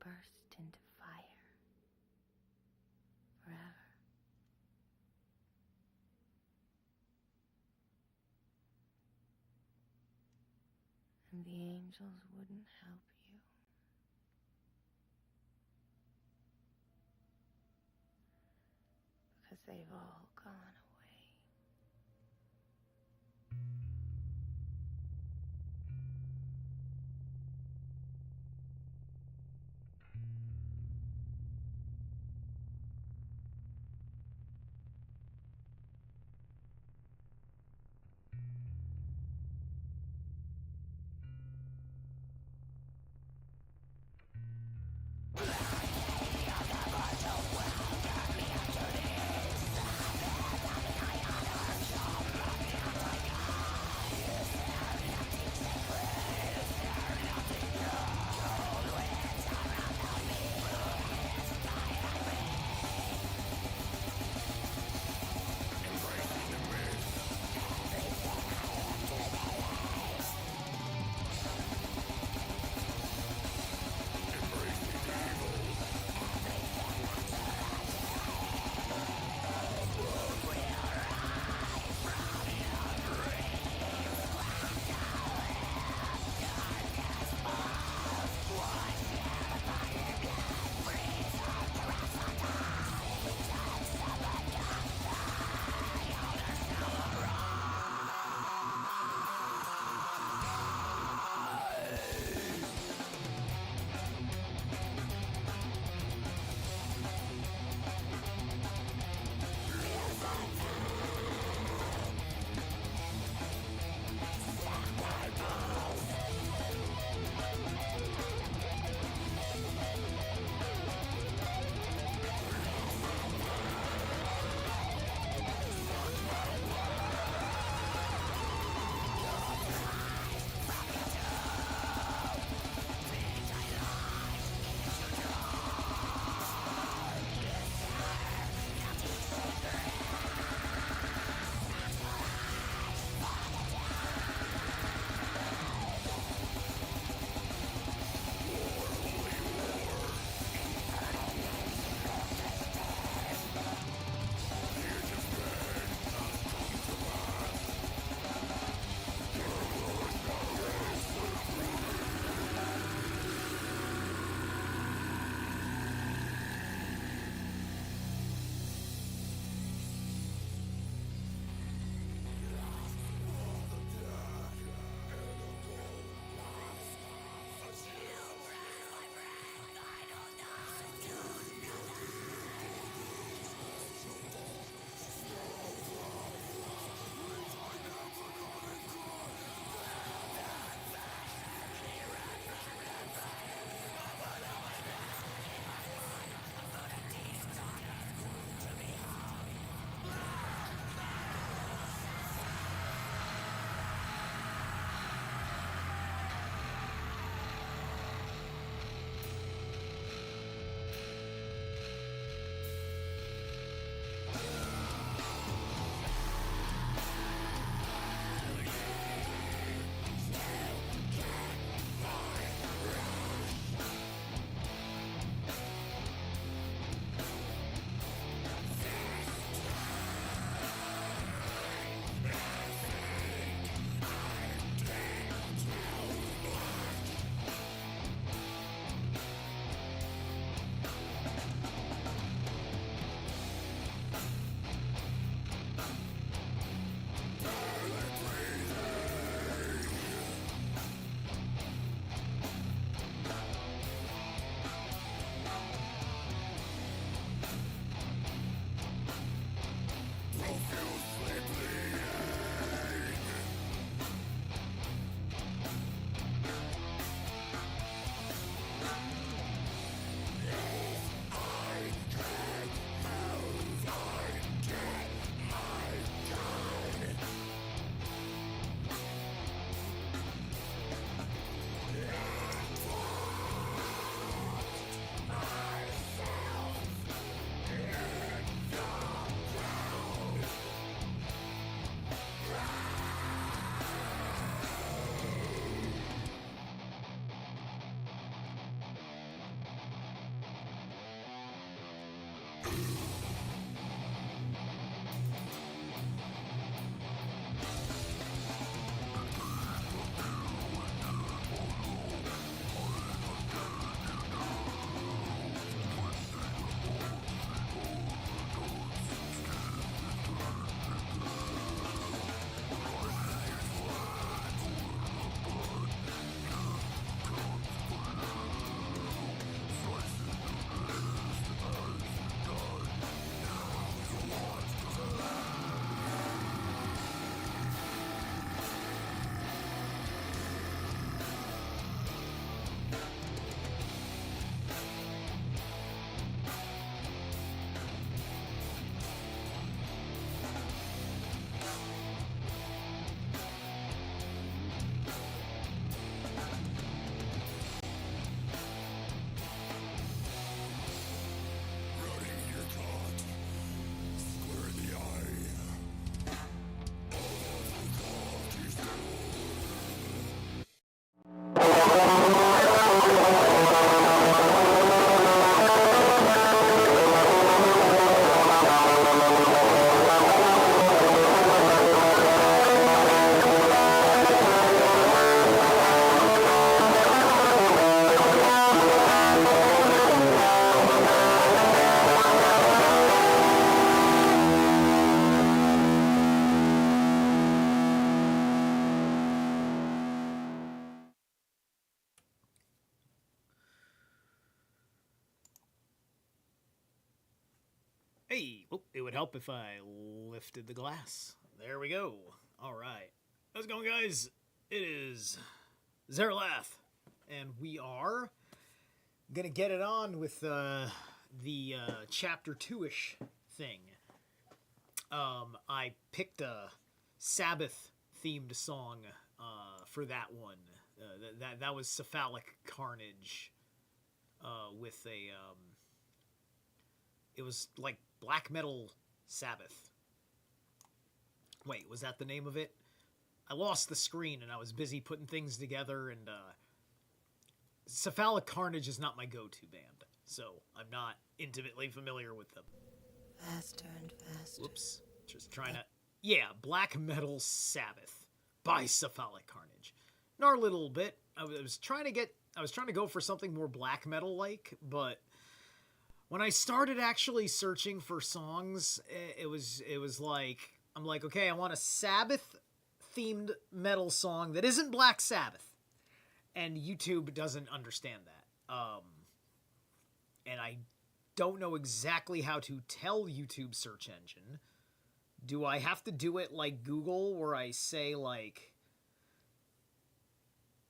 burst into fire forever. And the angels wouldn't help you. Because they've all gone away. help if I lifted the glass. There we go. All right. How's it going, guys? It is Zerilath, and we are gonna get it on with the chapter 2-ish thing. I picked a Sabbath-themed song for that one. That was Cephalic Carnage with a... it was like black metal Sabbath. Wait, was that the name of it? I lost the screen and I was busy putting things together, and Cephalic Carnage is not my go-to band, so I'm not intimately familiar with them. Faster and faster. Whoops. Just trying to... Yeah, Black Metal Sabbath by Cephalic Carnage. Gnarly little bit. I was trying to go for something more black metal-like, but when I started actually searching for songs, it was like... I'm like, okay, I want a Sabbath-themed metal song that isn't Black Sabbath. And YouTube doesn't understand that. And I don't know exactly how to tell YouTube search engine. Do I have to do it like Google, where I say, like...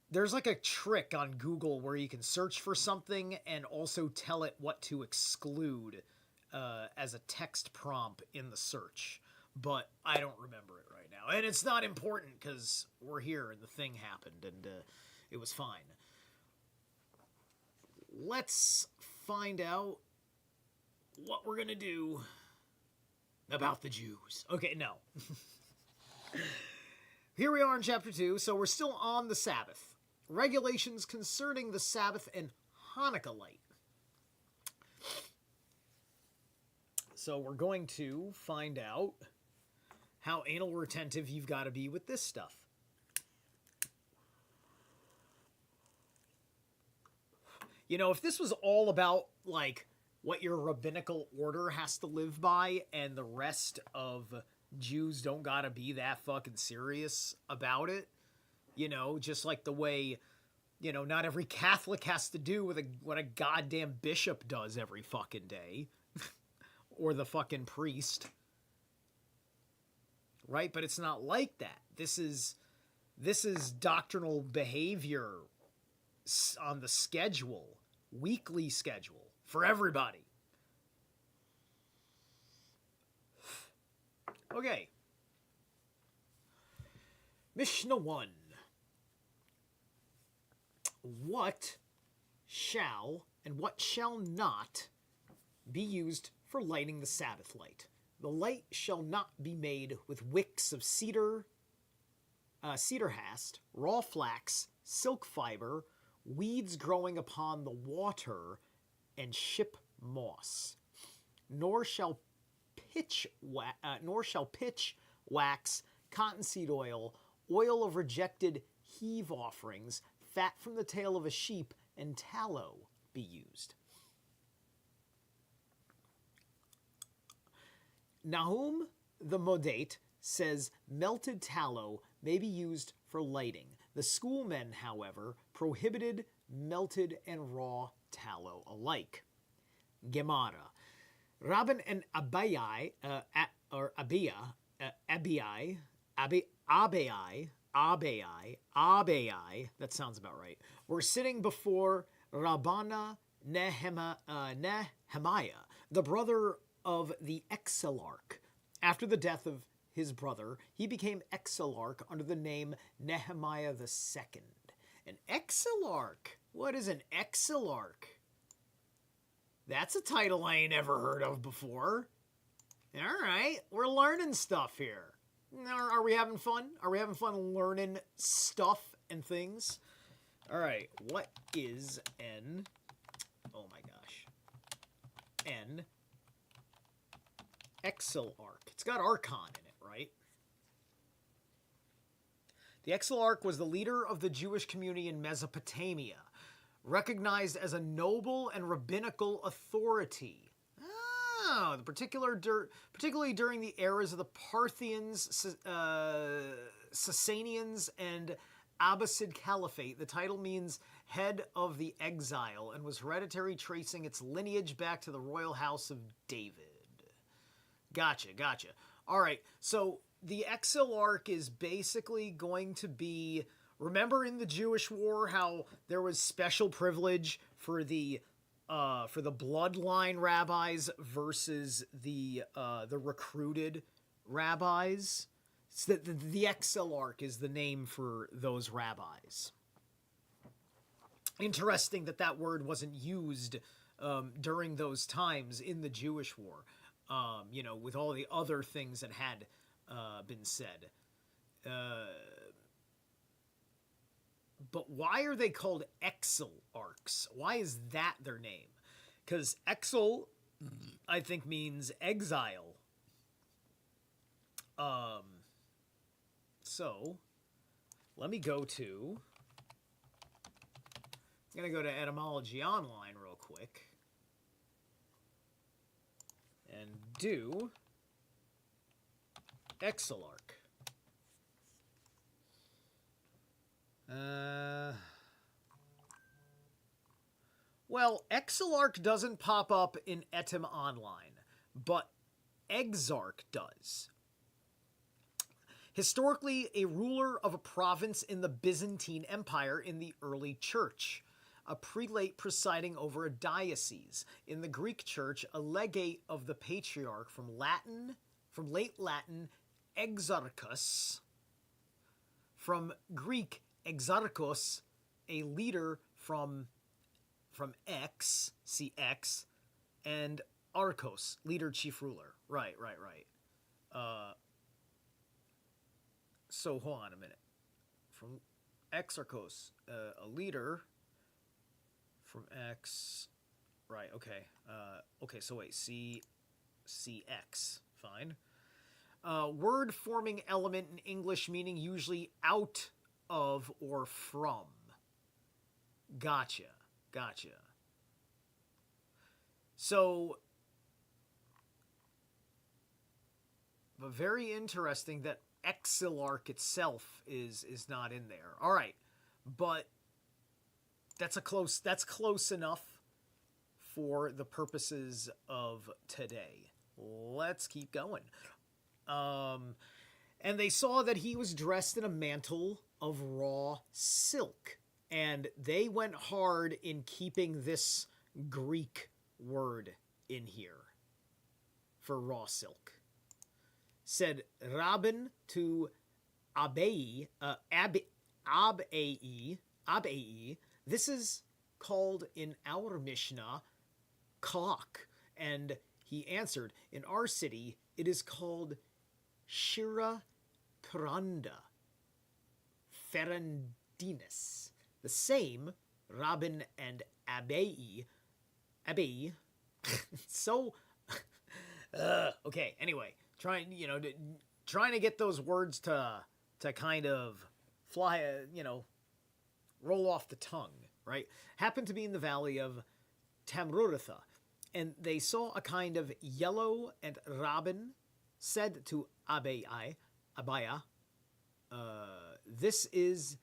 There's like a trick on Google where you can search for something and also tell it what to exclude as a text prompt in the search. But I don't remember it right now. And it's not important because we're here and the thing happened and it was fine. Let's find out what we're going to do about the Jews. Okay, no. Here we are in chapter 2, so we're still on the Sabbath. Regulations concerning the Sabbath and Hanukkah light. So we're going to find out how anal retentive you've got to be with this stuff. You know, if this was all about, like, what your rabbinical order has to live by and the rest of Jews don't gotta be that fucking serious about it, you know, just like the way, you know, not every Catholic has to do with what a goddamn bishop does every fucking day. Or the fucking priest. Right? But it's not like that. This is doctrinal behavior on the schedule, weekly schedule, for everybody. Okay. Mishnah 1. What shall and what shall not be used for lighting the Sabbath light? The light shall not be made with wicks of cedar hast, raw flax, silk fiber, weeds growing upon the water, and ship moss. Nor shall pitch wax, cottonseed oil, oil of rejected heave offerings, fat from the tail of a sheep, and tallow be used. Nahum the Modate says melted tallow may be used for lighting. The schoolmen, however, prohibited melted and raw tallow alike. Gemara. Rabban and Abai, that sounds about right, were sitting before Rabbana Nehemiah, the brother of the Exilarch. After the death of his brother, he became Exilarch under the name Nehemiah II. An Exilarch? What is an Exilarch? That's a title I ain't ever heard of before. All right, we're learning stuff here. Are we having fun? Are we having fun learning stuff and things? All right, what is an... Oh my gosh. An Exilarch. It's got archon in it, right? The Exilarch was the leader of the Jewish community in Mesopotamia, recognized as a noble and rabbinical authority. Oh, particularly during the eras of the Parthians, Sasanians, and Abbasid Caliphate. The title means head of the exile and was hereditary, tracing its lineage back to the royal house of David. Gotcha. All right, so the Exilarch is basically going to be. Remember in the Jewish War how there was special privilege for the bloodline rabbis versus the recruited rabbis? So the Exilarch is the name for those rabbis. Interesting that word wasn't used during those times in the Jewish War. With all the other things that had been said. But why are they called Exilarchs? Why is that their name? Because Exil, I think, means exile. So, let me go to... I'm going to go to Etymology Online real quick. And do Exilarch. Well, Exilarch doesn't pop up in Etym Online, but Exarch does. Historically, a ruler of a province in the Byzantine Empire in the early church. A prelate presiding over a diocese. In the Greek church, a legate of the patriarch from late Latin, exarchus, from Greek, exarchos, a leader from X, CX, and archos, leader, chief ruler. Right. So hold on a minute. From exarchos, a leader from X, right? Okay. So wait, CX, fine. Word forming element in English meaning usually out of or from. Gotcha. So, but very interesting that Exilarch itself is not in there. All right, but that's close enough for the purposes of today. Let's keep going. And they saw that he was dressed in a mantle of raw silk. And they went hard in keeping this Greek word in here for raw silk. Said Rabin to Abai, Abai. This is called in our Mishnah kalak. And he answered, in our city, it is called Shira Pranda Ferendinus. The same, Rabin and Abai. So, okay, anyway, trying to get those words to kind of fly, roll off the tongue, right? Happened to be in the valley of Tamruratha, and they saw a kind of yellow, and Rabin said to Abaya, this is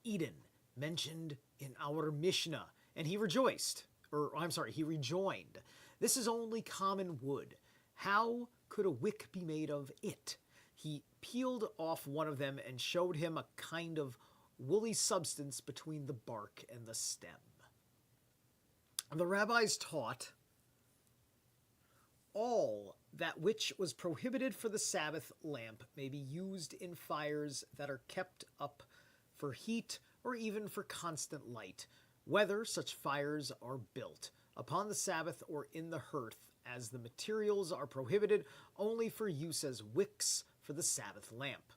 Eden, mentioned in our Mishnah, and he rejoiced, he rejoined. This is only common wood. How could a wick be made of it? He peeled off one of them and showed him a kind of woolly substance between the bark and the stem. And the rabbis taught all that which was prohibited for the Sabbath lamp may be used in fires that are kept up for heat or even for constant light, whether such fires are built upon the Sabbath or in the hearth, as the materials are prohibited only for use as wicks for the Sabbath lamp.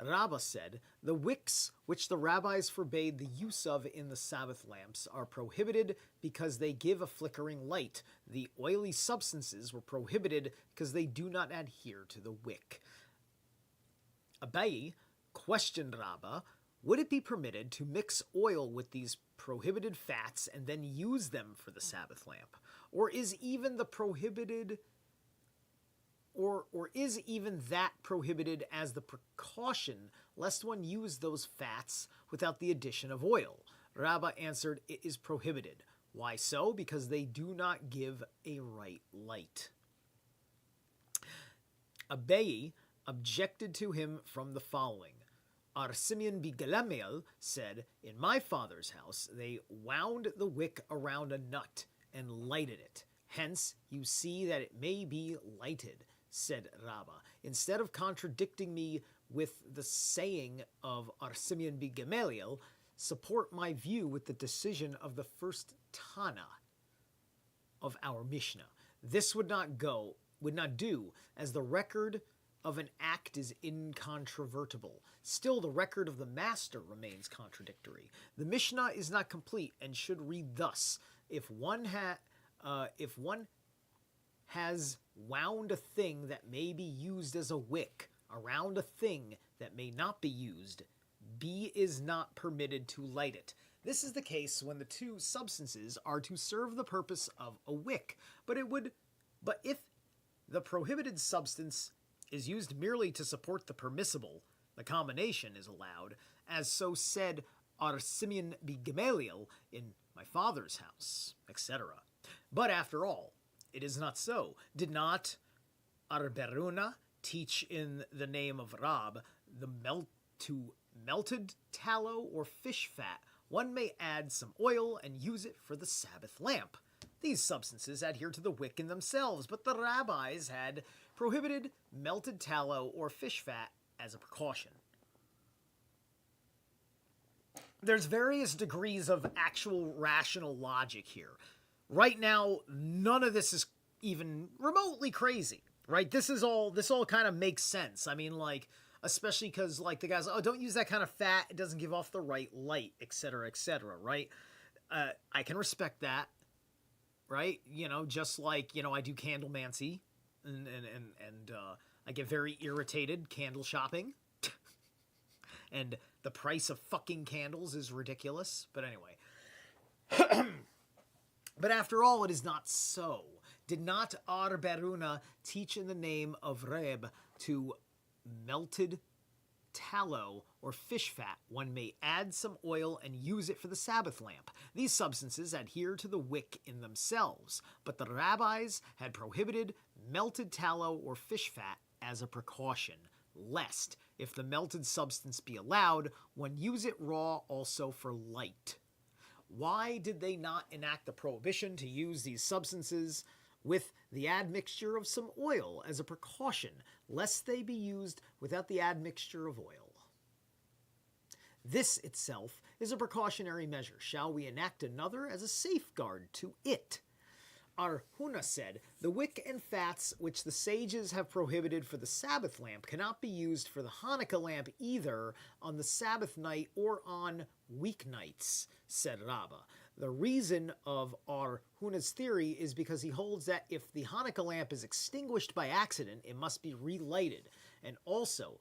Rabbah said, the wicks which the rabbis forbade the use of in the Sabbath lamps are prohibited because they give a flickering light. The oily substances were prohibited because they do not adhere to the wick. Abai questioned Rabbah, would it be permitted to mix oil with these prohibited fats and then use them for the Sabbath lamp? Or is even the prohibited or is even that prohibited as the precaution lest one use those fats without the addition of oil? Rabbah answered, it is prohibited. Why so? Because they do not give a right light. Abai objected to him from the following. Ar Simeon Bigalamiel said, in my father's house they wound the wick around a nut and lighted it. Hence you see that it may be lighted, said Rabba. Instead of contradicting me with the saying of Ar Simeon Bigamaliel, support my view with the decision of the first Tana of our Mishnah. This would not do, as the record of an act is incontrovertible. Still, the record of the master remains contradictory. The Mishnah is not complete and should read thus: if one has wound a thing that may be used as a wick around a thing that may not be used, B is not permitted to light it. This is the case when the two substances are to serve the purpose of a wick, but if the prohibited substance is used merely to support the permissible, the combination is allowed, as so said Ar Simeon Bigamaliel in my father's house, etc. But after all, it is not so. Did not Arberuna teach in the name of Rab to melted tallow or fish fat? One may add some oil and use it for the Sabbath lamp. These substances adhere to the wick in themselves, but the rabbis had prohibited melted tallow or fish fat as a precaution. There's various degrees of actual rational logic here. Right now, none of this is even remotely crazy, right? This all kind of makes sense. I mean, like, especially because, like, the guys, oh, don't use that kind of fat, it doesn't give off the right light, etc., right? I can respect that, right? You know, just like, you know, I do candlemancy, and I get very irritated candle shopping, and the price of fucking candles is ridiculous, but anyway. But after all, it is not so. Did not Arberuna teach in the name of Reb to melted tallow or fish fat? One may add some oil and use it for the Sabbath lamp. These substances adhere to the wick in themselves, but the rabbis had prohibited melted tallow or fish fat as a precaution, lest, if the melted substance be allowed, one use it raw also for light. Why did they not enact the prohibition to use these substances with the admixture of some oil as a precaution, lest they be used without the admixture of oil? This itself is a precautionary measure. Shall we enact another as a safeguard to it? Arhuna said, the wick and fats which the sages have prohibited for the Sabbath lamp cannot be used for the Hanukkah lamp either on the Sabbath night or on weeknights, said Rabbah. The reason of Arhuna's theory is because he holds that if the Hanukkah lamp is extinguished by accident, it must be relighted, and also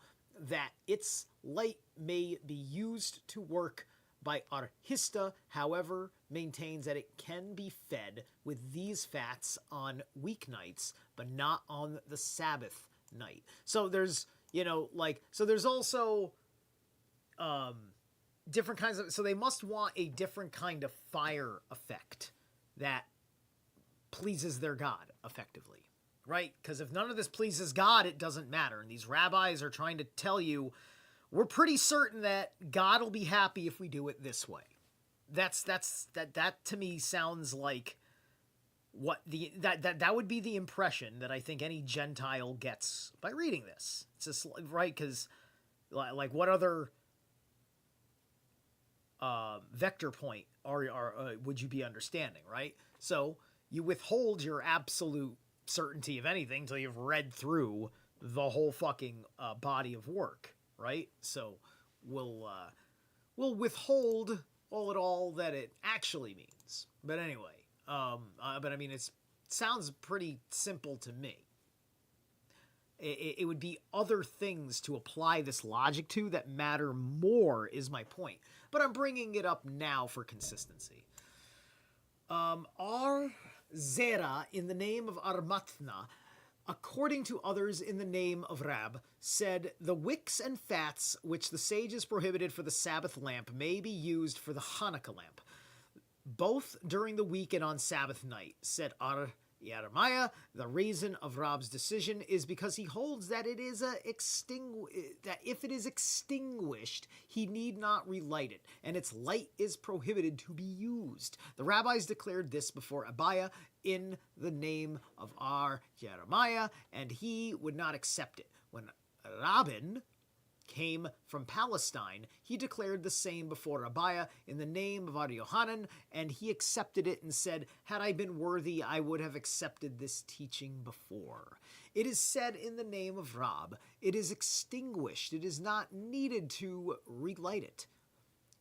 that its light may be used to work by Arhista, however, maintains that it can be fed with these fats on weeknights, but not on the Sabbath night. So there's, you know, like, so there's also different kinds of, so they must want a different kind of fire effect that pleases their God, effectively, right? Because if none of this pleases God, it doesn't matter. And these rabbis are trying to tell you, we're pretty certain that God will be happy if we do it this way. That to me sounds like what that would be the impression that I think any Gentile gets by reading this. It's just right, because like what other vector point would you be understanding, right? So you withhold your absolute certainty of anything until you've read through the whole fucking body of work. Right? So we'll withhold all that it actually means. But anyway, but I mean, it sounds pretty simple to me. It would be other things to apply this logic to that matter more, is my point. But I'm bringing it up now for consistency. Ar Zera, in the name of Armatna, according to others in the name of Rab, said, the wicks and fats which the sages prohibited for the Sabbath lamp may be used for the Hanukkah lamp, both during the week and on Sabbath night, said Ar Jeremiah, the reason of Rab's decision is because he holds that it is that if it is extinguished, he need not relight it, and its light is prohibited to be used. The rabbis declared this before Abiah in the name of our Jeremiah, and he would not accept it. When Rabin came from Palestine, he declared the same before Abiah in the name of Ar Yohanan, and he accepted it and said, had I been worthy, I would have accepted this teaching before. It is said in the name of Rab, it is extinguished, it is not needed to relight it.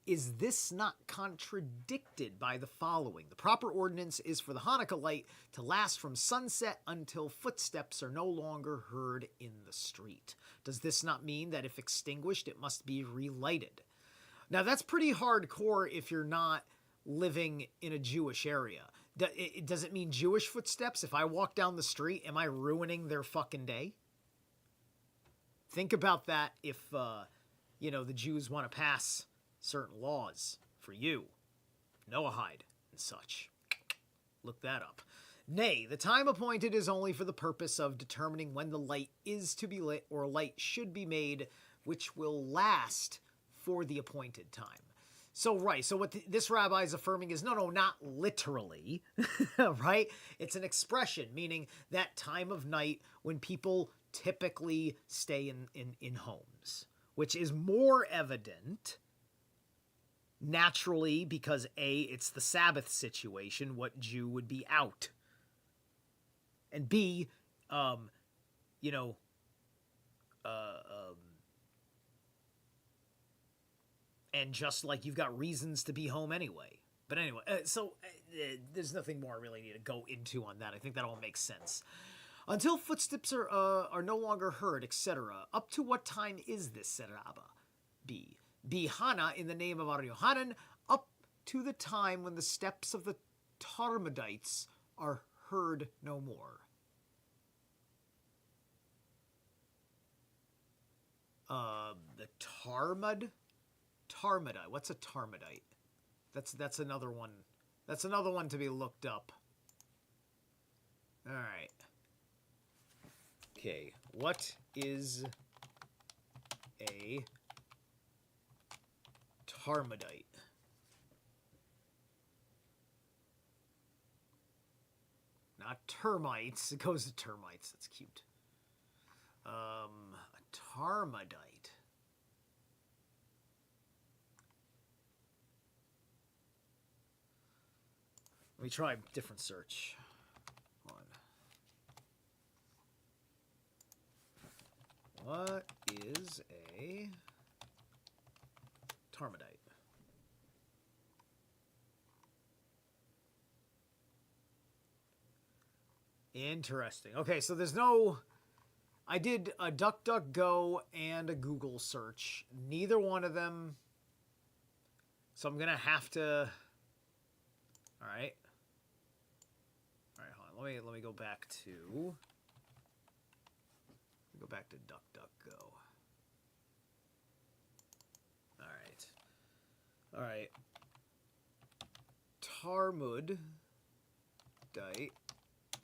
Is this not contradicted by the following? The proper ordinance is for the Hanukkah light to last from sunset until footsteps are no longer heard in the street. Does this not mean that if extinguished, it must be relighted? Now, that's pretty hardcore if you're not living in a Jewish area. Does it mean Jewish footsteps? If I walk down the street, am I ruining their fucking day? Think about that if, the Jews want to pass certain laws for you, Noahide, and such. Look that up. Nay, the time appointed is only for the purpose of determining when the light is to be lit or light should be made, which will last for the appointed time. So what this rabbi is affirming is, no, not literally, right? It's an expression, meaning that time of night when people typically stay in homes, which is more evident naturally because A, it's the Sabbath situation, what Jew would be out, and B, and just like you've got reasons to be home anyway. But anyway, there's nothing more I really need to go into on that. I think that all makes sense. Until footsteps are no longer heard, etc. Up to what time is this, said Rabbah? B. Hana, in the name of Ar Yohanan, up to the time when the steps of the Talmudites are heard no more. The Talmudite. What's a Talmudite? That's another one. That's another one to be looked up. All right. Okay, what is a Talmudite? Not termites. It goes to termites. That's cute. A Talmudite. Let me try a different search. What is a Talmudite? Interesting. Okay, so there's no... I did a DuckDuckGo and a Google search. Neither one of them. So I'm going to have to... All right. All right, hold on. Let me go back to... Go back to DuckDuckGo. All right. Talmudite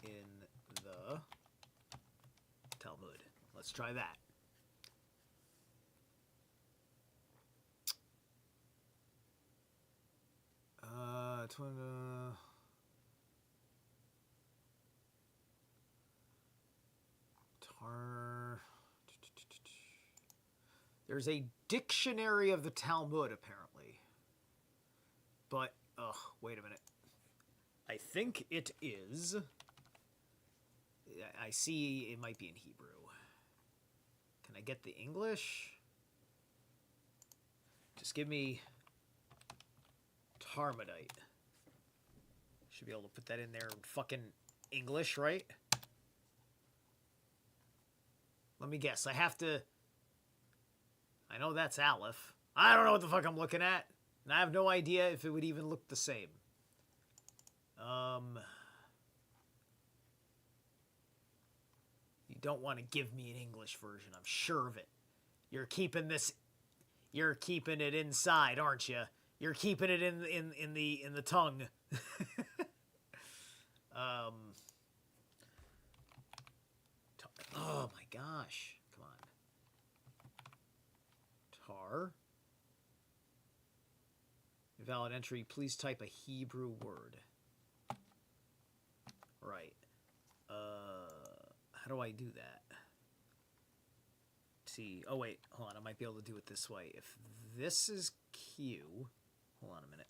in the Talmud. Let's try that. There's a dictionary of the Talmud, apparently. But, wait a minute. I think it is. I see it might be in Hebrew. Can I get the English? Just give me Talmudite. Should be able to put that in there in fucking English, right? Let me guess. I have to... I know that's Aleph. I don't know what the fuck I'm looking at. And I have no idea if it would even look the same. You don't want to give me an English version. I'm sure of it. You're keeping it inside, aren't you? You're keeping it in the tongue. Oh my gosh. Come on. Tar. Invalid entry. Please type a Hebrew word. Right. How do I do that? See. Oh, wait. Hold on. I might be able to do it this way. If this is Q. Hold on a minute.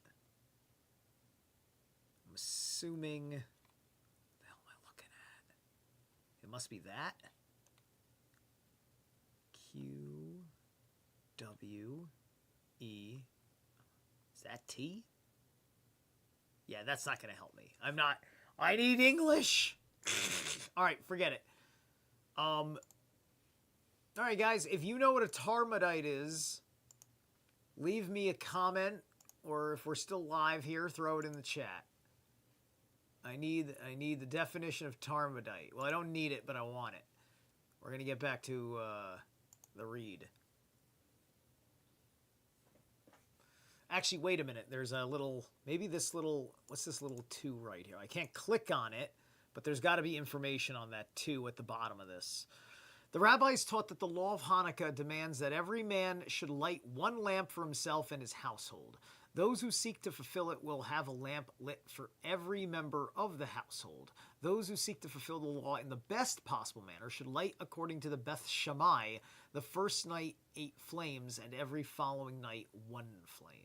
I'm assuming. What the hell am I looking at? It must be that. Q. W. E. Is that T? Yeah, that's not going to help me. I'm not. I need English. All right, forget it. All right, guys, if you know what a Talmudite is, leave me a comment, or if we're still live here, throw it in the chat. I need the definition of Talmudite. Well, I don't need it, but I want it. We're going to get back to the read. Actually, wait a minute. There's a little, maybe this little, what's this little 2 right here? I can't click on it, but there's got to be information on that 2 at the bottom of this. The rabbis taught that the law of Hanukkah demands that every man should light 1 lamp for himself and his household. Those who seek to fulfill it will have a lamp lit for every member of the household. Those who seek to fulfill the law in the best possible manner should light according to the Beth Shammai, the first night 8 flames, and every following night 1 flame.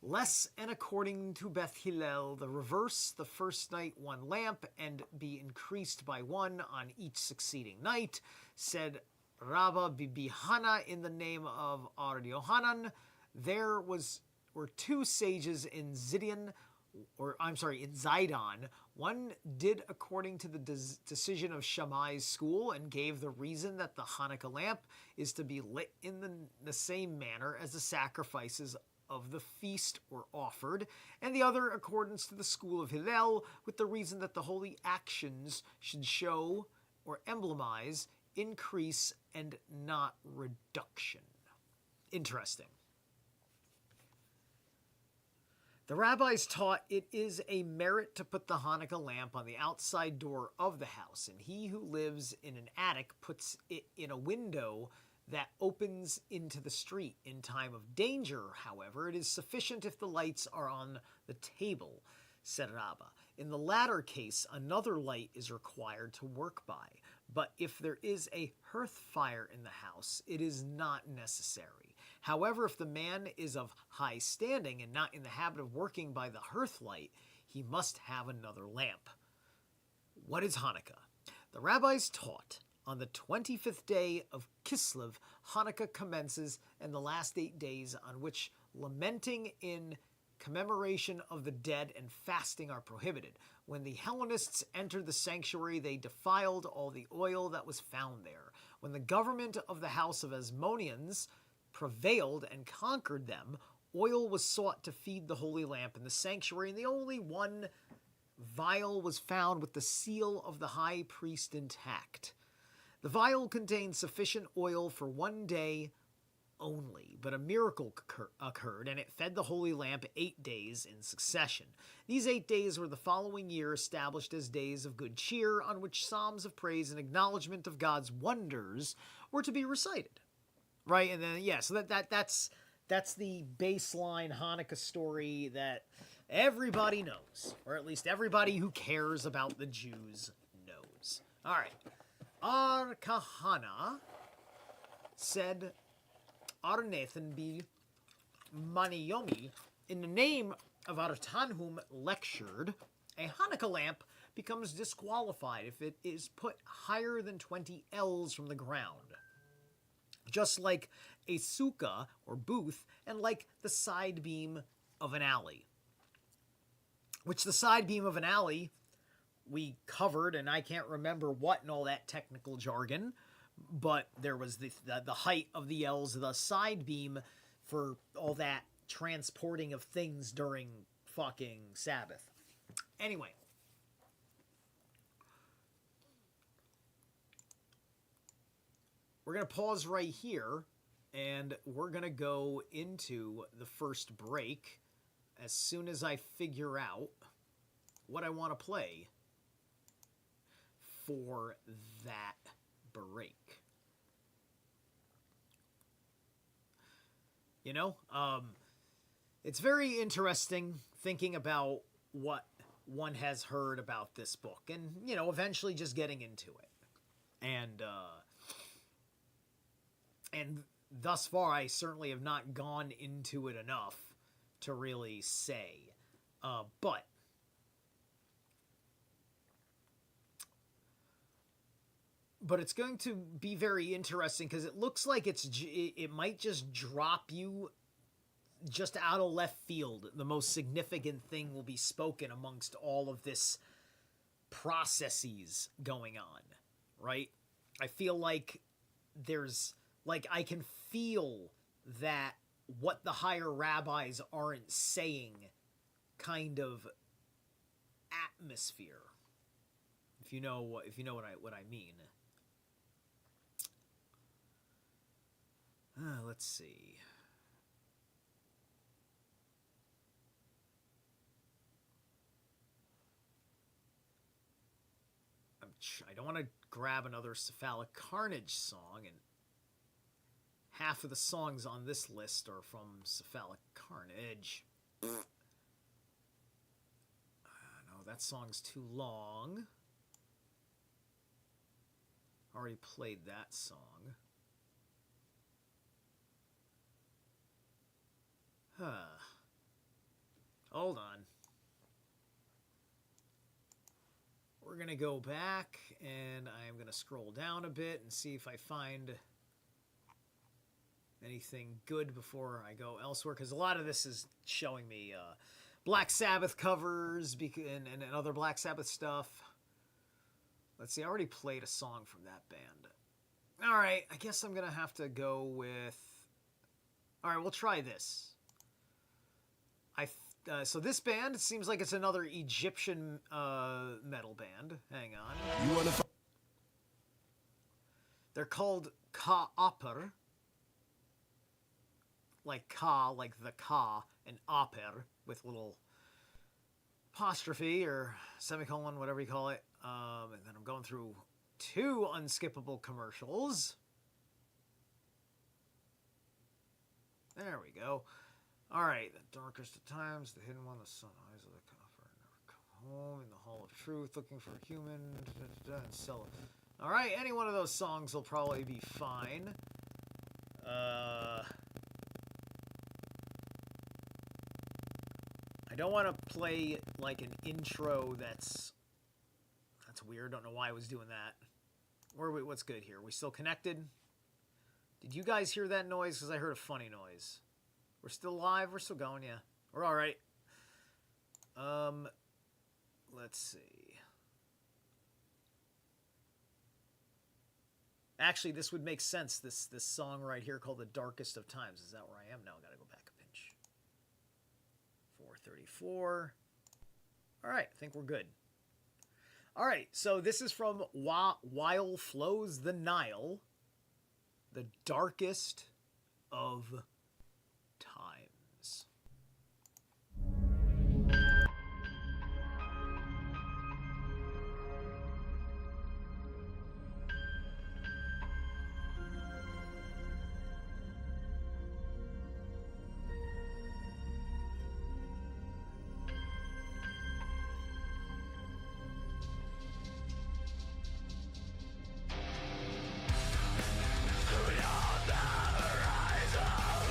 Less and according to Beth Hillel, the reverse, the first night 1 lamp, and be increased by 1 on each succeeding night, said Rabba Bibi Hana in the name of Ar Yohanan. There were 2 sages in Zidon, in Zidon. One did according to the decision of Shammai's school and gave the reason that the Hanukkah lamp is to be lit in the same manner as the sacrifices of the feast were offered, and the other accordance to the school of Hillel, with the reason that the holy actions should show or emblemize increase and not reduction. Interesting. The rabbis taught it is a merit to put the Hanukkah lamp on the outside door of the house, and he who lives in an attic puts it in a window that opens into the street. In time of danger, however, it is sufficient if the lights are on the table, said Rabbah. In the latter case, another light is required to work by, but if there is a hearth fire in the house, it is not necessary. However, if the man is of high standing and not in the habit of working by the hearth light, he must have another lamp. What is Hanukkah? The rabbis taught on the 25th day of Kislev, Hanukkah commences, and the last 8 days on which lamenting in commemoration of the dead and fasting are prohibited. When the Hellenists entered the sanctuary, they defiled all the oil that was found there. When the government of the house of Asmoneans prevailed and conquered them, oil was sought to feed the holy lamp in the sanctuary, and the only 1 vial was found with the seal of the high priest intact. The vial contained sufficient oil for 1 day only, but a miracle occurred, and it fed the holy lamp 8 days in succession. These 8 days were the following year established as days of good cheer, on which psalms of praise and acknowledgement of God's wonders were to be recited. Right, and then, yeah, so that's the baseline Hanukkah story that everybody knows, or at least everybody who cares about the Jews knows. All right. Ar Kahana said, Ar Nathan be Maniyomi, in the name of Ar Tanhum lectured, a Hanukkah lamp becomes disqualified if it is put higher than 20 ells from the ground. Just like a sukkah or booth, and like the side beam of an alley. Which the side beam of an alley we covered, and I can't remember what and all that technical jargon, but there was the height of the ells, the side beam for all that transporting of things during fucking Sabbath. Anyway. We're going to pause right here, and we're going to go into the first break as soon as I figure out what I want to play for that break. It's very interesting thinking about what one has heard about this book and, eventually just getting into it. And thus far, I certainly have not gone into it enough to really say. But it's going to be very interesting because it looks like it might just drop you just out of left field. The most significant thing will be spoken amongst all of this processes going on, right? I feel like I can feel that what the higher rabbis aren't saying kind of atmosphere. If you know what I mean. Let's see. I don't want to grab another Cephalic Carnage song, and half of the songs on this list are from Cephalic Carnage. No, that song's too long. Already played that song. Hold on. We're going to go back, and I'm going to scroll down a bit and see if I find anything good before I go elsewhere, because a lot of this is showing me Black Sabbath covers and other Black Sabbath stuff. Let's see, I already played a song from that band. All right, I guess I'm going to have to go with... All right, we'll try this. So this band, it seems like it's another Egyptian metal band. Hang on. They're called Ka-Aper. Like Ka, like the Ka, and Aper, with little apostrophe or semicolon, whatever you call it. And then I'm going through 2 unskippable commercials. There we go. All right, the darkest of times, the hidden one, the sun, eyes of the coffer, never come home, in the hall of truth, looking for a human, and sell it. All right, any one of those songs will probably be fine. I don't want to play like an intro that's weird. Don't know why I was doing that. What's good here? We still connected? Did you guys hear that noise? Because I heard a funny noise. We're still live. We're still going, yeah. We're all right. Let's see. Actually, this would make sense. This song right here called "The Darkest of Times." Is that where I am now? Got to go back a pinch. 434. All right, I think we're good. All right, so this is from While Flows the Nile, "The Darkest of Times." Beyond the horizon,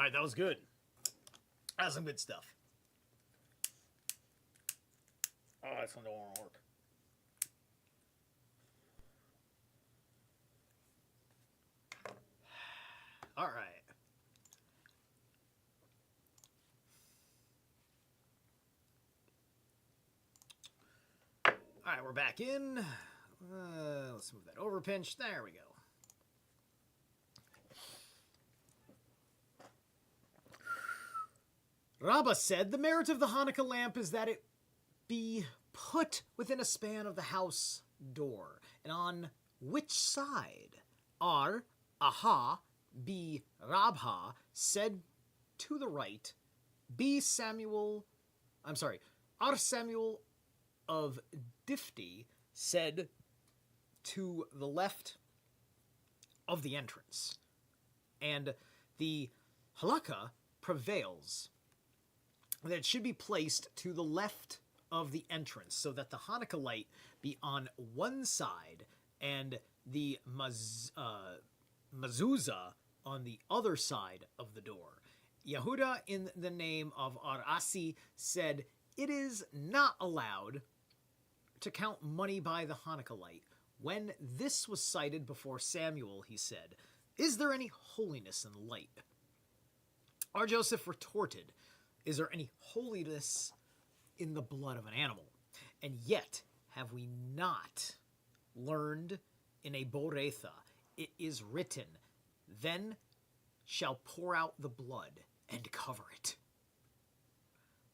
All right, that was good. That's some good stuff. Oh, this one don't want to work. All right. All right, we're back in. Let's move that over pinch. There we go. Rabbah said, the merit of the Hanukkah lamp is that it be put within a span of the house door. And on which side? Ar, Aha, B, Rabha said to the right, B, Samuel, Ar Samuel of Difti said to the left of the entrance. And the halakha prevails that it should be placed to the left of the entrance so that the Hanukkah light be on one side and the mezuzah on the other side of the door. Yehuda, in the name of Arasi, said, it is not allowed to count money by the Hanukkah light. When this was cited before Samuel, he said, is there any holiness in the light? Ar Joseph retorted, is there any holiness in the blood of an animal? And yet have we not learned in a Boretha, it is written, then shall pour out the blood and cover it.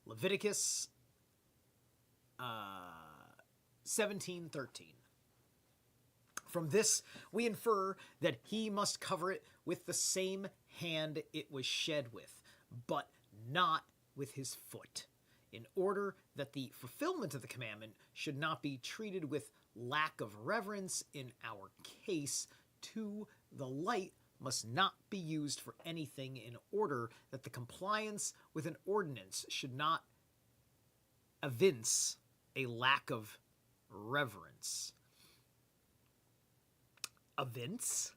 Leviticus 17:13. From this we infer that he must cover it with the same hand it was shed with, but not with his foot, in order that the fulfillment of the commandment should not be treated with lack of reverence. In our case, to the light must not be used for anything, in order that the compliance with an ordinance should not evince a lack of reverence. Evince?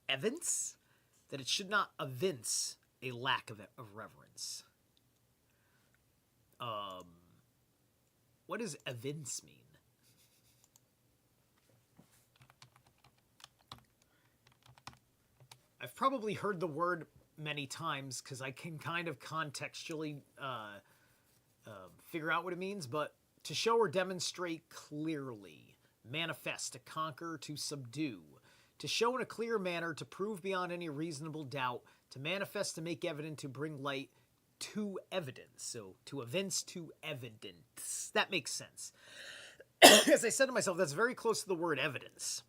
Evince? That it should not evince a lack of reverence. What does evince mean? I've probably heard the word many times because I can kind of contextually figure out what it means, but to show or demonstrate clearly, manifest, to conquer, to subdue, to show in a clear manner, to prove beyond any reasonable doubt, to manifest, to make evident, to bring light to evidence. So to evince to evidence. That makes sense. As I said to myself, that's very close to the word evidence.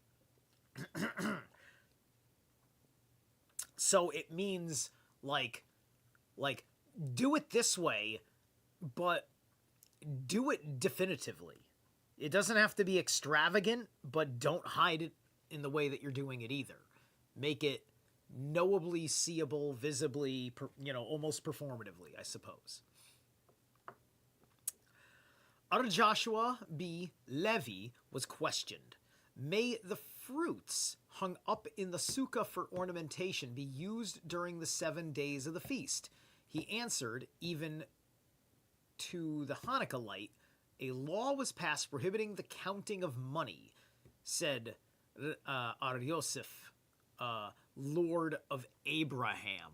So it means like do it this way, but do it definitively. It doesn't have to be extravagant, but don't hide it in the way that you're doing it either. Make it knowably, seeable, visibly, almost performatively, I suppose. Ar Joshua B. Levi was questioned. May the fruits hung up in the sukkah for ornamentation be used during the 7 days of the feast? He answered, even to the Hanukkah light, a law was passed prohibiting the counting of money, said Ar Yosef, Lord of Abraham.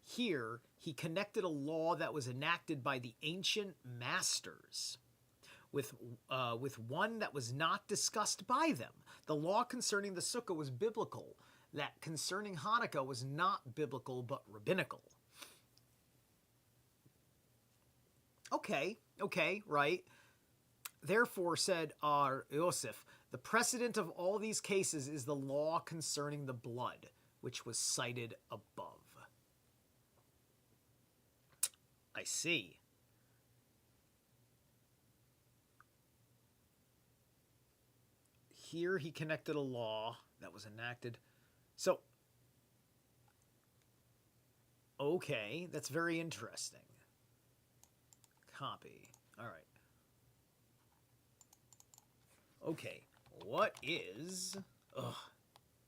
Here, he connected a law that was enacted by the ancient masters with one that was not discussed by them. The law concerning the sukkah was biblical. That concerning Hanukkah was not biblical, but rabbinical. Okay, right. Therefore, said Ar Yosef, the precedent of all these cases is the law concerning the blood, which was cited above. I see. Here he connected a law that was enacted. So, okay, that's very interesting. Copy. All right. Okay, what is... Ugh,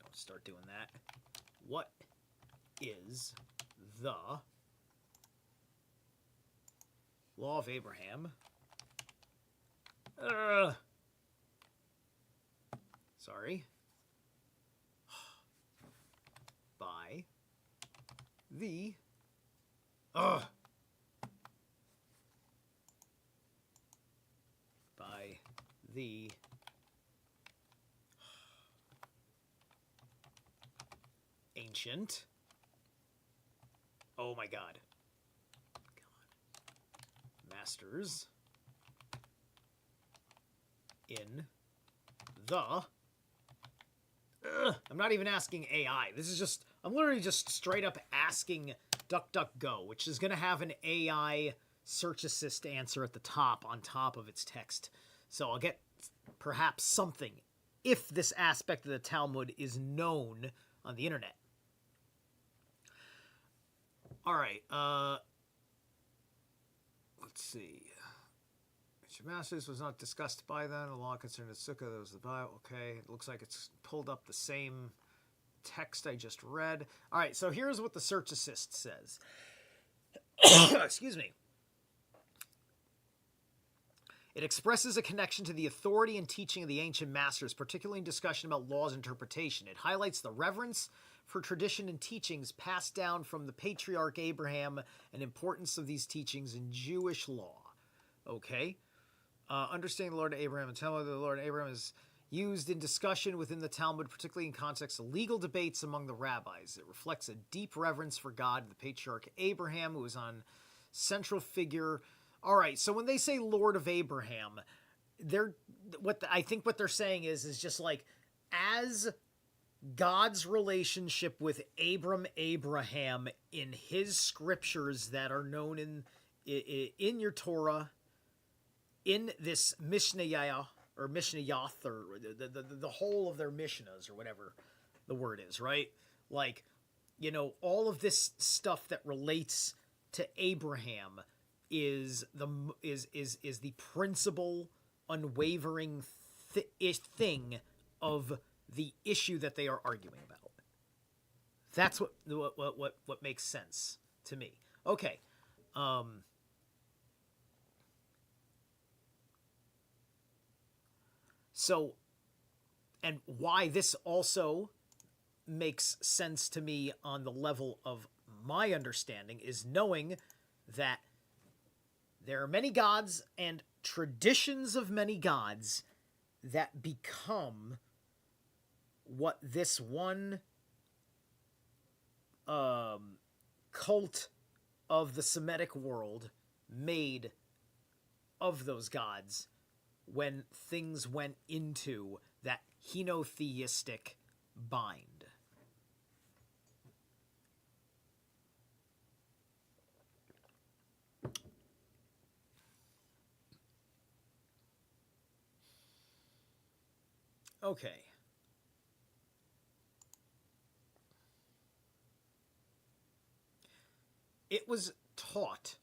don't start doing that. What is the law of Abraham. Sorry. By the by the ancient. Oh my God. Masters in the I'm not even asking AI. This is just, I'm literally just straight up asking DuckDuckGo, which is going to have an AI search assist answer at the top on top of its text. So I'll get perhaps something if this aspect of the Talmud is known on the internet. All right. Let's see. Masters was not discussed by then. The law concerned the Sukkah. That was the Bible. Okay. It looks like it's pulled up the same text I just read. All right. So here's what the search assist says. Excuse me. It expresses a connection to the authority and teaching of the ancient masters, particularly in discussion about law's interpretation. It highlights the reverence for tradition and teachings passed down from the patriarch Abraham and importance of these teachings in Jewish law. Okay. Understanding the Lord of Abraham and Talmud, the Lord of Abraham is used in discussion within the Talmud, particularly in context of legal debates among the rabbis. It reflects a deep reverence for God, the patriarch Abraham, who is on central figure. All right, so when they say Lord of Abraham, I think what they're saying is just like, as God's relationship with Abraham in his scriptures that are known in your Torah, in this Mishnayah or Mishnayath or the whole of their Mishnahs or whatever the word is, right? Like, you know, all of this stuff that relates to Abraham is the principal unwavering thing of the issue that they are arguing about. That's what makes sense to me. Okay. So, and why this also makes sense to me on the level of my understanding is knowing that there are many gods and traditions of many gods that become what this one cult of the Semitic world made of those gods when things went into that henotheistic bind. Okay. It was taught,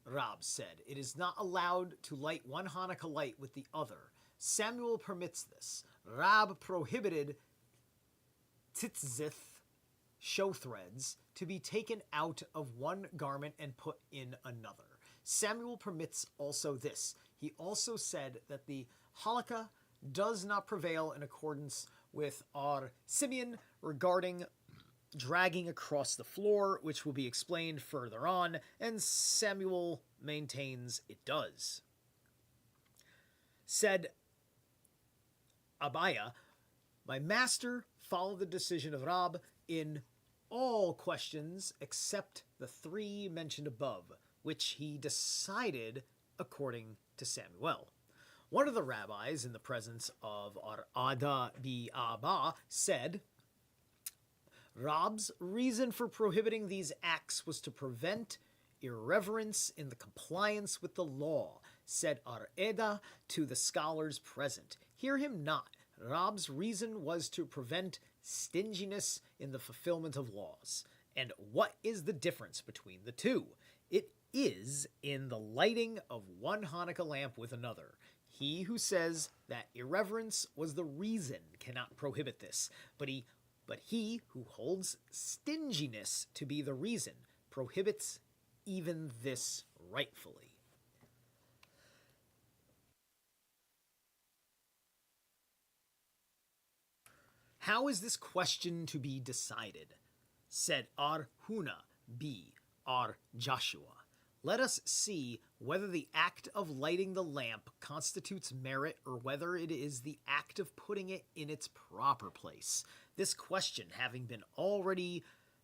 Rab said, it is not allowed to light one Hanukkah light with the other. Samuel permits this. Rab prohibited tzitzith, show threads, to be taken out of one garment and put in another. Samuel permits also this. He also said that the halakha does not prevail in accordance with our Simeon regarding dragging across the floor, which will be explained further on, and Samuel maintains it does. Said Abaya, my master followed the decision of Rab in all questions except the three mentioned above, which he decided according to Samuel. One of the rabbis in the presence of Arada bi-Abba said, Rab's reason for prohibiting these acts was to prevent irreverence in the compliance with the law, said Areda to the scholars present. Hear him not. Rab's reason was to prevent stinginess in the fulfillment of laws. And what is the difference between the two? It is in the lighting of one Hanukkah lamp with another. He who says that irreverence was the reason cannot prohibit this, but he but he who holds stinginess to be the reason prohibits even this rightfully. How is this question to be decided? Said Arhuna B. Ar Joshua. Let us see whether the act of lighting the lamp constitutes merit or whether it is the act of putting it in its proper place. This question having been already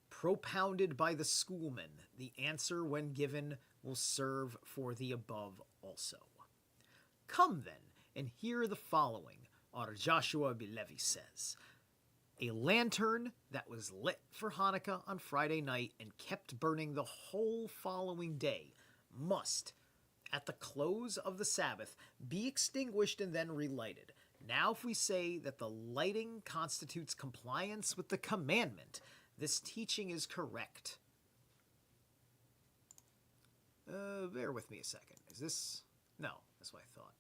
propounded by the schoolmen, the answer when given will serve for the above also. Come then, and hear the following. Ar Joshua Bilevi says, a lantern that was lit for Hanukkah on Friday night and kept burning the whole following day must, at the close of the Sabbath, be extinguished and then relighted. Now if we say that the lighting constitutes compliance with the commandment, this teaching is correct. Bear with me a second. Is this... No, that's what I thought.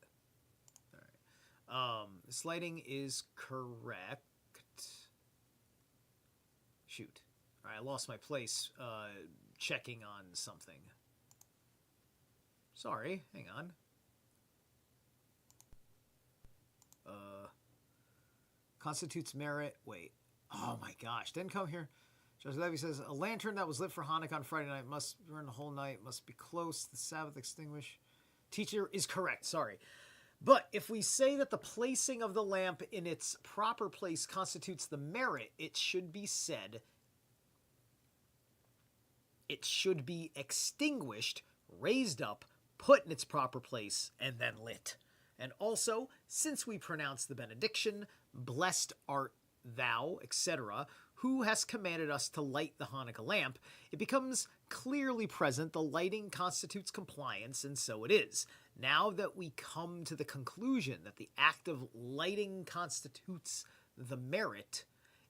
All right. This lighting is correct. Shoot. All right, I lost my place checking on something. Sorry, hang on. Constitutes merit. Wait. Oh my gosh. Didn't come here. Judge Levy says, a lantern that was lit for Hanukkah on Friday night must burn the whole night, must be close, the Sabbath extinguished. Teacher is correct, sorry. But if we say that the placing of the lamp in its proper place constitutes the merit, it should be said, it should be extinguished, raised up, put in its proper place, and then lit. And also, since we pronounce the benediction, blessed art thou, etc., who has commanded us to light the Hanukkah lamp, it becomes clearly present the lighting constitutes compliance, and so it is. Now that we come to the conclusion that the act of lighting constitutes the merit,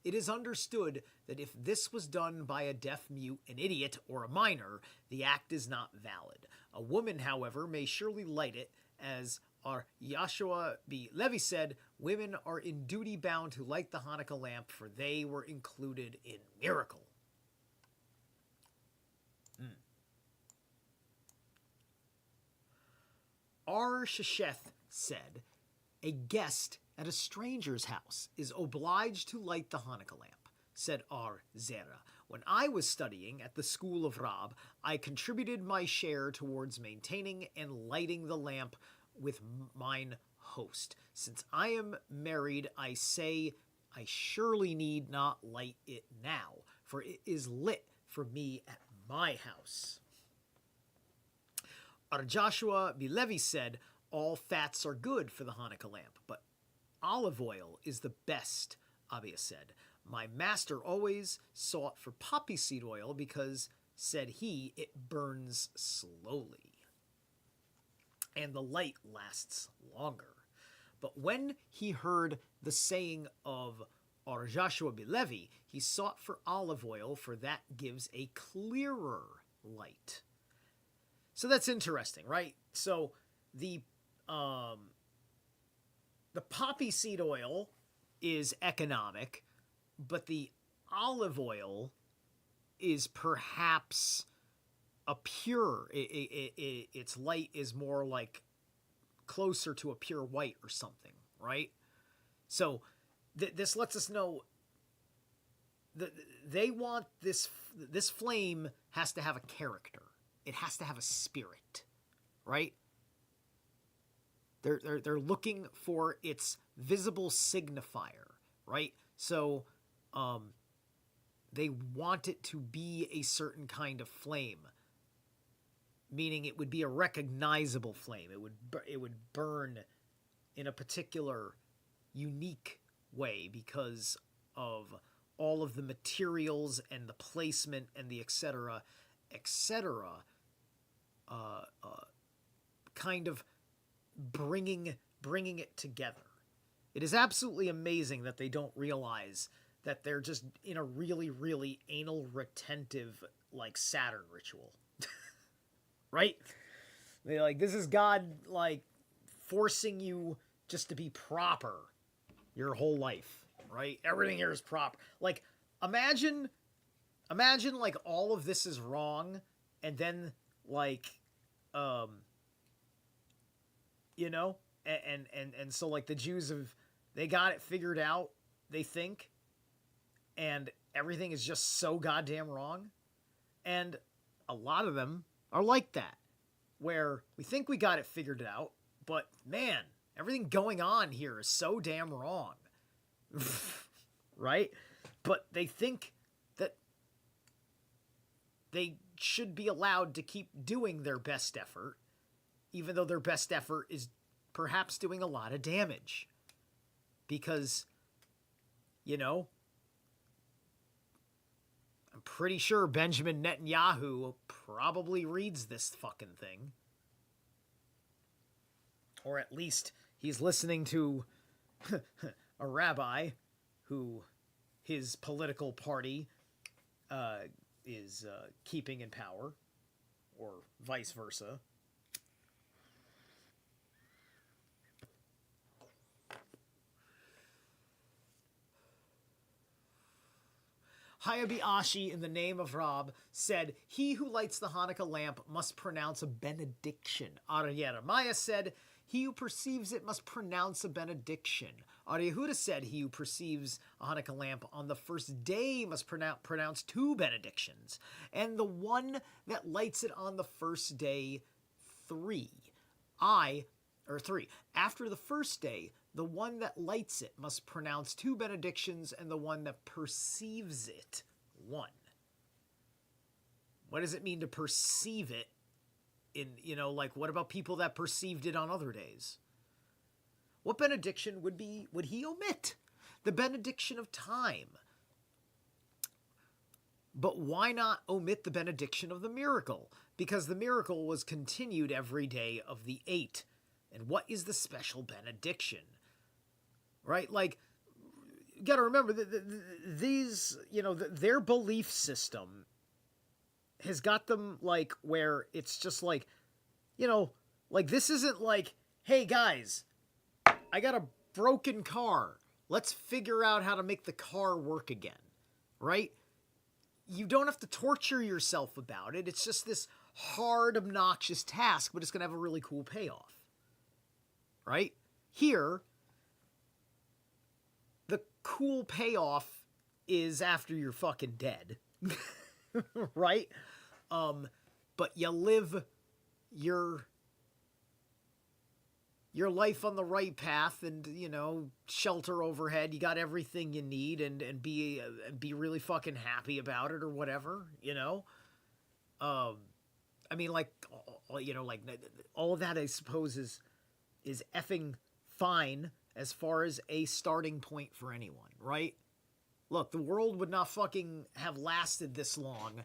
it is understood that if this was done by a deaf mute, an idiot, or a minor, the act is not valid. A woman, however, may surely light it, as Ar Yashua B. Levi said, women are in duty bound to light the Hanukkah lamp, for they were included in miracle. Ar Shesheth said, a guest at a stranger's house is obliged to light the Hanukkah lamp. Said Ar Zera, when I was studying at the school of Rab, I contributed my share towards maintaining and lighting the lamp with mine host. Since I am married, I say I surely need not light it now, for it is lit for me at my house. Ar Joshua Bilevi said, all fats are good for the Hanukkah lamp, but olive oil is the best, Abia said. My master always sought for poppy seed oil because, said he, it burns slowly, and the light lasts longer. But when he heard the saying of Ar Joshua Bilevi, he sought for olive oil, for that gives a clearer light. So that's interesting, right? So the poppy seed oil is economic, but the olive oil is perhaps a pure. Its light is more like closer to a pure white or something, right? So this lets us know that they want this flame has to have a character. It has to have a spirit, right? They're looking for its visible signifier, right? So they want it to be a certain kind of flame, meaning it would be a recognizable flame. It would burn in a particular unique way because of all of the materials and the placement and the etc., kind of bringing it together. It is absolutely amazing that they don't realize that they're just in a really, really anal retentive, like, Saturn ritual. Right? They're like, this is God, like, forcing you just to be proper your whole life. right? Everything here is proper. Like, imagine like all of this is wrong, and then like, you know, and so like the Jews they got it figured out, they think, and everything is just so goddamn wrong, and a lot of them are like that, where we think we got it figured out, but man, everything going on here is so damn wrong. Right? But they think that they should be allowed to keep doing their best effort, even though their best effort is perhaps doing a lot of damage. Because, you know, I'm pretty sure Benjamin Netanyahu probably reads this fucking thing. Or at least he's listening to a rabbi who his political party is keeping in power, or vice versa. Hayabi in the name of Rab, said, "He who lights the Hanukkah lamp must pronounce a benediction." Arya Maya said, "He who perceives it must pronounce a benediction." Arya Yehuda said, "He who perceives a Hanukkah lamp on the first day must pronounce 2 benedictions, and the one that lights it on the first day, 3. 3. After the first day, the one that lights it must pronounce 2 benedictions, and the one that perceives it, 1. What does it mean to perceive it? Like, what about people that perceived it on other days? What benediction would he omit? The benediction of time. But why not omit the benediction of the miracle? Because the miracle was continued every day of the 8. And what is the special benediction? Right? Like, you gotta remember, these, their belief system has got them, like, where it's just like, like, this isn't like, hey, guys, I got a broken car. Let's figure out how to make the car work again, right? You don't have to torture yourself about it. It's just this hard, obnoxious task, but it's going to have a really cool payoff, right? Here, the cool payoff is after you're fucking dead, right? But you live your life on the right path, and shelter overhead. You got everything you need, and be really fucking happy about it, or whatever. I mean, like, like, all of that, I suppose, is effing fine as far as a starting point for anyone, right? Look, the world would not fucking have lasted this long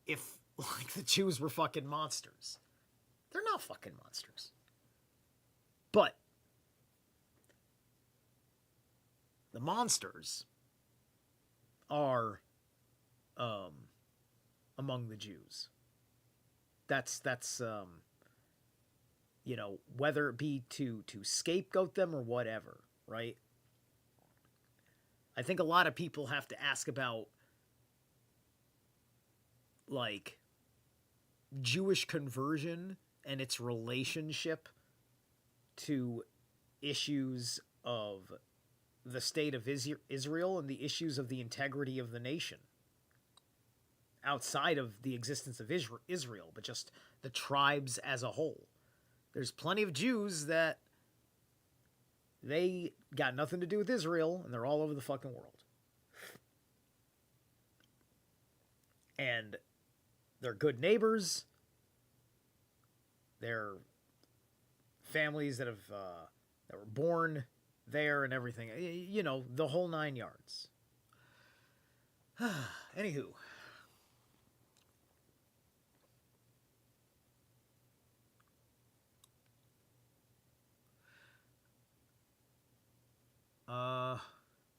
if, like, the Jews were fucking monsters. They're not fucking monsters. But the monsters are among the Jews. That's whether it be to scapegoat them or whatever, right? I think a lot of people have to ask about, like, Jewish conversion and its relationship to issues of the state of Israel and the issues of the integrity of the nation, outside of the existence of Israel, but just the tribes as a whole. There's plenty of Jews that they got nothing to do with Israel, and they're all over the fucking world. And they're good neighbors. They're families that were born there and everything. The whole 9 yards. Anywho.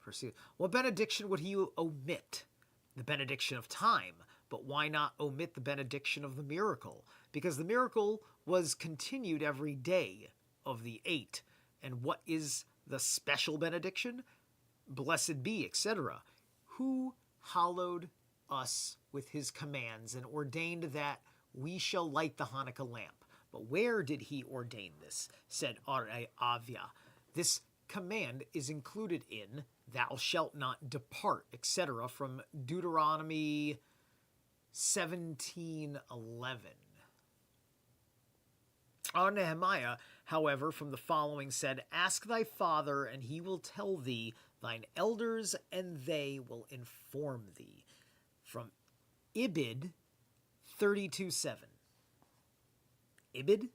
Proceed. What benediction would he omit? The benediction of time. But why not omit the benediction of the miracle? Because the miracle was continued every day of the 8. And what is the special benediction? blessed be, etc., who hallowed us with his commands and ordained that we shall light the Hanukkah lamp. But where did he ordain this? Said Avia. This command is included in thou shalt not depart, etc., from Deuteronomy 17:11. Nehemiah, however, from the following said, ask thy father, and he will tell thee, thine elders, and they will inform thee. From Ibid 32:7. Ibid?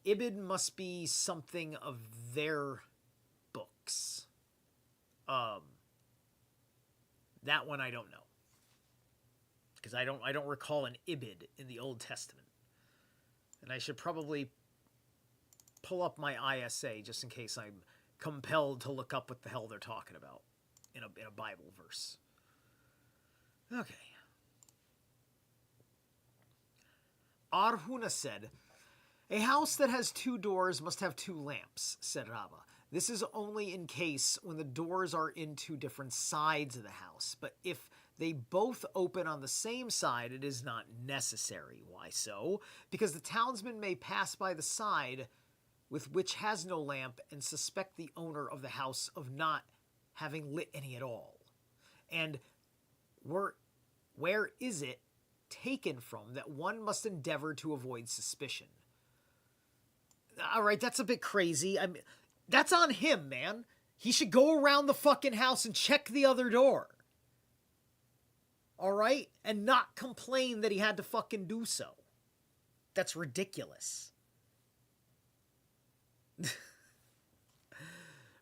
Ibid must be something of their books. That one I don't know. Because I don't recall an Ibid in the Old Testament. And I should probably pull up my ISA just in case I'm compelled to look up what the hell they're talking about in a Bible verse. Okay. Arhuna said, a house that has two doors must have two lamps, said Rabba. This is only in case when the doors are in two different sides of the house. But if they both open on the same side, it is not necessary. Why so? Because the townsman may pass by the side with which has no lamp and suspect the owner of the house of not having lit any at all. And where is it taken from that one must endeavor to avoid suspicion? All right, that's a bit crazy. I mean, that's on him, man. He should go around the fucking house and check the other door. All right? And not complain that he had to fucking do so. That's ridiculous.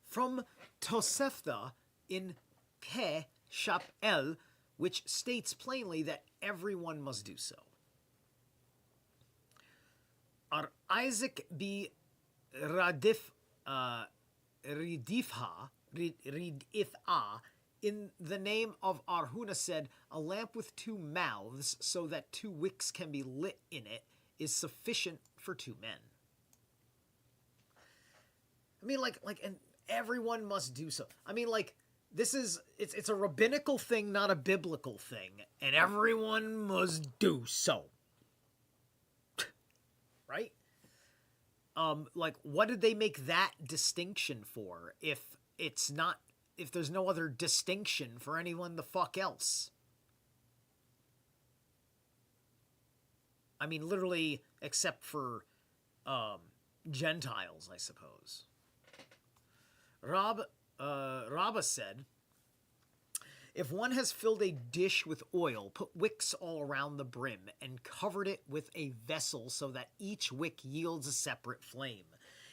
From Tosefta in Ke Shapel, which states plainly that everyone must do so. Isaac be Ridifha, in the name of Arhuna said, a lamp with two mouths so that two wicks can be lit in it is sufficient for two men. I mean, and everyone must do so. I mean, it's a rabbinical thing, not a biblical thing, and everyone must do so. Right? What did they make that distinction for if there's no other distinction for anyone the fuck else? I mean, literally, except for Gentiles, I suppose. Rabba said, if one has filled a dish with oil, put wicks all around the brim, and covered it with a vessel so that each wick yields a separate flame.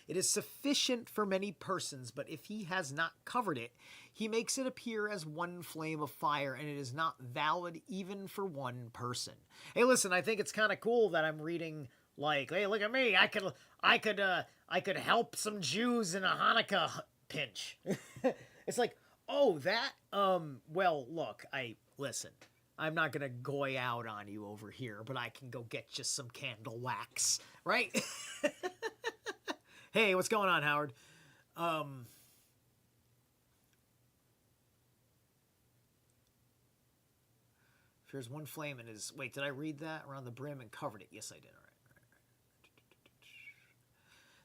It is sufficient for many persons, but if he has not covered it, he makes it appear as one flame of fire, and it is not valid even for one person. Hey, listen, I think it's kind of cool that I'm reading, hey, look at me, I could help some Jews in a Hanukkah pinch. It's like, oh, that, well, look, listen, I'm not gonna goy out on you over here, but I can go get you some candle wax, right? Hey, what's going on, Howard? If there's one flame in his... Wait, did I read that? Around the brim and covered it. Yes, I did. All right.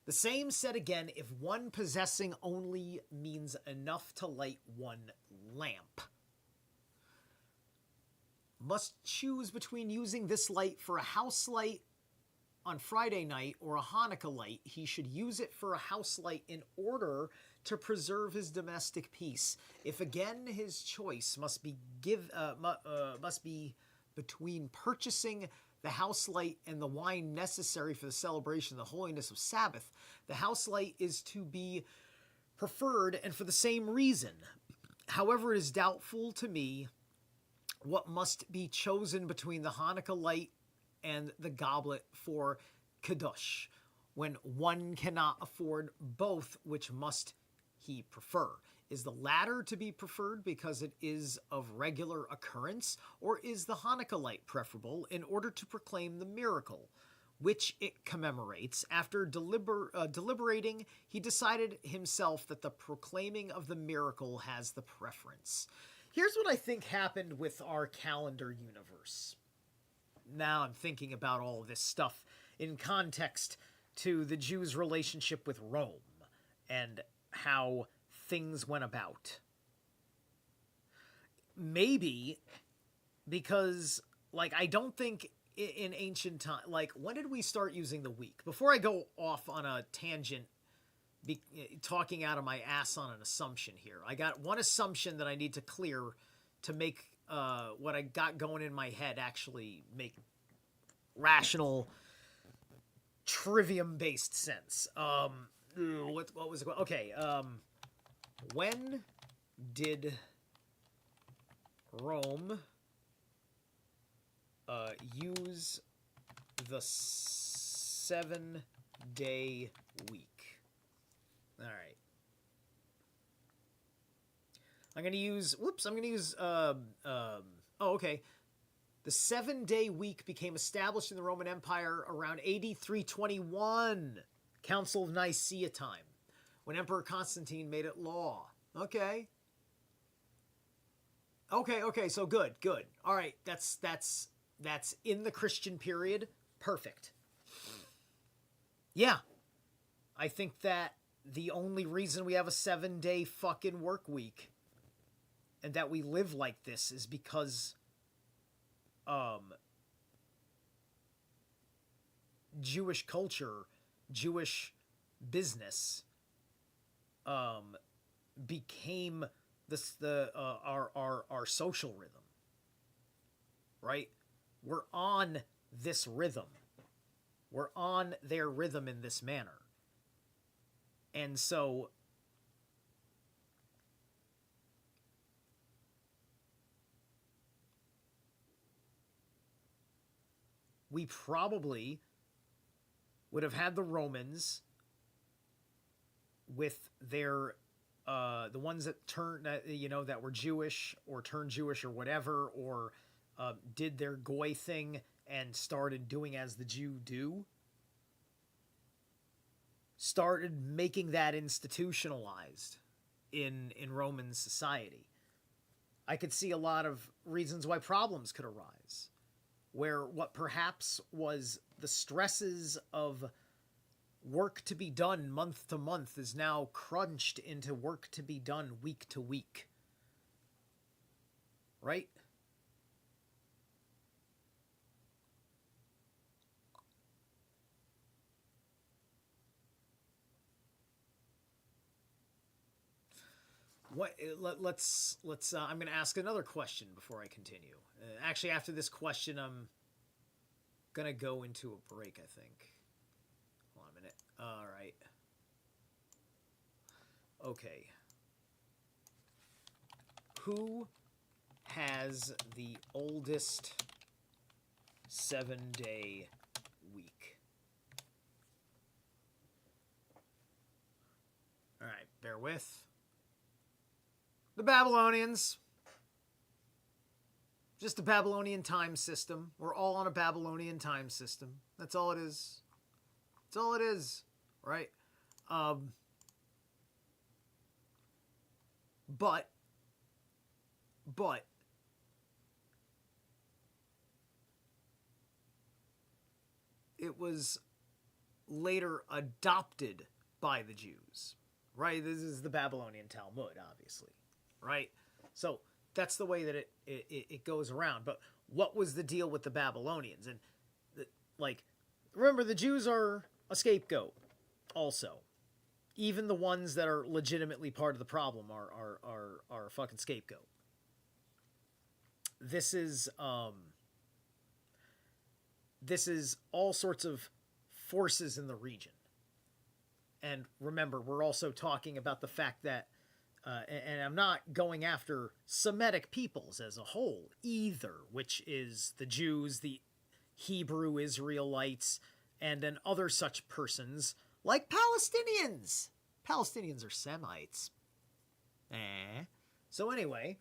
The same said again, if one possessing only means enough to light one lamp, must choose between using this light for a house light on Friday night or a Hanukkah light, he should use it for a house light in order to preserve his domestic peace. If again his choice must be between purchasing the house light and the wine necessary for the celebration of the holiness of Sabbath, the house light is to be preferred, and for the same reason. However, it is doubtful to me what must be chosen between the Hanukkah light and the goblet for Kiddush, when one cannot afford both, which must he prefer? Is the latter to be preferred because it is of regular occurrence, or is the Hanukkah light preferable in order to proclaim the miracle? which it commemorates. After deliberating, he decided himself that the proclaiming of the miracle has the preference. Here's what I think happened with our calendar universe. Now I'm thinking about all this stuff in context to the Jews' relationship with Rome and how things went about. Maybe because, like, I don't think in ancient time, like, when did we start using the week? Before I go off on a tangent, talking out of my ass on an assumption here, I got one assumption that I need to clear to make what I got going in my head actually make rational, trivium-based sense. What was it? Okay, when did Rome use the 7-day week? All right. I'm going to use, okay. The 7-day week became established in the Roman Empire around AD 321, Council of Nicaea time, when Emperor Constantine made it law. Okay. Okay, so good. All right, that's in the Christian period. Perfect. Yeah. I think that the only reason we have a 7-day fucking work week and that we live like this is because Jewish culture, Jewish business became our social rhythm. Right? We're on this rhythm. We're on their rhythm in this manner. And so we probably would have had the Romans with their the ones that turned, that were Jewish or turned Jewish or whatever, or did their goy thing and started doing as the Jew do, started making that institutionalized in Roman society. I could see a lot of reasons why problems could arise, where what perhaps was the stresses of work to be done month to month is now crunched into work to be done week to week. Right? Let's I'm going to ask another question before I continue. Actually, after this question, I'm going to go into a break, I think. Hold on a minute. All right. Okay. Who has the oldest 7-day week? All right, bear with. The Babylonians. Just a Babylonian time system. We're all on a Babylonian time system. That's all it is. That's all it is, right? But it was later adopted by the Jews, right? This is the Babylonian Talmud, obviously, right? So that's the way that it goes around. But what was the deal with the Babylonians? And remember, the Jews are a scapegoat also. Even the ones that are legitimately part of the problem are a fucking scapegoat. This is all sorts of forces in the region. And remember, we're also talking about the fact that, and I'm not going after Semitic peoples as a whole either, which is the Jews, the Hebrew Israelites, and then other such persons like Palestinians. Palestinians are Semites. So anyway,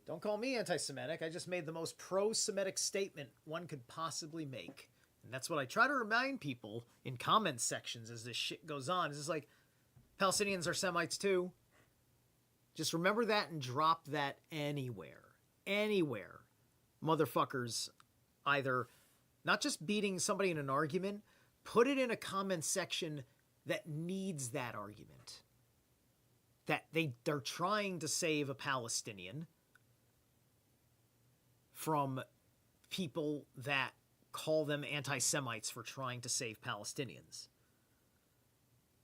don't call me anti-Semitic. I just made the most pro-Semitic statement one could possibly make. And that's what I try to remind people in comment sections as this shit goes on. It's just like, Palestinians are Semites too. Just remember that and drop that anywhere. Anywhere. Motherfuckers either not just beating somebody in an argument, put it in a comment section that needs that argument. That they're trying to save a Palestinian from people that call them anti-Semites for trying to save Palestinians.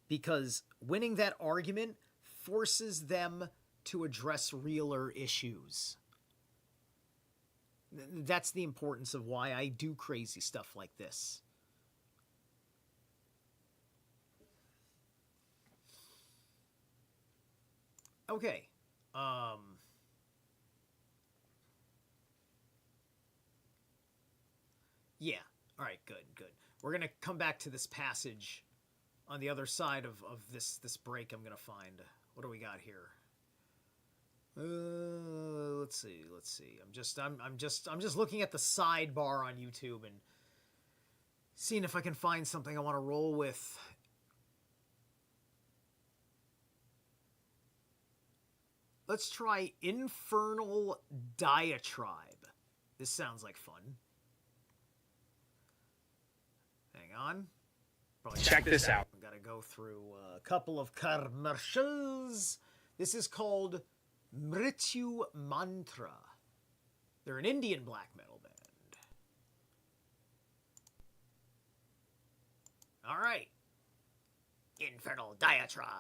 Because winning that argument forces them to address realer issues. That's the importance of why I do crazy stuff like this. Okay. Yeah. All right, good. We're going to come back to this passage on the other side of this break I'm going to find. What do we got here? Let's see. I'm just looking at the sidebar on YouTube and seeing if I can find something I want to roll with. Let's try Infernal Diatribe. This sounds like fun. Hang on. Check this out. I've got to go through a couple of commercials. This is called Mrityu Mantra. They're an Indian black metal band. All right. Infernal Diatribe.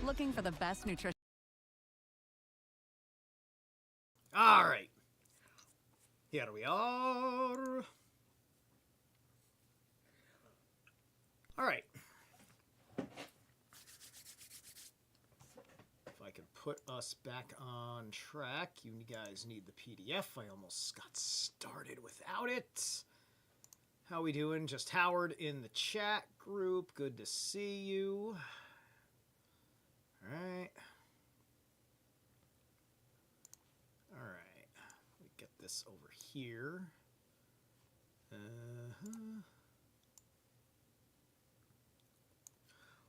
Looking for the best nutrition. All right. Here we are. All right. If I can put us back on track, you guys need the PDF. I almost got started without it. How we doing? Just Howard in the chat group. Good to see you. All right. All right. We get this over here.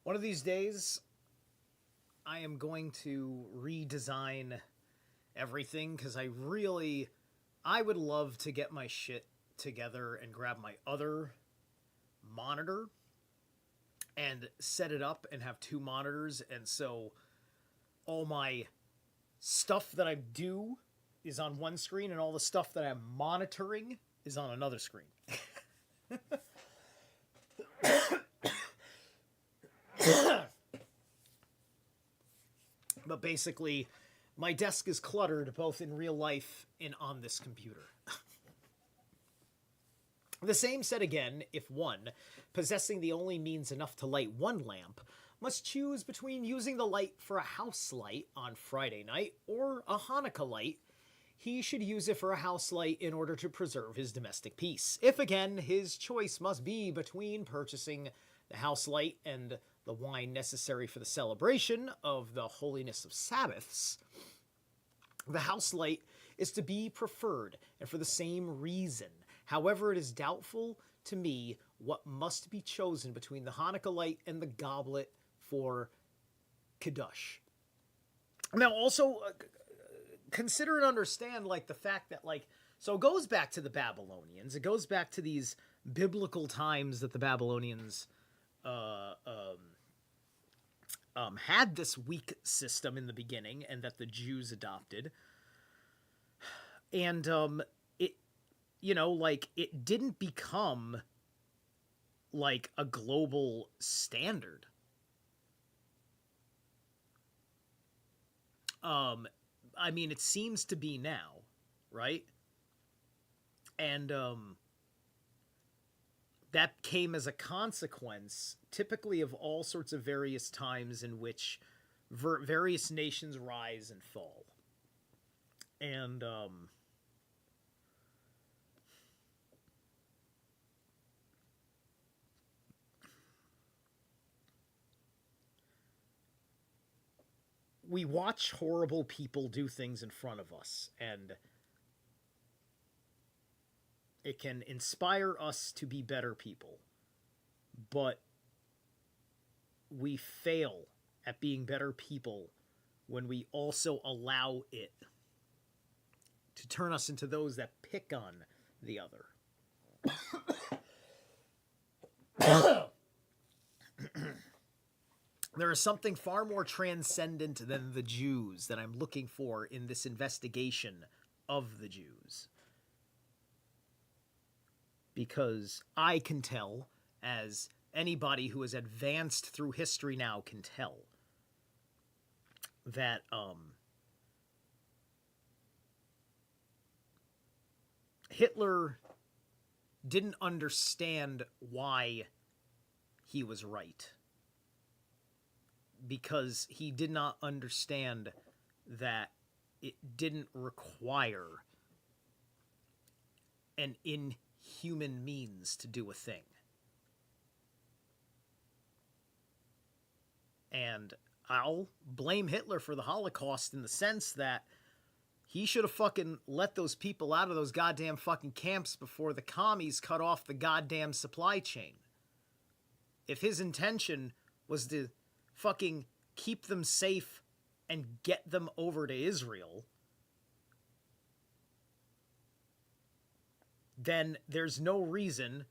One of these days, I am going to redesign everything because I would love to get my shit together and grab my other monitor and set it up and have two monitors, and so all my stuff that I do is on one screen and all the stuff that I'm monitoring is on another screen. But basically, my desk is cluttered both in real life and on this computer. The same said again if one, possessing the only means enough to light one lamp, must choose between using the light for a house light on Friday night or a Hanukkah light, he should use it for a house light in order to preserve his domestic peace. If again, his choice must be between purchasing the house light and the wine necessary for the celebration of the holiness of Sabbaths, the house light is to be preferred, and for the same reason. However, it is doubtful to me what must be chosen between the Hanukkah light and the goblet for Kiddush. Now, also, consider and understand, like, the fact that, like, so it goes back to the Babylonians. It goes back to these biblical times that the Babylonians had this weak system in the beginning and that the Jews adopted. And, it didn't become, like, a global standard. I mean, it seems to be now, right? And, that came as a consequence, typically, of all sorts of various times in which various nations rise and fall. And, we watch horrible people do things in front of us, and it can inspire us to be better people. But we fail at being better people when we also allow it to turn us into those that pick on the other. There is something far more transcendent than the Jews that I'm looking for in this investigation of the Jews. Because I can tell, as anybody who has advanced through history now can tell, that Hitler didn't understand why he was right. Because he did not understand that it didn't require an inhuman means to do a thing. And I'll blame Hitler for the Holocaust in the sense that He should have fucking let those people out of those goddamn fucking camps before the commies cut off the goddamn supply chain. If his intention was to fucking keep them safe and get them over to Israel, then there's no reason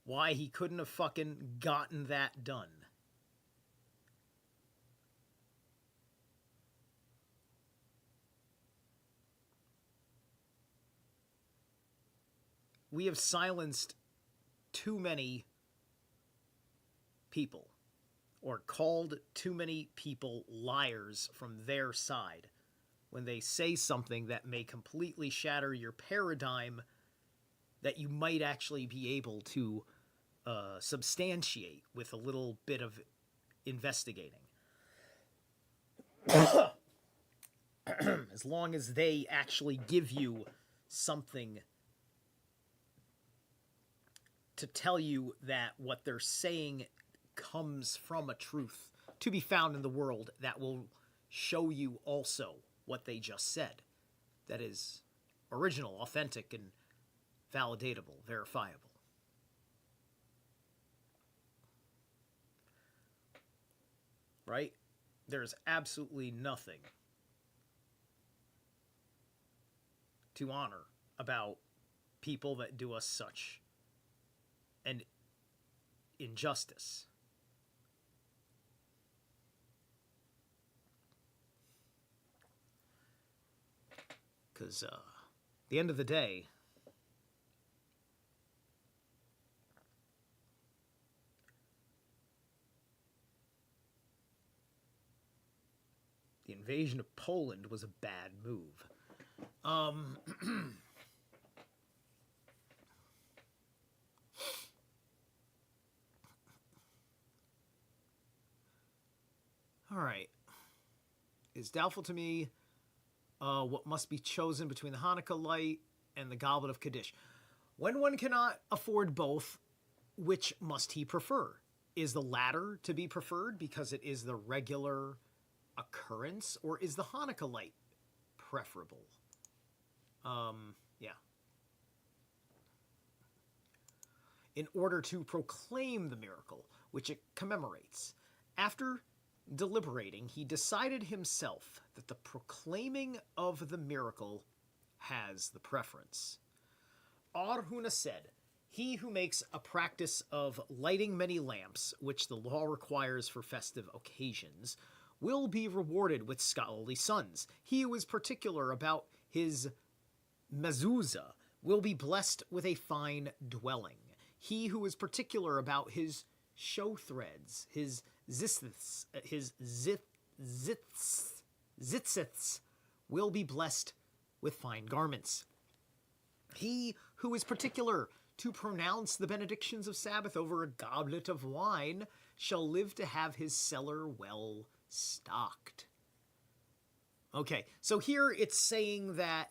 why he couldn't have fucking gotten that done. We have silenced too many people, or called too many people liars from their side when they say something that may completely shatter your paradigm that you might actually be able to substantiate with a little bit of investigating. As long as they actually give you something to tell you that what they're saying comes from a truth to be found in the world that will show you also what they just said. That is original, authentic, and validatable, verifiable. Right? There's absolutely nothing to honor about people that do us such an injustice. Because at the end of the day, the invasion of Poland was a bad move. All right. It's doubtful to me what must be chosen between the Hanukkah light and the goblet of Kaddish. When one cannot afford both, which must he prefer? Is the latter to be preferred because it is the regular occurrence, or is the Hanukkah light preferable? Yeah. In order to proclaim the miracle, which it commemorates. After deliberating, he decided himself that the proclaiming of the miracle has the preference. Arhuna said, "He who makes a practice of lighting many lamps, which the law requires for festive occasions, will be rewarded with scholarly sons. He who is particular about his mezuzah will be blessed with a fine dwelling. He who is particular about his show threads, his zitzits, will be blessed with fine garments. He who is particular to pronounce the benedictions of Sabbath over a goblet of wine shall live to have his cellar well stocked." Okay, so here it's saying that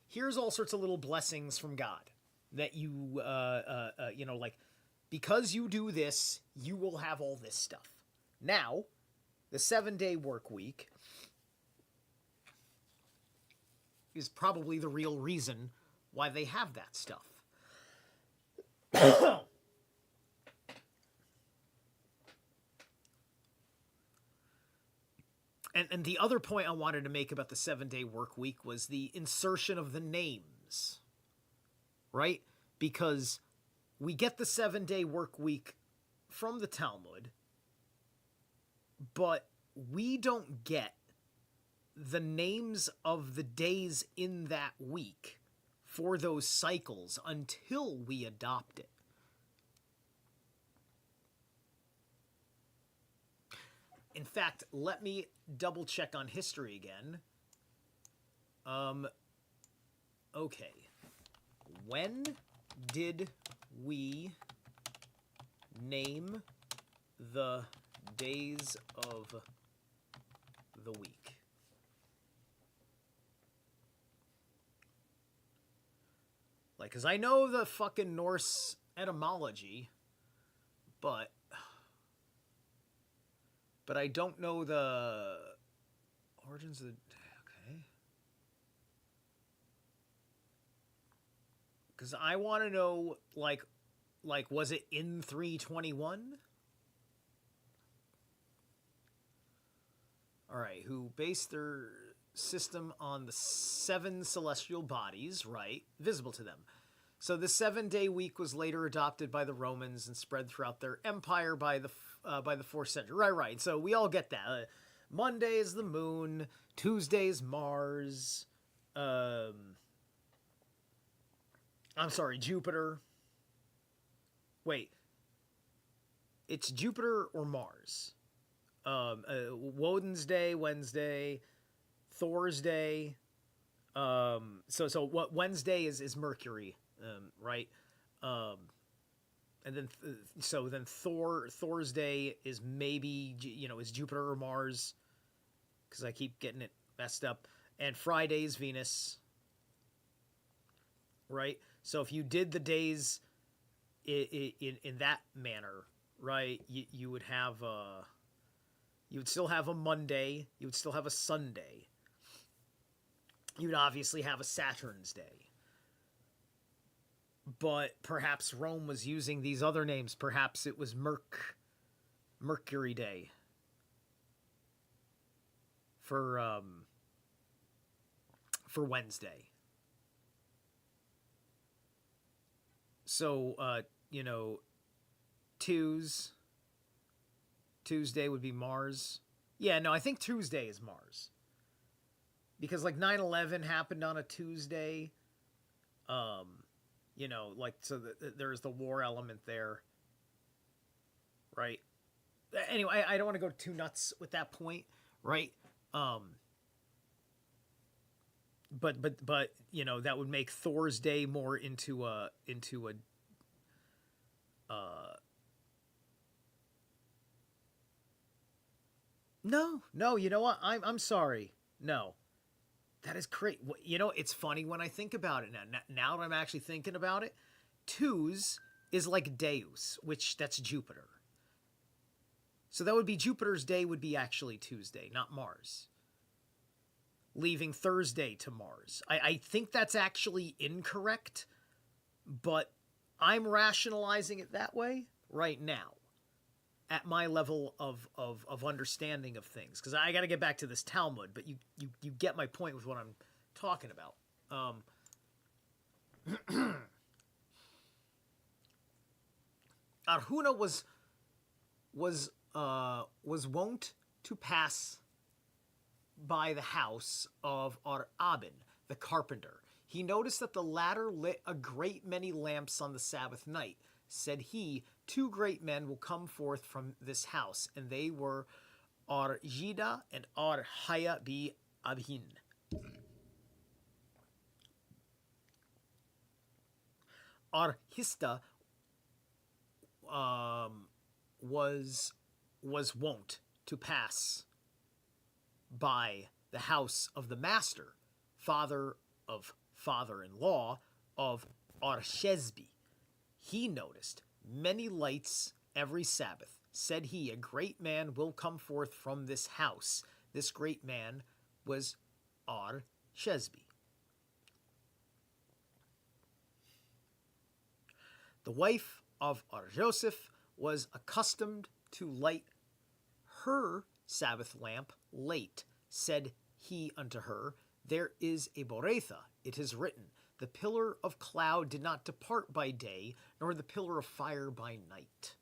here's all sorts of little blessings from God that you, like, because you do this, you will have all this stuff. Now, the 7-day work week is probably the real reason why they have that stuff. And the other point I wanted to make about the 7-day work week was the insertion of the names, right? Because we get the 7-day work week from the Talmud, but we don't get the names of the days in that week for those cycles until we adopt it. In fact, let me double check on history again. Okay. When did we name the days of the week? Like, because I know the fucking Norse etymology, but I don't know the origins of the... Okay. Because I want to know, like, was it in 321? All right, who based their system on the 7 celestial bodies, right, visible to them. So the 7-day week was later adopted by the Romans and spread throughout their empire by the 4th century. Right. So we all get that. Monday is the moon. Tuesday is Mars. I'm sorry, Jupiter. Wait. It's Jupiter or Mars. Woden's Day, Wednesday. Thor's Day. So what Wednesday is Mercury. Right, and then then Thor's Day is maybe is Jupiter or Mars, because I keep getting it messed up, and Friday is Venus, right? So if you did the days in that manner, right, you would have you would still have a Monday, you would still have a Sunday, you'd obviously have a Saturn's Day. But perhaps Rome was using these other names. Perhaps it was Mercury Day for Wednesday. So Tuesday would be Mars. Yeah, no, I think Tuesday is Mars. Because like 9/11 happened on a Tuesday. So there's the war element there, right? Anyway, I don't want to go too nuts with that point, right? But that would make Thor's Day more into a No, you know what? I'm sorry. No. That is great. It's funny when I think about it now. Now that I'm actually thinking about it, Tues is like Deus, which that's Jupiter. So that would be Jupiter's day would be actually Tuesday, not Mars. Leaving Thursday to Mars. I think that's actually incorrect, but I'm rationalizing it that way right now at my level of understanding of things, because I got to get back to this Talmud, but you get my point with what I'm talking about. Arhuna was wont to pass by the house of Ar-Abin, the carpenter. He noticed that the latter lit a great many lamps on the Sabbath night. Said he, 2 great men will come forth from this house, and they were Ar-Jida and Ar-Haya bi Abhin. Ar-Hista was wont to pass by the house of the master, father of father-in-law of Ar-Shezbi. He noticed many lights every Sabbath. Said he, a great man will come forth from this house. This great man was Ar-Shezbi. The wife of Ar-Joseph was accustomed to light her Sabbath lamp late. Said he unto her, there is a Boretha, it is written, the pillar of cloud did not depart by day, nor the pillar of fire by night.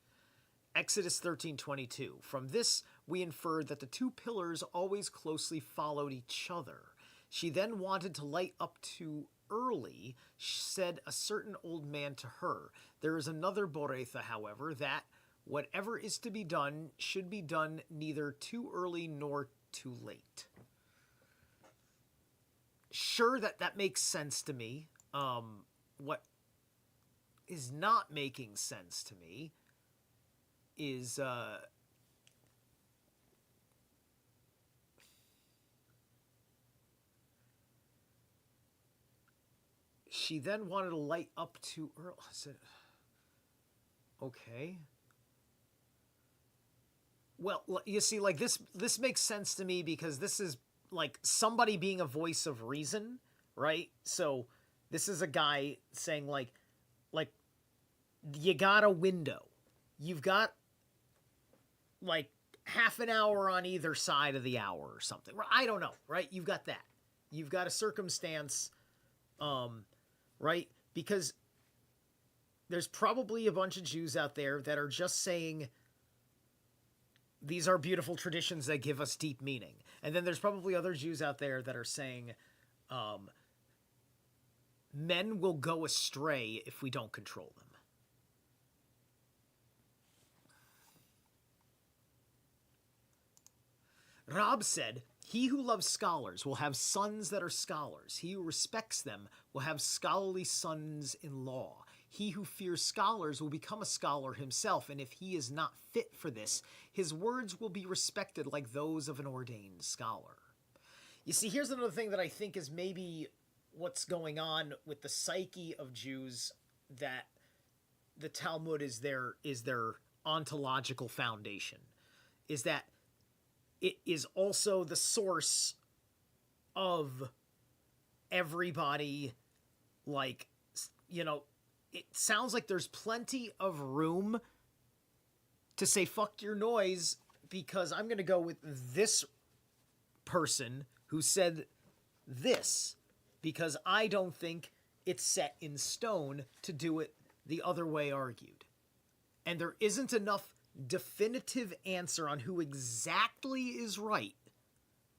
Exodus 13:22. From this we infer that the 2 pillars always closely followed each other. She then wanted to light up too early, said a certain old man to her. There is another Boretha, however, that whatever is to be done should be done neither too early nor too late. Sure, that makes sense to me. What is not making sense to me is she then wanted to light up too early. I said, okay. Well, you see, like this makes sense to me because this is like somebody being a voice of reason, right? So This is a guy saying like you got a window. You've got like half an hour on either side of the hour or something. I don't know, right? You've got that. You've got a circumstance, right? Because there's probably a bunch of Jews out there that are just saying these are beautiful traditions that give us deep meaning. And then there's probably other Jews out there that are saying men will go astray if we don't control them. Rab said, "He who loves scholars will have sons that are scholars. He who respects them will have scholarly sons in law. He who fears scholars will become a scholar himself, and if he is not fit for this, his words will be respected like those of an ordained scholar." You see, here's another thing that I think is maybe what's going on with the psyche of Jews, that the Talmud is their ontological foundation, is that it is also the source of everybody. Like, you know, it sounds like there's plenty of room to say fuck your noise, because I'm going to go with this person who said this, because I don't think it's set in stone to do it the other way argued. And there isn't enough definitive answer on who exactly is right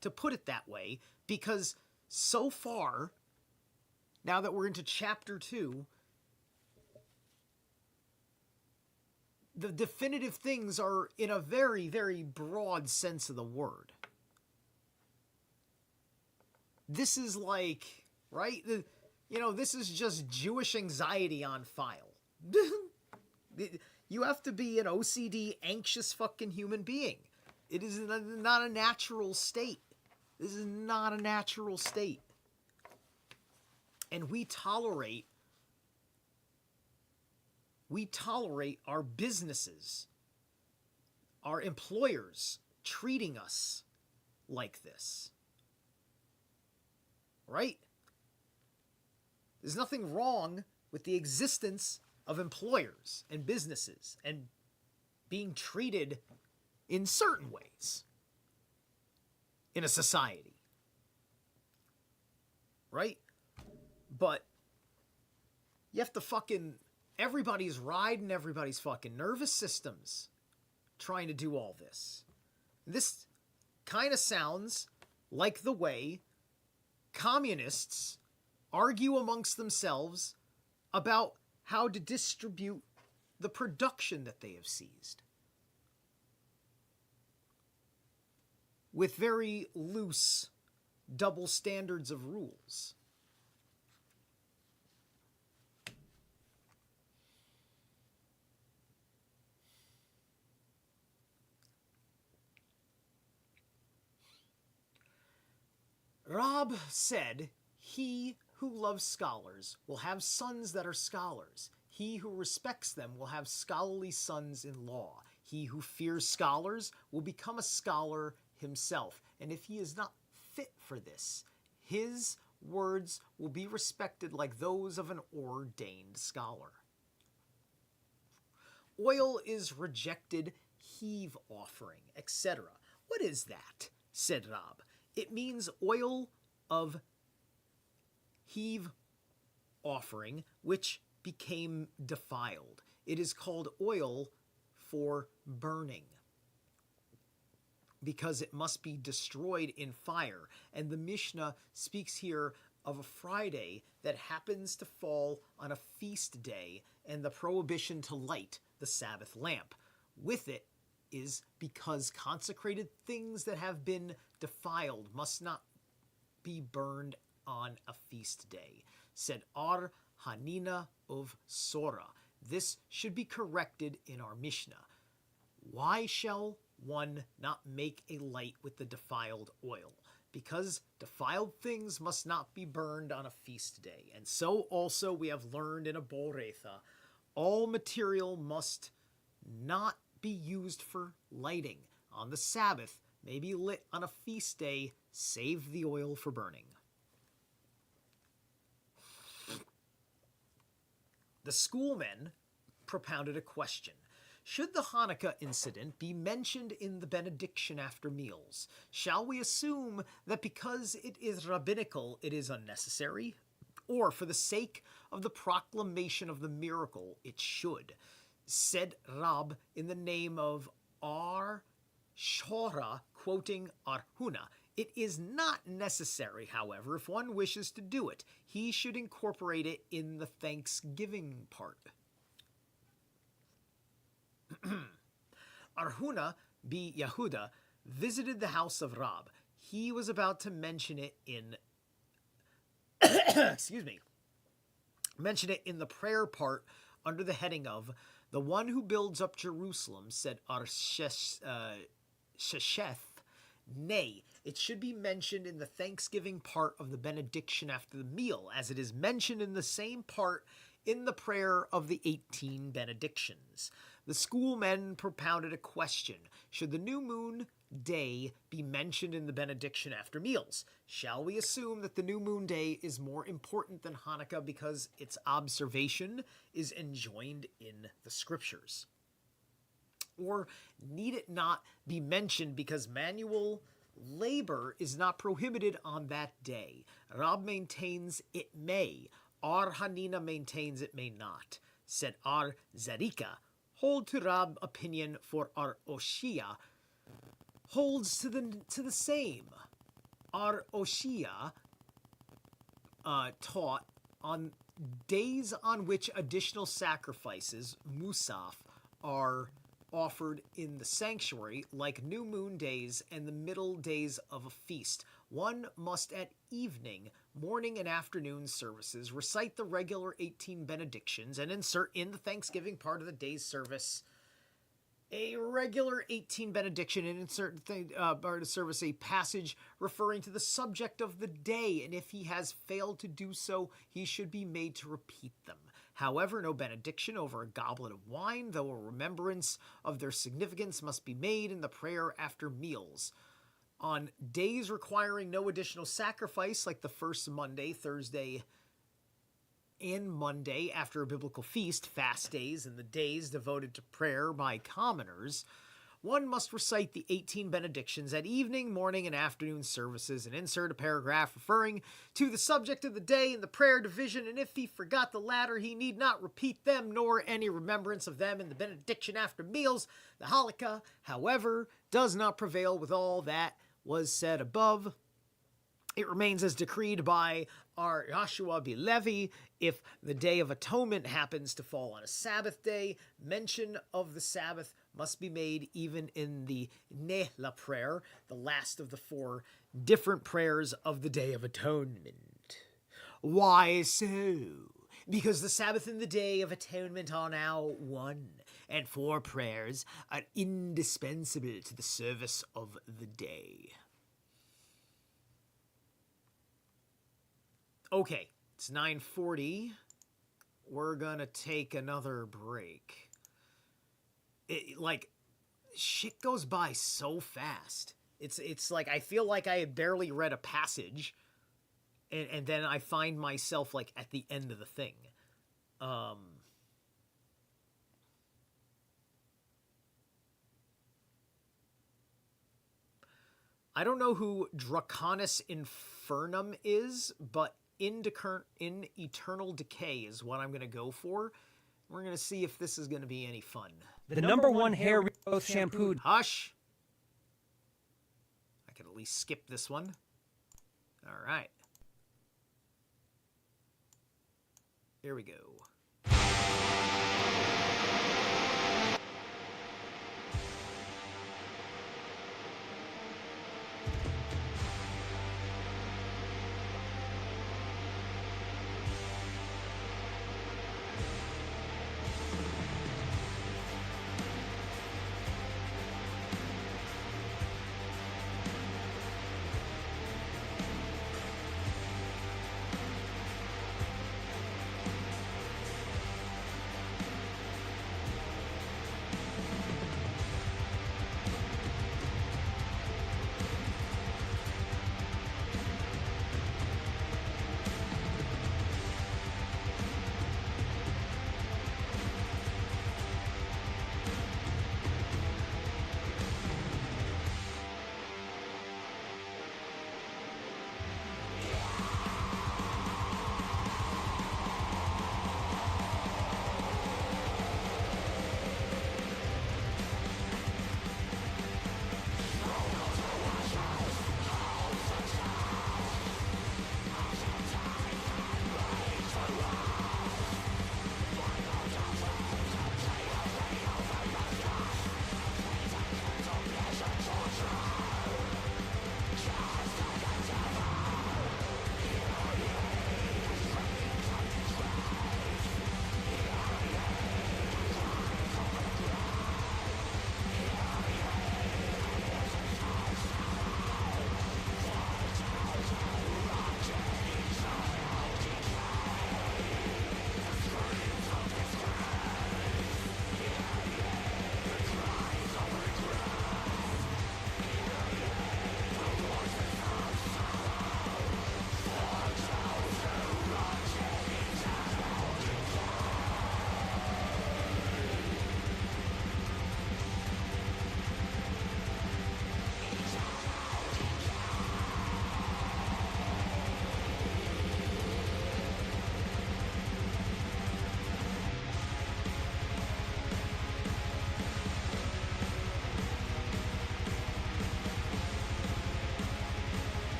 to put it that way, because so far, now that we're into chapter 2, the definitive things are in a very, very broad sense of the word. This is like, right? This is just Jewish anxiety on file. You have to be an OCD, anxious fucking human being. It is not a natural state. This is not a natural state. And we tolerate our businesses, our employers treating us like this. Right? There's nothing wrong with the existence of employers and businesses and being treated in certain ways in a society. Right? But you have to everybody's riding everybody's fucking nervous systems trying to do all this. This kind of sounds like the way communists argue amongst themselves about how to distribute the production that they have seized, with very loose double standards of rules. Rab said, "He who loves scholars will have sons that are scholars. He who respects them will have scholarly sons in law. He who fears scholars will become a scholar himself, and if he is not fit for this, his words will be respected like those of an ordained scholar." Oil is rejected, heave offering, etc. "What is that?" said Rab. "It means oil of heave offering, which became defiled. It is called oil for burning, because it must be destroyed in fire." And the Mishnah speaks here of a Friday that happens to fall on a feast day, and the prohibition to light the Sabbath lamp with it is because consecrated things that have been defiled must not be burned on a feast day. Said Ar Hanina of Sora. This should be corrected in our Mishnah. Why shall one not make a light with the defiled oil? Because defiled things must not be burned on a feast day. And so also we have learned in a Boretha, all material must not be used for lighting on the Sabbath, may be lit on a feast day, save the oil for burning. The schoolmen propounded a question. Should the Hanukkah incident be mentioned in the benediction after meals? Shall we assume that because it is rabbinical, it is unnecessary? Or for the sake of the proclamation of the miracle, it should? Said Rab in the name of Ar Shora, quoting Arhuna. It is not necessary, however, if one wishes to do it. He should incorporate it in the Thanksgiving part. Arhuna b. Yehuda visited the house of Rab. He was about to mention it in mention it in the prayer part under the heading of the one who builds up Jerusalem, said Arshesheth. Nay, it should be mentioned in the Thanksgiving part of the benediction after the meal, as it is mentioned in the same part in the prayer of the 18 benedictions. The schoolmen propounded a question. Should the new moon day be mentioned in the benediction after meals? Shall we assume that the new moon day is more important than Hanukkah because its observation is enjoined in the scriptures? Or need it not be mentioned because manual labor is not prohibited on that day? Rab maintains it may. Ar Hanina maintains it may not. Said Ar Zerika, hold to Rab opinion, for Ar Oshia holds to the same. Ar Oshia taught on days on which additional sacrifices, musaf, are offered in the sanctuary, like new moon days and the middle days of a feast. One must at evening, morning, and afternoon services recite the regular 18 benedictions and insert in the Thanksgiving part of the day's service a regular 18 benediction and insert part of the service a passage referring to the subject of the day, and if he has failed to do so, he should be made to repeat them. However, no benediction over a goblet of wine, though a remembrance of their significance must be made in the prayer after meals. On days requiring no additional sacrifice, like the first Monday, Thursday, and Monday after a biblical feast, fast days, and the days devoted to prayer by commoners, one must recite the 18 benedictions at evening, morning, and afternoon services and insert a paragraph referring to the subject of the day in the prayer division, and if he forgot the latter, he need not repeat them, nor any remembrance of them in the benediction after meals. The Halakha, however, does not prevail with all that was said above. It remains as decreed by our Yahshua b. Levi. If the Day of Atonement happens to fall on a Sabbath day, mention of the Sabbath must be made even in the Nehla prayer, the last of the 4 different prayers of the Day of Atonement. Why so? Because the Sabbath and the Day of Atonement are now one, and 4 prayers are indispensable to the service of the day. Okay, it's 9:40. We're gonna take another break. Shit goes by so fast. It's like I feel like I had barely read a passage, and then I find myself like at the end of the thing. I don't know who Draconis Infernum is, but in Eternal Decay is what I'm going to go for. We're going to see if this is going to be any fun. The number one hair regrowth shampoo. Hush! I could at least skip this one. All right. Here we go.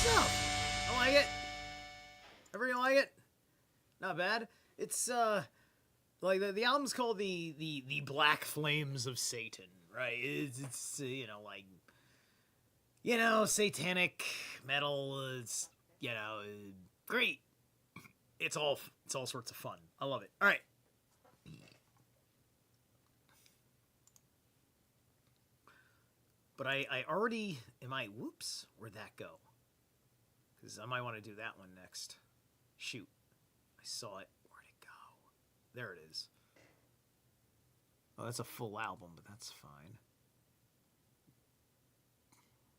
stuff. I like it. Everyone like it? Not bad. It's like the album's called the Black Flames of Satan, right? It's you know, like, you know, satanic metal. It's, you know, great. It's all sorts of fun. I love it. All right. But I already whoops, where'd that go? Because I might want to do that one next. Shoot. I saw it. Where'd it go? There it is. Oh, that's a full album, but that's fine.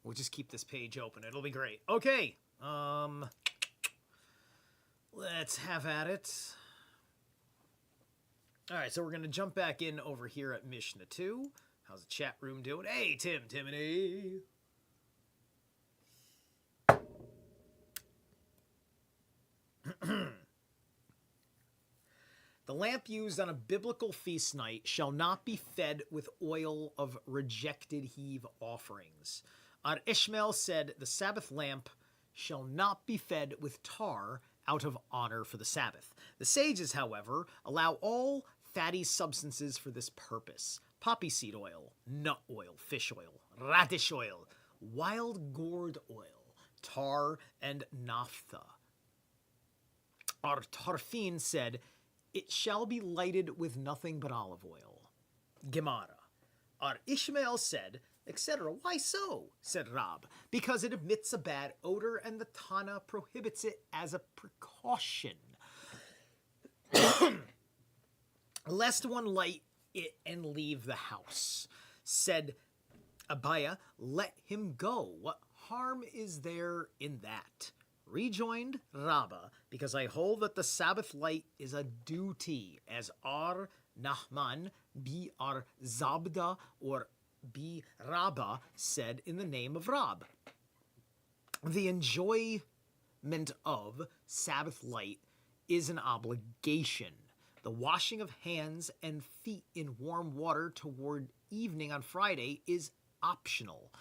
We'll just keep this page open. It'll be great. Okay. Let's have at it. All right, so we're going to jump back in over here at Mishnah 2. How's the chat room doing? Hey, Timothy. The lamp used on a biblical feast night shall not be fed with oil of rejected heave offerings. Ishmael said the Sabbath lamp shall not be fed with tar out of honor for the Sabbath. The sages, however, allow all fatty substances for this purpose. Poppy seed oil, nut oil, fish oil, radish oil, wild gourd oil, tar, and naphtha. Tarfin said, it shall be lighted with nothing but olive oil. Gemara. Ishmael said, etc. Why so? Said Rab. Because it emits a bad odor and the Tana prohibits it as a precaution. Lest one light it and leave the house. Said Abaya, let him go. What harm is there in that? Rejoined Rabbah, because I hold that the Sabbath light is a duty, as Ar Nahman, B. Ar Zabda, or B. Rabbah said in the name of Rab. The enjoyment of Sabbath light is an obligation. The washing of hands and feet in warm water toward evening on Friday is optional.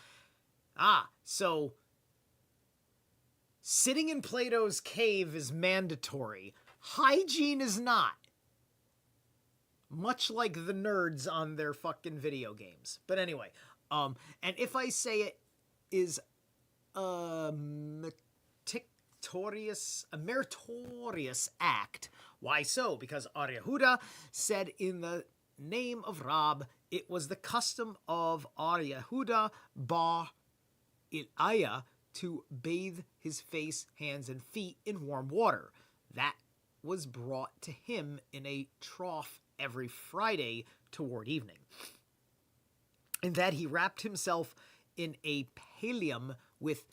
So sitting in Plato's cave is mandatory. Hygiene is not. Much like the nerds on their fucking video games. But anyway, and if I say it is a meritorious act, why so? Because Ar Yehuda said in the name of Rab, it was the custom of Ar Yehuda Bar Ilaya to bathe his face, hands, and feet in warm water. That was brought to him in a trough every Friday toward evening. And that he wrapped himself in a pallium with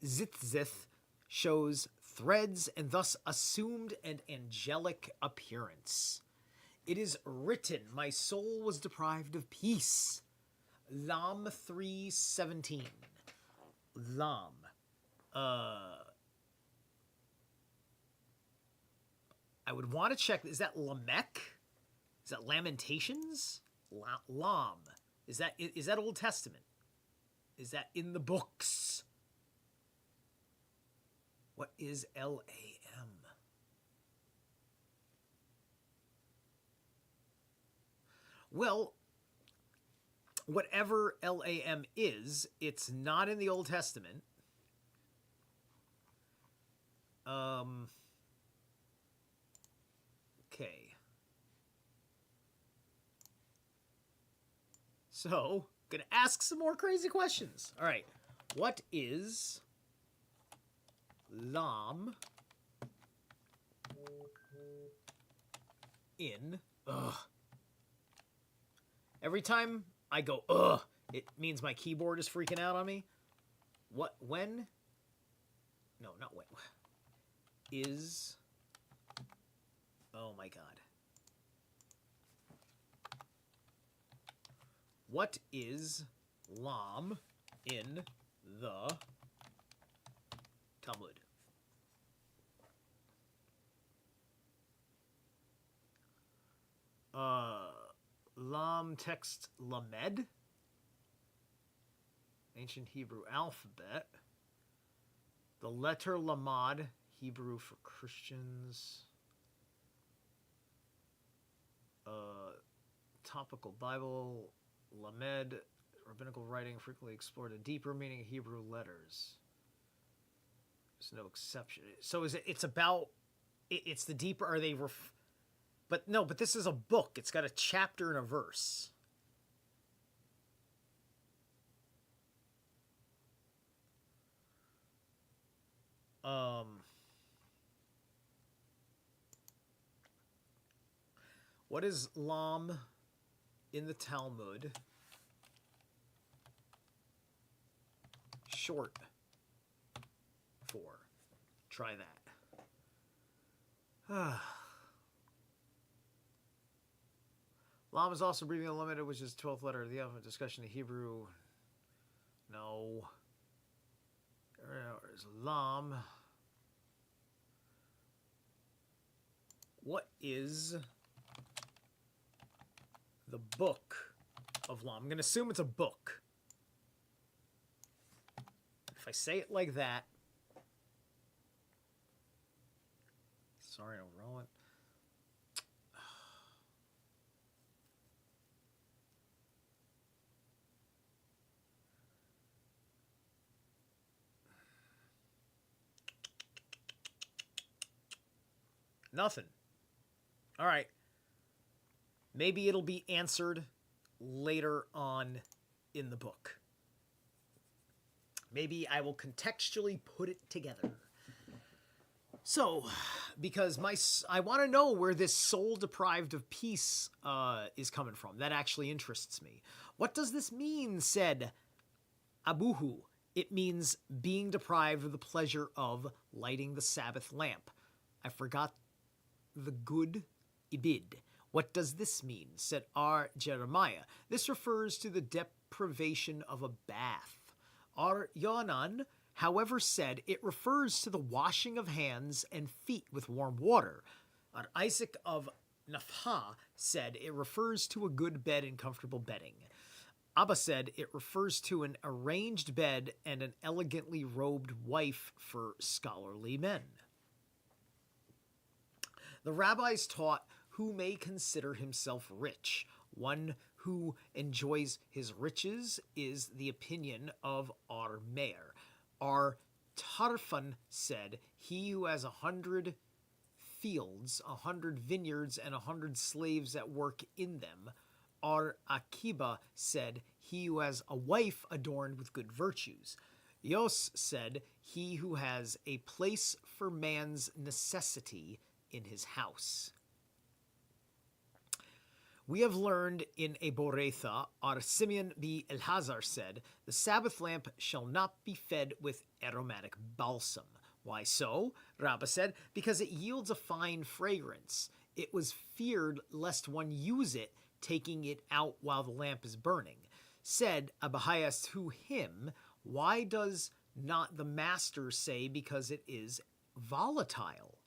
zitzith, shows threads, and thus assumed an angelic appearance. It is written, my soul was deprived of peace. Lam 3:17. Lam. I would want to check. Is that Lamech? Is that Lamentations? Lam. Is that Old Testament? Is that in the books? What is L-A-M? Well, whatever L-A-M is, it's not in the Old Testament. Okay. So, gonna ask some more crazy questions. All right. What is Lam in? Every time I go, it means my keyboard is freaking out on me. When? No, not when. Is. Oh my God. What is Lam in the Talmud? Lam text Lamed. Ancient Hebrew alphabet. The letter Lamad, Hebrew for Christians. Topical Bible, Lamed, rabbinical writing frequently explored a deeper meaning of Hebrew letters. There's no exception. So is it? It's about. It's the deeper. Are they? But no. But this is a book. It's got a chapter and a verse. What is Lam in the Talmud short for? Try that. Lam is also breathing unlimited, which is the 12th letter of the alphabet. Discussion of Hebrew. No. There's Lam. What is the book of Lam? I'm going to assume it's a book. If I say it like that. Sorry, I'll roll it. Nothing. All right. Maybe it'll be answered later on in the book. Maybe I will contextually put it together. So, because I want to know where this soul deprived of peace is coming from. That actually interests me. What does this mean, said Abuhu? It means being deprived of the pleasure of lighting the Sabbath lamp. I forgot the good ibid. What does this mean? Said R. Jeremiah. This refers to the deprivation of a bath. R. Yohanan, however, said it refers to the washing of hands and feet with warm water. R. Isaac of Nafha said it refers to a good bed and comfortable bedding. Abba said it refers to an arranged bed and an elegantly robed wife for scholarly men. The rabbis taught who may consider himself rich. One who enjoys his riches is the opinion of R. Meir. R. Tarfon said, he who has 100 fields, 100 vineyards, and 100 slaves at work in them. R. Akiba said, he who has a wife adorned with good virtues. Yos said, he who has a place for man's necessity in his house. We have learned in a Boretha, our Simeon B. Elhazar said, the Sabbath lamp shall not be fed with aromatic balsam. Why so? Rabbah said, because it yields a fine fragrance. It was feared lest one use it, taking it out while the lamp is burning. Said Abahayas to him, why does not the master say because it is volatile?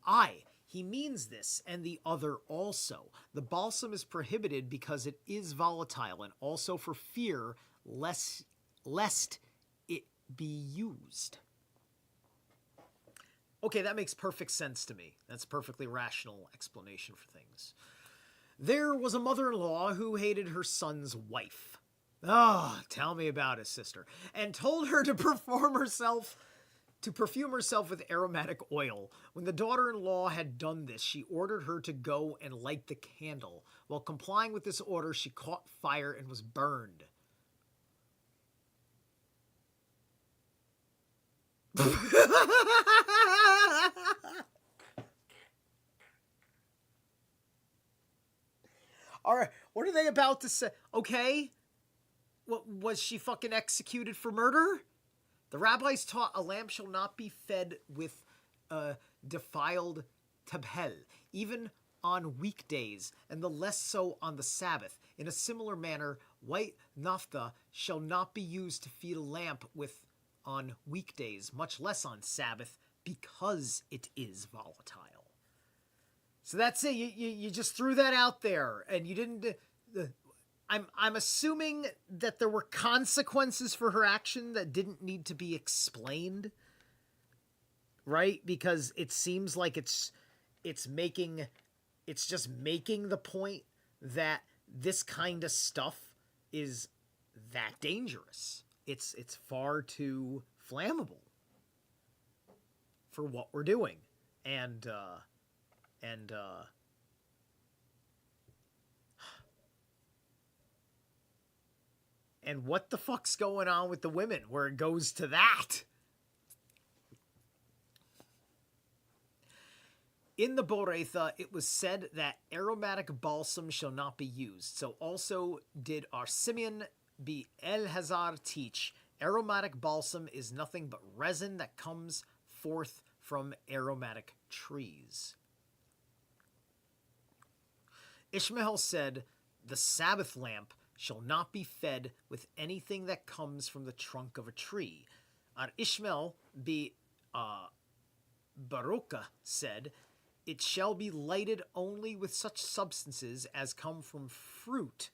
Aye, he means this, and the other also. The balsam is prohibited because it is volatile, and also for fear lest it be used. Okay, that makes perfect sense to me. That's a perfectly rational explanation for things. There was a mother-in-law who hated her son's wife. Ah, tell me about it, sister. And told her to perfume herself with aromatic oil. When the daughter-in-law had done this, she ordered her to go and light the candle. While complying with this order, she caught fire and was burned. All right, what are they about to say? Okay, what was she fucking executed for murder? The rabbis taught a lamp shall not be fed with defiled tabhel, even on weekdays, and the less so on the Sabbath. In a similar manner, white naphtha shall not be used to feed a lamp with on weekdays, much less on Sabbath, because it is volatile. So that's it. You just threw that out there, and you didn't. I'm assuming that there were consequences for her action that didn't need to be explained. right? Because it seems like it's just making the point that this kind of stuff is that dangerous. It's far too flammable for what we're doing. And what the fuck's going on with the women where it goes to that? In the Boretha, it was said that aromatic balsam shall not be used. So also did our Simeon be Elhazar teach, aromatic balsam is nothing but resin that comes forth from aromatic trees. Ishmael said, the Sabbath lamp shall not be fed with anything that comes from the trunk of a tree. Our Ishmael be Baroka said, it shall be lighted only with such substances as come from fruit.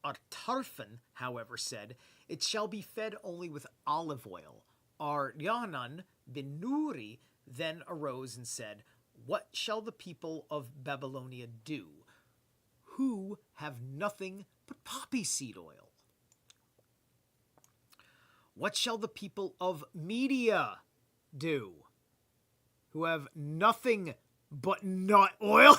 Our Tarfan, however, said, it shall be fed only with olive oil. Our Yohanan bin Nuri then arose and said, what shall the people of Babylonia do, who have nothing but poppy seed oil? What shall the people of Media do, who have nothing but nut oil?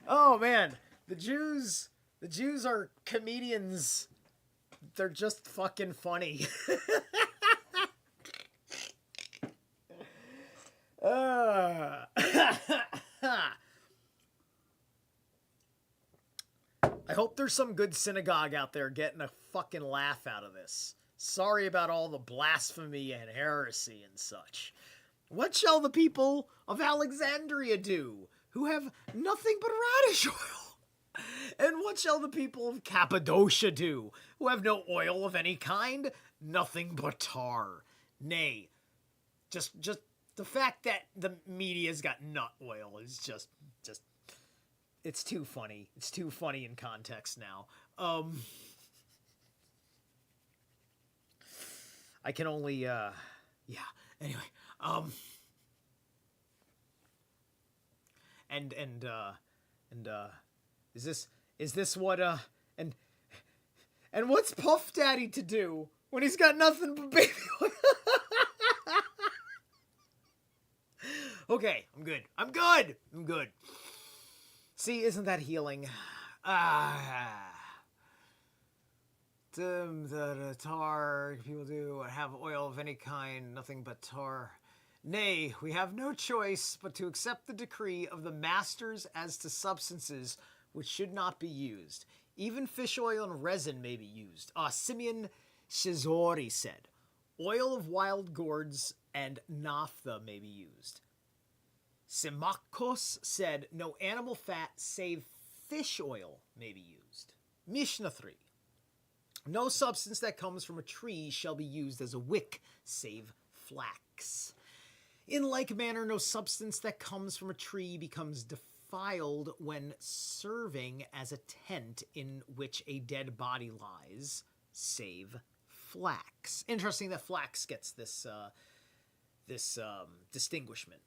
Oh man, the Jews are comedians. They're just fucking funny. I hope there's some good synagogue out there getting a fucking laugh out of this. Sorry about all the blasphemy and heresy and such. What shall the people of Alexandria do, who have nothing but radish oil? And what shall the people of Cappadocia do, who have no oil of any kind? Nothing but tar. Nay, just the fact that the media's got nut oil is just it's too funny. It's too funny in context now. I can only yeah. Anyway, and is this what and what's Puff Daddy to do when he's got nothing but baby oil? Okay, I'm good. See, isn't that healing? The tar people do have oil of any kind, nothing but tar. Nay, we have no choice but to accept the decree of the masters as to substances which should not be used. Even fish oil and resin may be used. Simeon Shizori said, oil of wild gourds and naphtha may be used. Simakos said, no animal fat save fish oil may be used. Mishnah 3. No substance that comes from a tree shall be used as a wick, save flax. In like manner, no substance that comes from a tree becomes defiled when serving as a tent in which a dead body lies, save flax. Interesting that flax gets this distinguishment.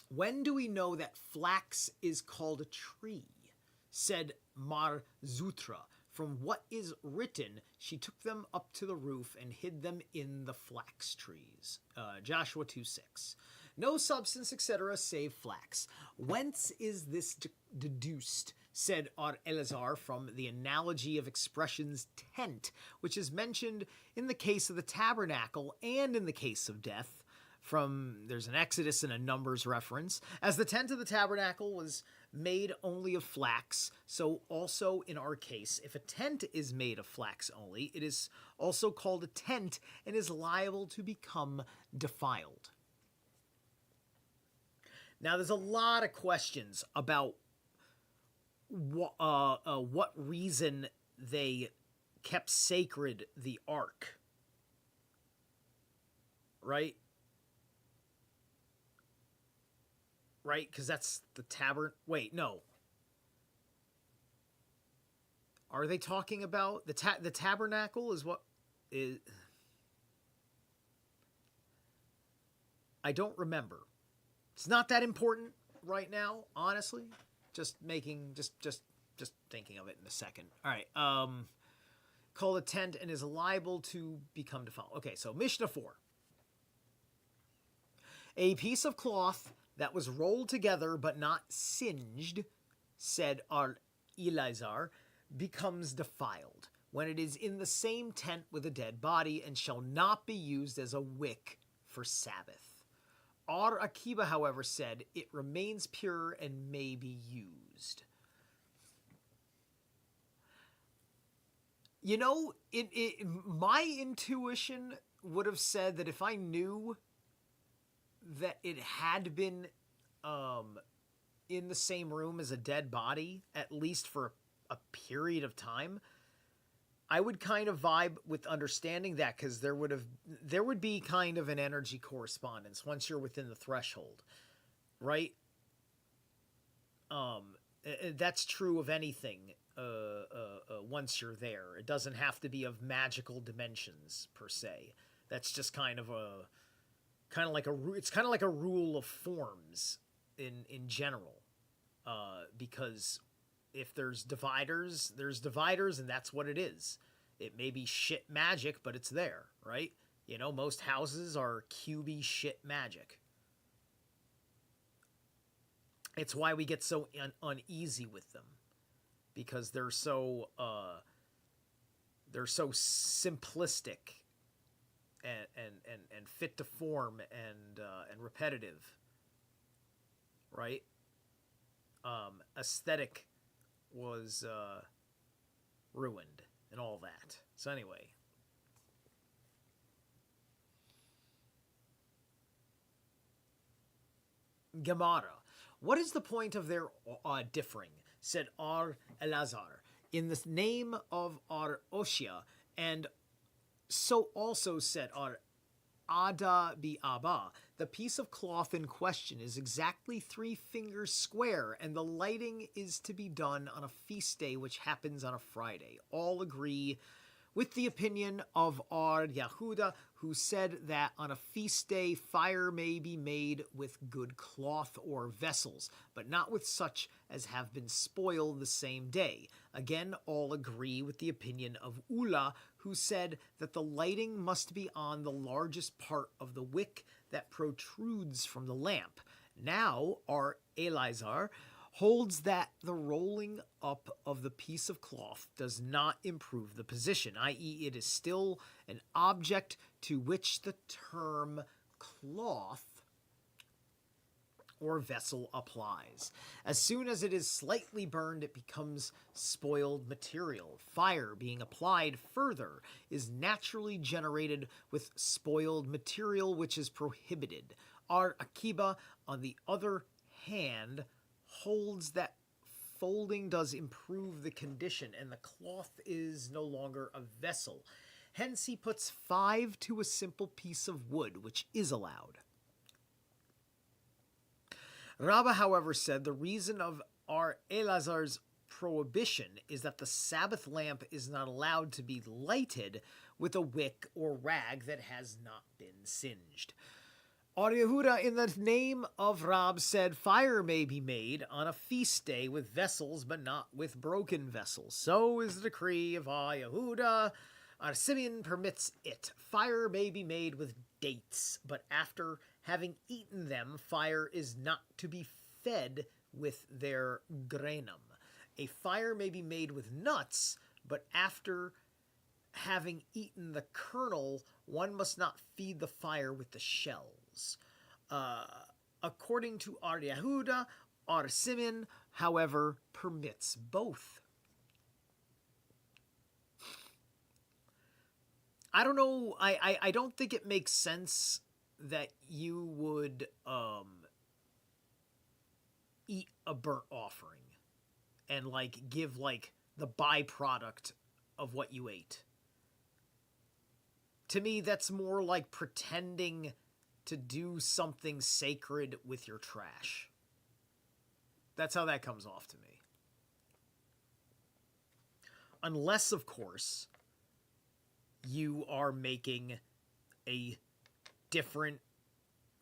When do we know that flax is called a tree? Said Mar Zutra. From what is written, she took them up to the roof and hid them in the flax trees. Joshua 2:6. No substance, etc., save flax. Whence is this deduced? Said Ar Elazar, from the analogy of expressions tent, which is mentioned in the case of the tabernacle and in the case of death. There's an Exodus and a Numbers reference. As the tent of the tabernacle was made only of flax, so also in our case, if a tent is made of flax only, it is also called a tent and is liable to become defiled. Now, there's a lot of questions about what reason they kept sacred the ark, right? Right? Because that's the tabernacle. Wait, no. Are they talking about the tabernacle? Is what is? I don't remember. It's not that important right now, honestly. Just thinking of it in a second. All right. Called a tent and is liable to become defiled. Okay, so Mishnah 4. A piece of cloth that was rolled together but not singed, said Eleazar, becomes defiled when it is in the same tent with a dead body and shall not be used as a wick for Sabbath. Akiba, however, said it remains pure and may be used. You know, my intuition would have said that if I knew that it had been in the same room as a dead body, at least for a period of time, I would kind of vibe with understanding that, because there would be kind of an energy correspondence once you're within the threshold, right? That's true of anything. Once you're there, it doesn't have to be of magical dimensions per se. That's just kind of like a rule of forms in general, because if there's dividers, and that's what it is. It may be shit magic, but it's there, right? You know, most houses are cubey shit magic. It's why we get so uneasy with them, because they're so simplistic and fit to form and repetitive, right? Aesthetic was ruined and all that. So anyway, Gemara. What is the point of their differing? Said Eleazar, in the name of Oshia, and so also said Ada bi Abba. The piece of cloth in question is exactly 3 fingers square, and the lighting is to be done on a feast day, which happens on a Friday. All agree with the opinion of Yehuda, who said that on a feast day fire may be made with good cloth or vessels, but not with such as have been spoiled the same day. Again, all agree with the opinion of Ula, who said that the lighting must be on the largest part of the wick that protrudes from the lamp. Now, our Eleazar holds that the rolling up of the piece of cloth does not improve the position, i.e. it is still an object to which the term cloth or vessel applies. As soon as it is slightly burned, it becomes spoiled material. Fire being applied further is naturally generated with spoiled material, which is prohibited. Our Akiba, on the other hand, holds that folding does improve the condition, and the cloth is no longer a vessel. Hence he puts 5 to a simple piece of wood, which is allowed. Rabbah, however, said the reason of our Eleazar's prohibition is that the Sabbath lamp is not allowed to be lighted with a wick or rag that has not been singed. Ar Yehuda, in the name of Rab, said fire may be made on a feast day with vessels, but not with broken vessels. So is the decree of Ar Yehuda. Our Simeon permits it. Fire may be made with dates, but after having eaten them, fire is not to be fed with their granum. A fire may be made with nuts, but after having eaten the kernel, one must not feed the fire with the shells. According to Ar Yehuda, Ar Simeon, however, permits both. I don't know. I don't think it makes sense that you would eat a burnt offering and give the byproduct of what you ate. To me, that's more like pretending to do something sacred with your trash. That's how that comes off to me. unless, of course, you are making a different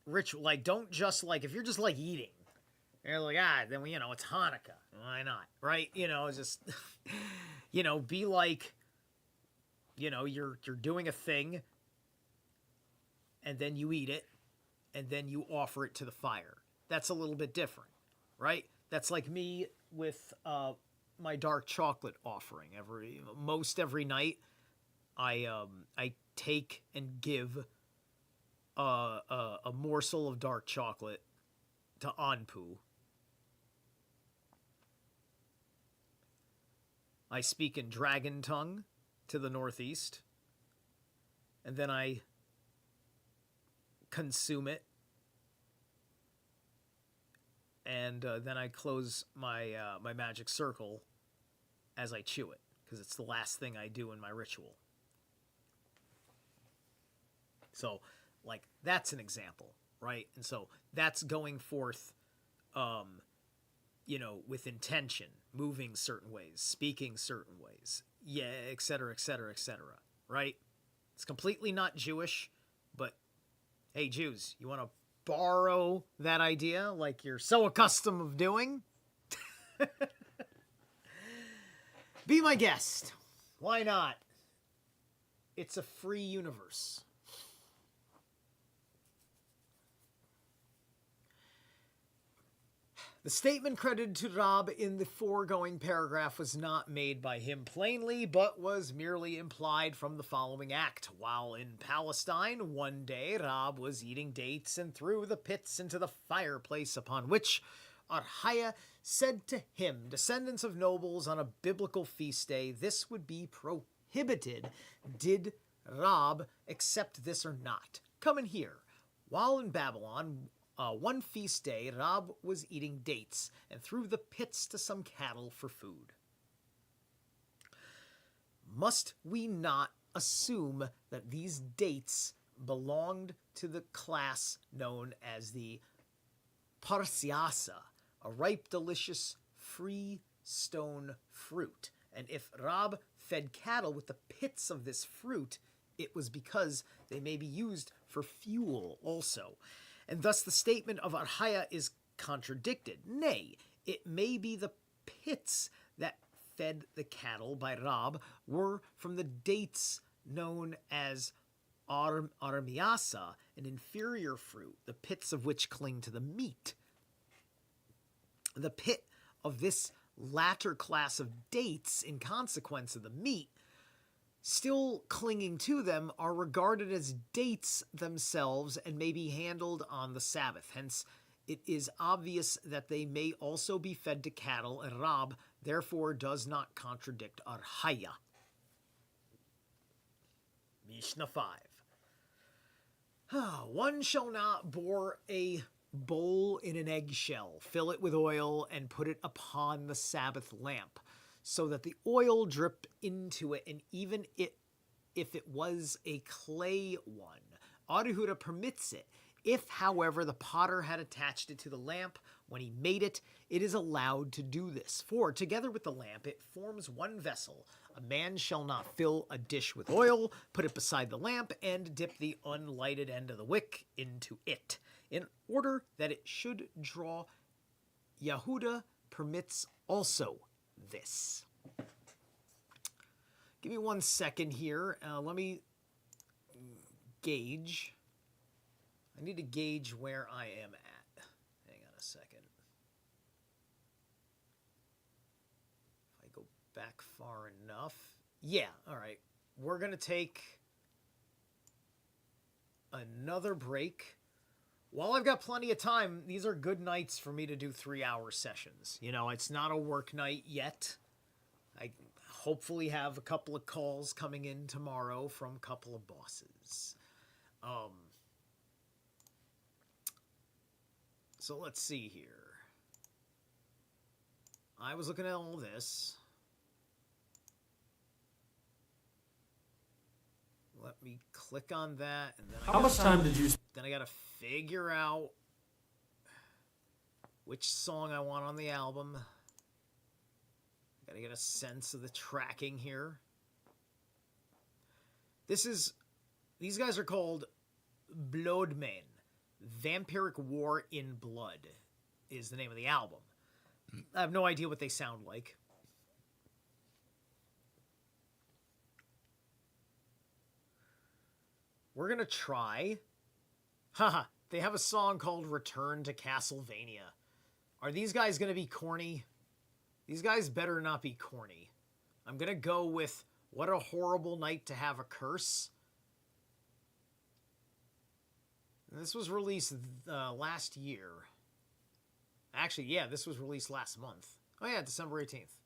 ritual. Like, don't just, like, if you're just, like, eating, you're like, then, you know, it's Hanukkah. Why not? Right? You know, just, you know, be like, you know, you're doing a thing, and then you eat it, and then you offer it to the fire. That's a little bit different, right? That's like me with my dark chocolate offering. Every night, I take and give a morsel of dark chocolate to Anpu. I speak in dragon tongue to the northeast, and then I consume it, and then I close my my magic circle as I chew it, because it's the last thing I do in my ritual. So, like, that's an example, right? And so that's going forth, you know, with intention, moving certain ways, speaking certain ways, yeah, et cetera, right? It's completely not Jewish, but hey, Jews, you want to borrow that idea like you're so accustomed of doing? Be my guest. Why not? It's a free universe. The statement credited to Rab in the foregoing paragraph was not made by him plainly, but was merely implied from the following act. While in Palestine, one day Rab was eating dates and threw the pits into the fireplace, upon which Arhaya said to him, descendants of nobles on a biblical feast day, this would be prohibited. Did Rab accept this or not? Come in here. While in Babylon, one feast day, Rab was eating dates and threw the pits to some cattle for food. Must we not assume that these dates belonged to the class known as the Parsiasa, a ripe, delicious, free stone fruit? And if Rab fed cattle with the pits of this fruit, it was because they may be used for fuel also. And thus the statement of Arhaya is contradicted. Nay, it may be the pits that fed the cattle by Rab were from the dates known as Armiasa, an inferior fruit, the pits of which cling to the meat. The pit of this latter class of dates, in consequence of the meat, still clinging to them, are regarded as dates themselves and may be handled on the Sabbath. Hence, it is obvious that they may also be fed to cattle, and Rab therefore does not contradict Arhaya. Mishnah 5. One shall not bore a bowl in an eggshell, fill it with oil, and put it upon the Sabbath lamp, so that the oil drip into it, and even if it was a clay one. Aruhura permits it. If, however, the potter had attached it to the lamp when he made it, it is allowed to do this. For, together with the lamp, it forms one vessel. A man shall not fill a dish with oil, put it beside the lamp, and dip the unlighted end of the wick into it, in order that it should draw. Yehuda permits also this. Give me 1 second here. Let me gauge. I need to gauge where I am at. Hang on a second. If I go back far enough. Yeah, all right. We're going to take another break. While I've got plenty of time, these are good nights for me to do 3-hour sessions. You know, it's not a work night yet. I hopefully have a couple of calls coming in tomorrow from a couple of bosses. So let's see here. I was looking at all this. Let me click on that, and then How much time did you... Then I gotta figure out which song I want on the album. Gotta get a sense of the tracking here. These guys are called Bloodmen. Vampiric War in Blood is the name of the album. I have no idea what they sound like. We're gonna try. Haha, they have a song called Return to Castlevania. Are these guys gonna be corny? These guys better not be corny. I'm gonna go with What a Horrible Night to Have a Curse. And this was released last year. Actually, yeah, this was released last month. Oh yeah, December 18th.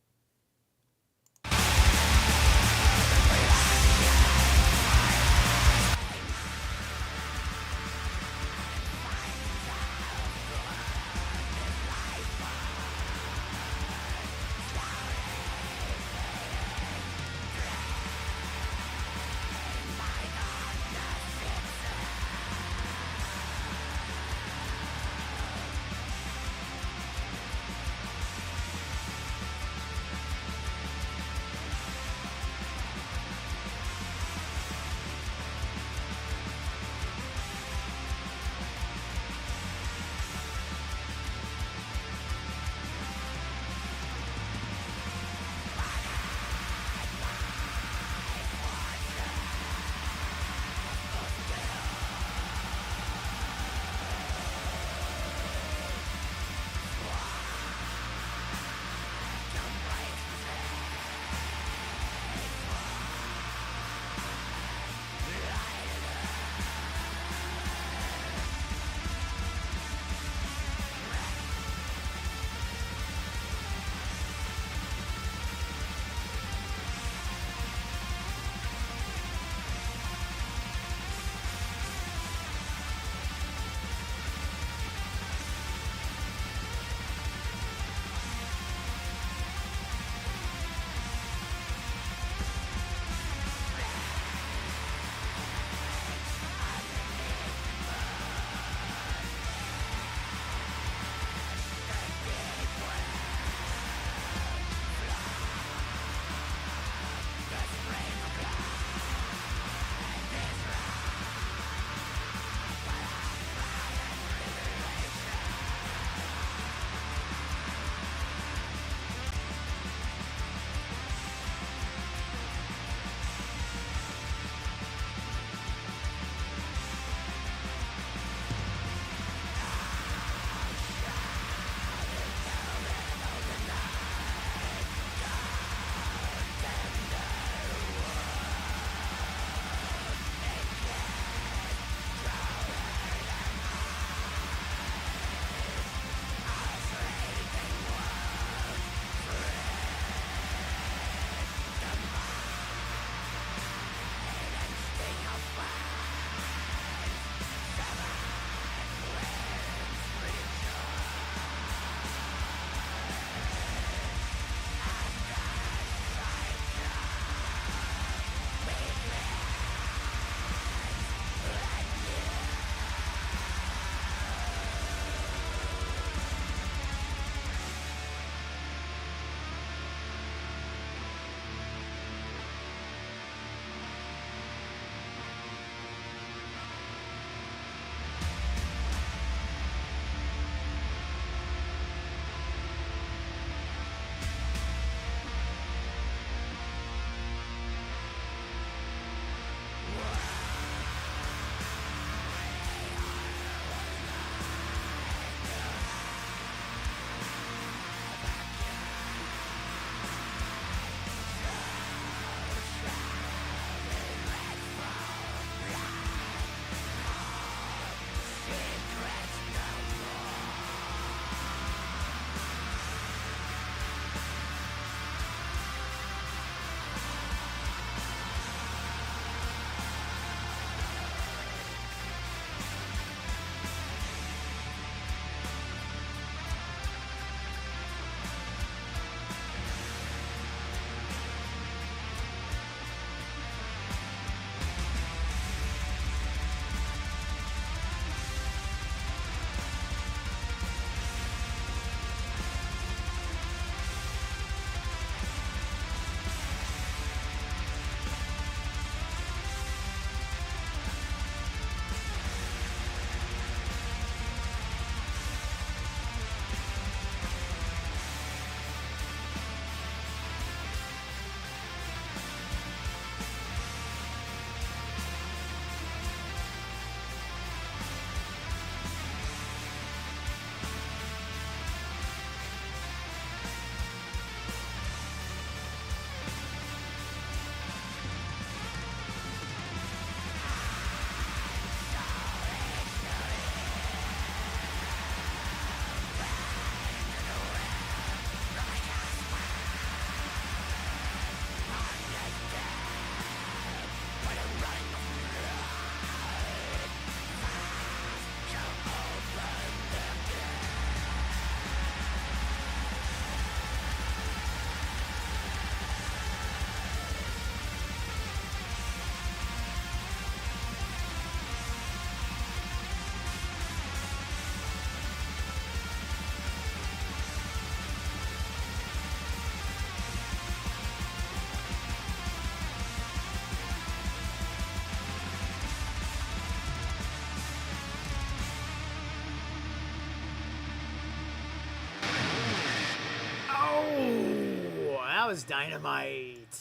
was dynamite.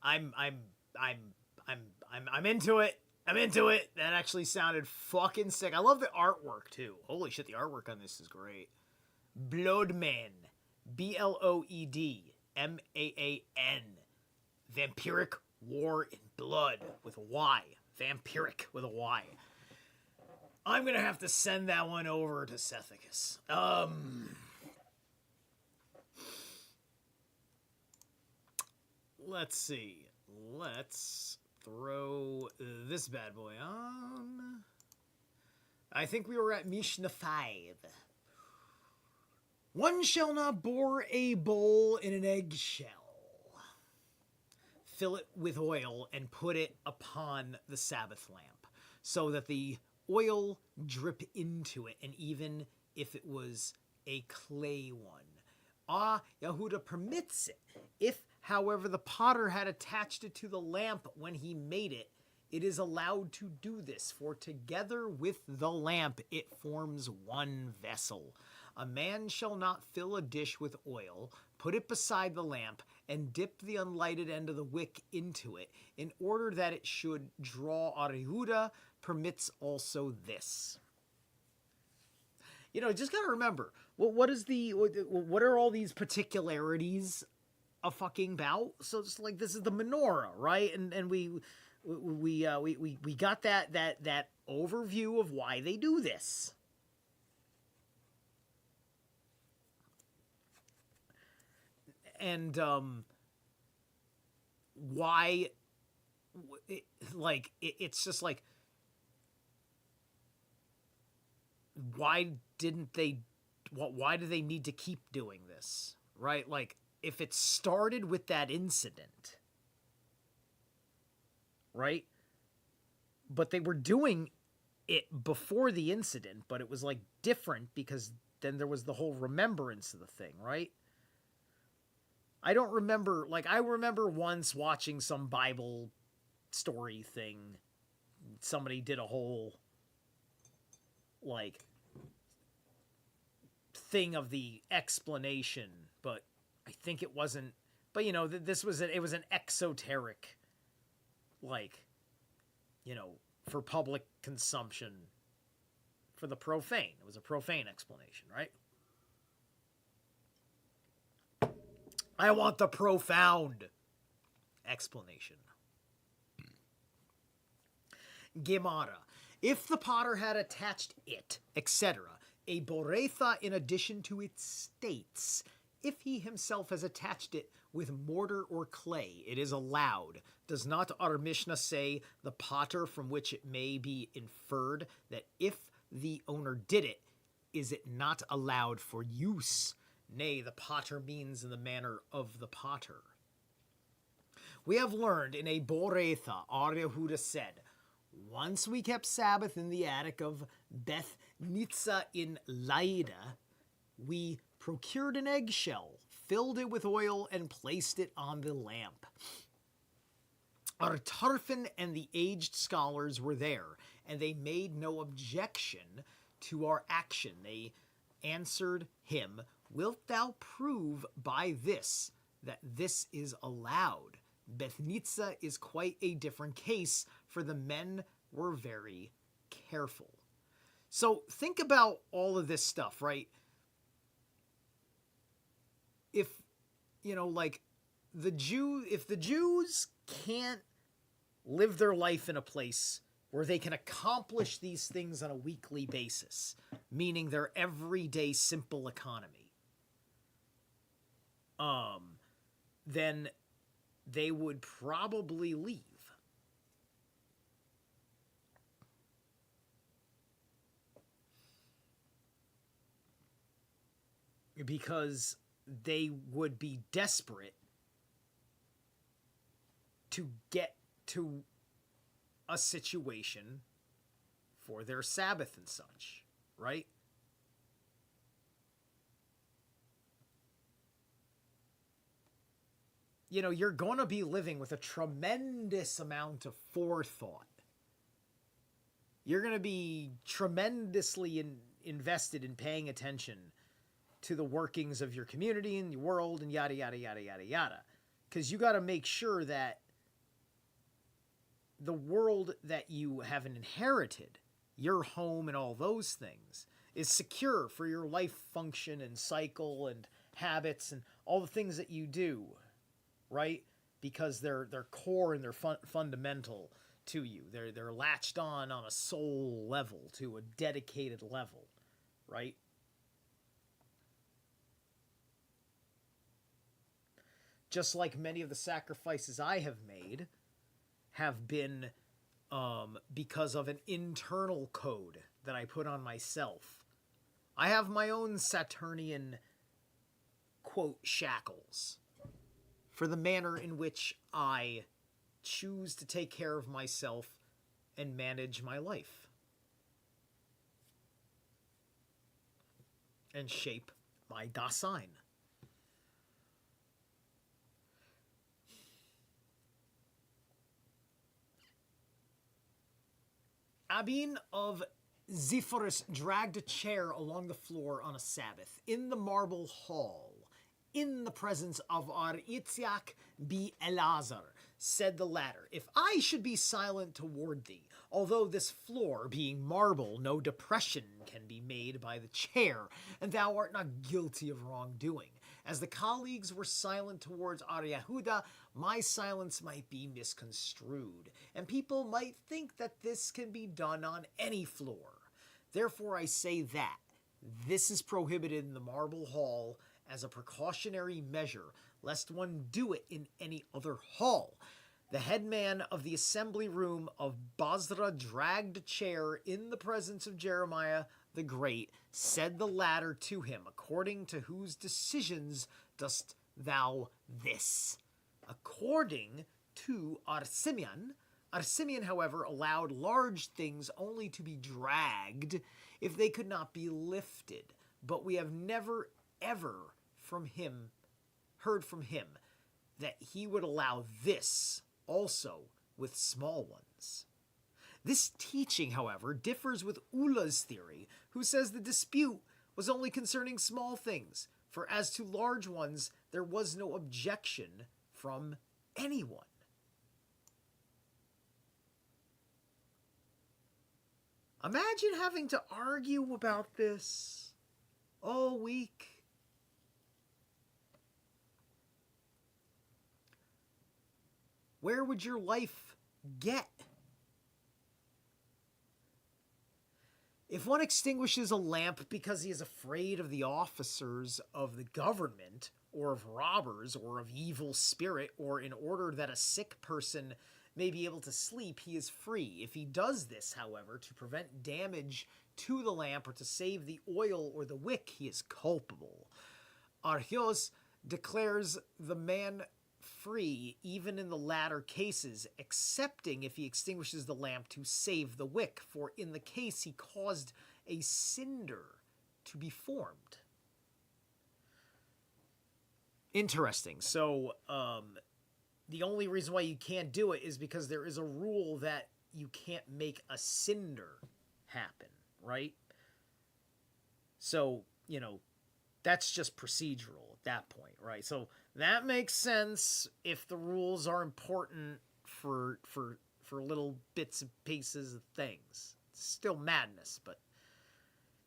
I'm into it. I'm into it. That actually sounded fucking sick. I love the artwork too. Holy shit, the artwork on this is great. Bloodman. Bloedman. Vampiric War in Blood with a Y. Vampiric with a Y. I'm gonna have to send that one over to Sethicus. Let's see. Let's throw this bad boy on. I think we were at Mishnah 5. One shall not bore a bowl in an eggshell. Fill it with oil and put it upon the Sabbath lamp so that the oil drip into it, and even if it was a clay one. Yehuda permits it. If, however, the potter had attached it to the lamp when he made it, it is allowed to do this, for together with the lamp it forms one vessel. A man shall not fill a dish with oil, put it beside the lamp, and dip the unlighted end of the wick into it, in order that it should draw. Yehuda permits also this. You know, just gotta remember, what are all these particularities a fucking about? So it's like, this is the menorah, right? And we got that overview of why they do this. And why, it's just like, why do they need to keep doing this, right? Like, if it started with that incident, right? But they were doing it before the incident, but it was like different because then there was the whole remembrance of the thing, right? I don't remember, like, I remember once watching some Bible story thing. Somebody did a whole, like, thing of the explanation, but I think it wasn't, but, you know, it was an exoteric, like, you know, for public consumption, for the profane. It was a profane explanation, right? I want the profound explanation. Gemara. If the potter had attached it, etc., a boretha in addition to its states, if he himself has attached it with mortar or clay, it is allowed. Does not our Mishnah say the potter from which it may be inferred that if the owner did it, is it not allowed for use? Nay, the potter means in the manner of the potter. We have learned in a boretha, Yehuda said, once we kept Sabbath in the attic of Beth Nitza in Laida, we procured an eggshell, filled it with oil, and placed it on the lamp. Our Tarfin and the aged scholars were there, and they made no objection to our action. They answered him, wilt thou prove by this that this is allowed? Beth Nitza is quite a different case, for the men were very careful. So think about all of this stuff, right? If, you know, like, if the Jews can't live their life in a place where they can accomplish these things on a weekly basis, meaning their everyday simple economy, then they would probably leave. Because they would be desperate to get to a situation for their Sabbath and such, right? You know, you're going to be living with a tremendous amount of forethought. You're going to be tremendously invested in paying attention to the workings of your community and your world and yada, yada, yada, yada, yada. Because you got to make sure that the world that you have inherited, your home and all those things, is secure for your life function and cycle and habits and all the things that you do, right? Because they're core and they're fundamental to you. They're latched on a soul level, to a dedicated level, right? Just like many of the sacrifices I have made have been because of an internal code that I put on myself. I have my own Saturnian, quote, shackles for the manner in which I choose to take care of myself and manage my life and shape my Dasein. Abin of Zephyrus dragged a chair along the floor on a Sabbath, in the marble hall, in the presence of Itziak be Elazar. Said the latter, if I should be silent toward thee, although this floor being marble, no depression can be made by the chair, and thou art not guilty of wrongdoing. As the colleagues were silent towards Yehuda, my silence might be misconstrued, and people might think that this can be done on any floor. Therefore I say that this is prohibited in the marble hall as a precautionary measure, lest one do it in any other hall. The headman of the assembly room of Basra dragged a chair in the presence of Jeremiah the Great, said the latter to him, according to whose decisions dost thou this? According to Arsimian. Arsimian, however, allowed large things only to be dragged if they could not be lifted, but we have never, ever heard from him that he would allow this also with small ones. This teaching, however, differs with Ulla's theory, who says the dispute was only concerning small things, for as to large ones there was no objection from anyone. Imagine having to argue about this all week. Where would your life get? If one extinguishes a lamp because he is afraid of the officers of the government, or of robbers, or of evil spirit, or in order that a sick person may be able to sleep, he is free. If he does this, however, to prevent damage to the lamp or to save the oil or the wick, he is culpable. Archios declares the man free even in the latter cases, excepting if he extinguishes the lamp to save the wick, for in the case he caused a cinder to be formed. Interesting. So, the only reason why you can't do it is because there is a rule that you can't make a cinder happen, right? So, that's just procedural at that point, right? So that makes sense if the rules are important for little bits and pieces of things. It's still madness, but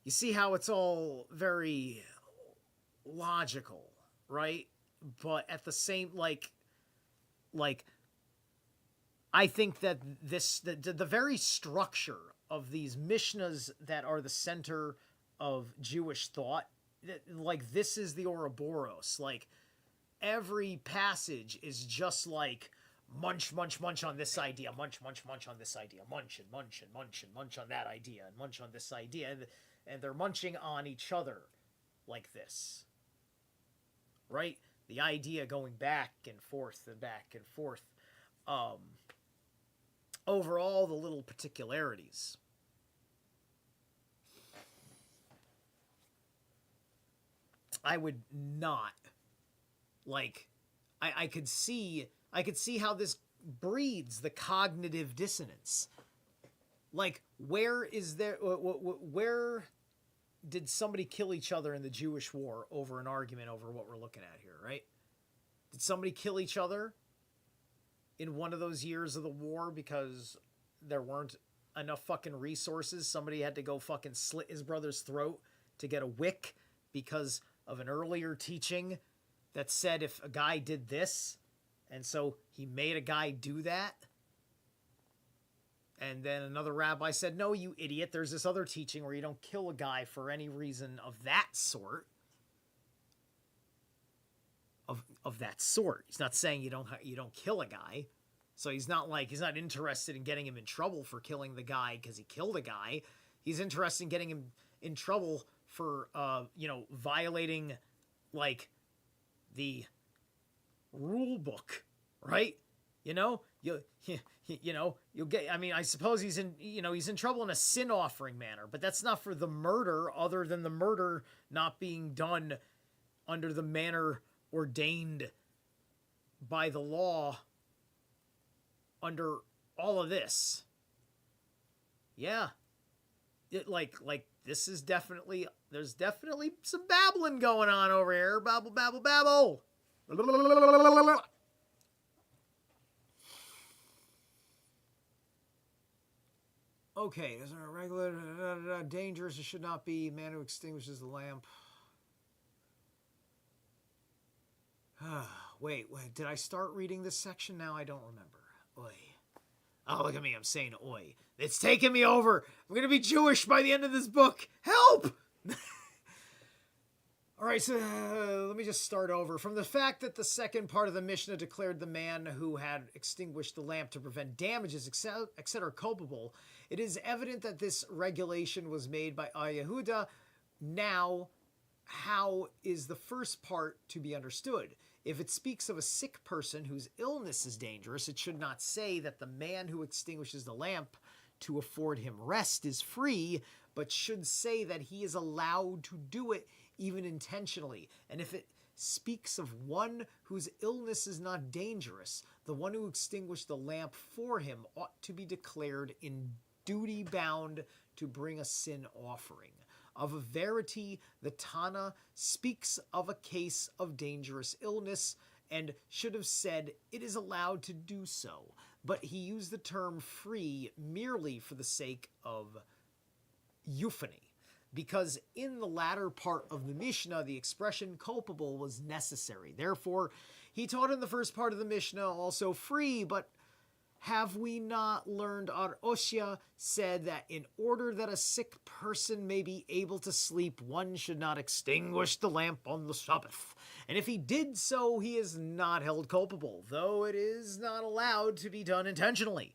you see how it's all very logical, right? But at the same, like I think that the very structure of these Mishnahs that are the center of Jewish thought, like this is the Ouroboros. Like every passage is just like munch, munch, munch on this idea, munch, munch, munch on this idea, munch and munch and munch and munch on that idea and munch on this idea, and they're munching on each other like this, right? The idea going back and forth and back and forth over all the little particularities. I would not I could see how this breeds the cognitive dissonance. Like, where is there, where did somebody kill each other in the Jewish war over an argument over what we're looking at here, right? Did somebody kill each other in one of those years of the war because there weren't enough fucking resources? Somebody had to go fucking slit his brother's throat to get a wick because of an earlier teaching that said if a guy did this, and so he made a guy do that. And then another rabbi said, no, you idiot, there's this other teaching where you don't kill a guy for any reason of that sort. Of that sort. He's not saying you don't kill a guy. So he's not interested in getting him in trouble for killing the guy because he killed a guy. He's interested in getting him in trouble for violating like the rule book, right? You'll get, I mean, I suppose he's in trouble in a sin offering manner, but that's not for the murder, other than the murder not being done under the manner ordained by the law under all of this. Yeah. There's definitely some babbling going on over here. Babble, babble, babble. Okay, is there a regular dangerous? It should not be man who extinguishes the lamp. Wait, did I start reading this section now? I don't remember. Oi. Oh, look at me, I'm saying oi. It's taking me over. I'm going to be Jewish by the end of this book. Help! All right, so let me just start over. From the fact that the second part of the Mishnah declared the man who had extinguished the lamp to prevent damages, etc., culpable, it is evident that this regulation was made by Yehuda. Now, how is the first part to be understood? If it speaks of a sick person whose illness is dangerous, it should not say that the man who extinguishes the lamp to afford him rest is free, but should say that he is allowed to do it even intentionally. And if it speaks of one whose illness is not dangerous, the one who extinguished the lamp for him ought to be declared in duty bound to bring a sin offering. Of a verity, the Tana speaks of a case of dangerous illness and should have said it is allowed to do so, but he used the term free merely for the sake of euphony, because in the latter part of the Mishnah, the expression culpable was necessary. Therefore, he taught in the first part of the Mishnah also free, but have we not learned our Oshia said that in order that a sick person may be able to sleep, one should not extinguish the lamp on the Sabbath. And if he did so, he is not held culpable, though it is not allowed to be done intentionally.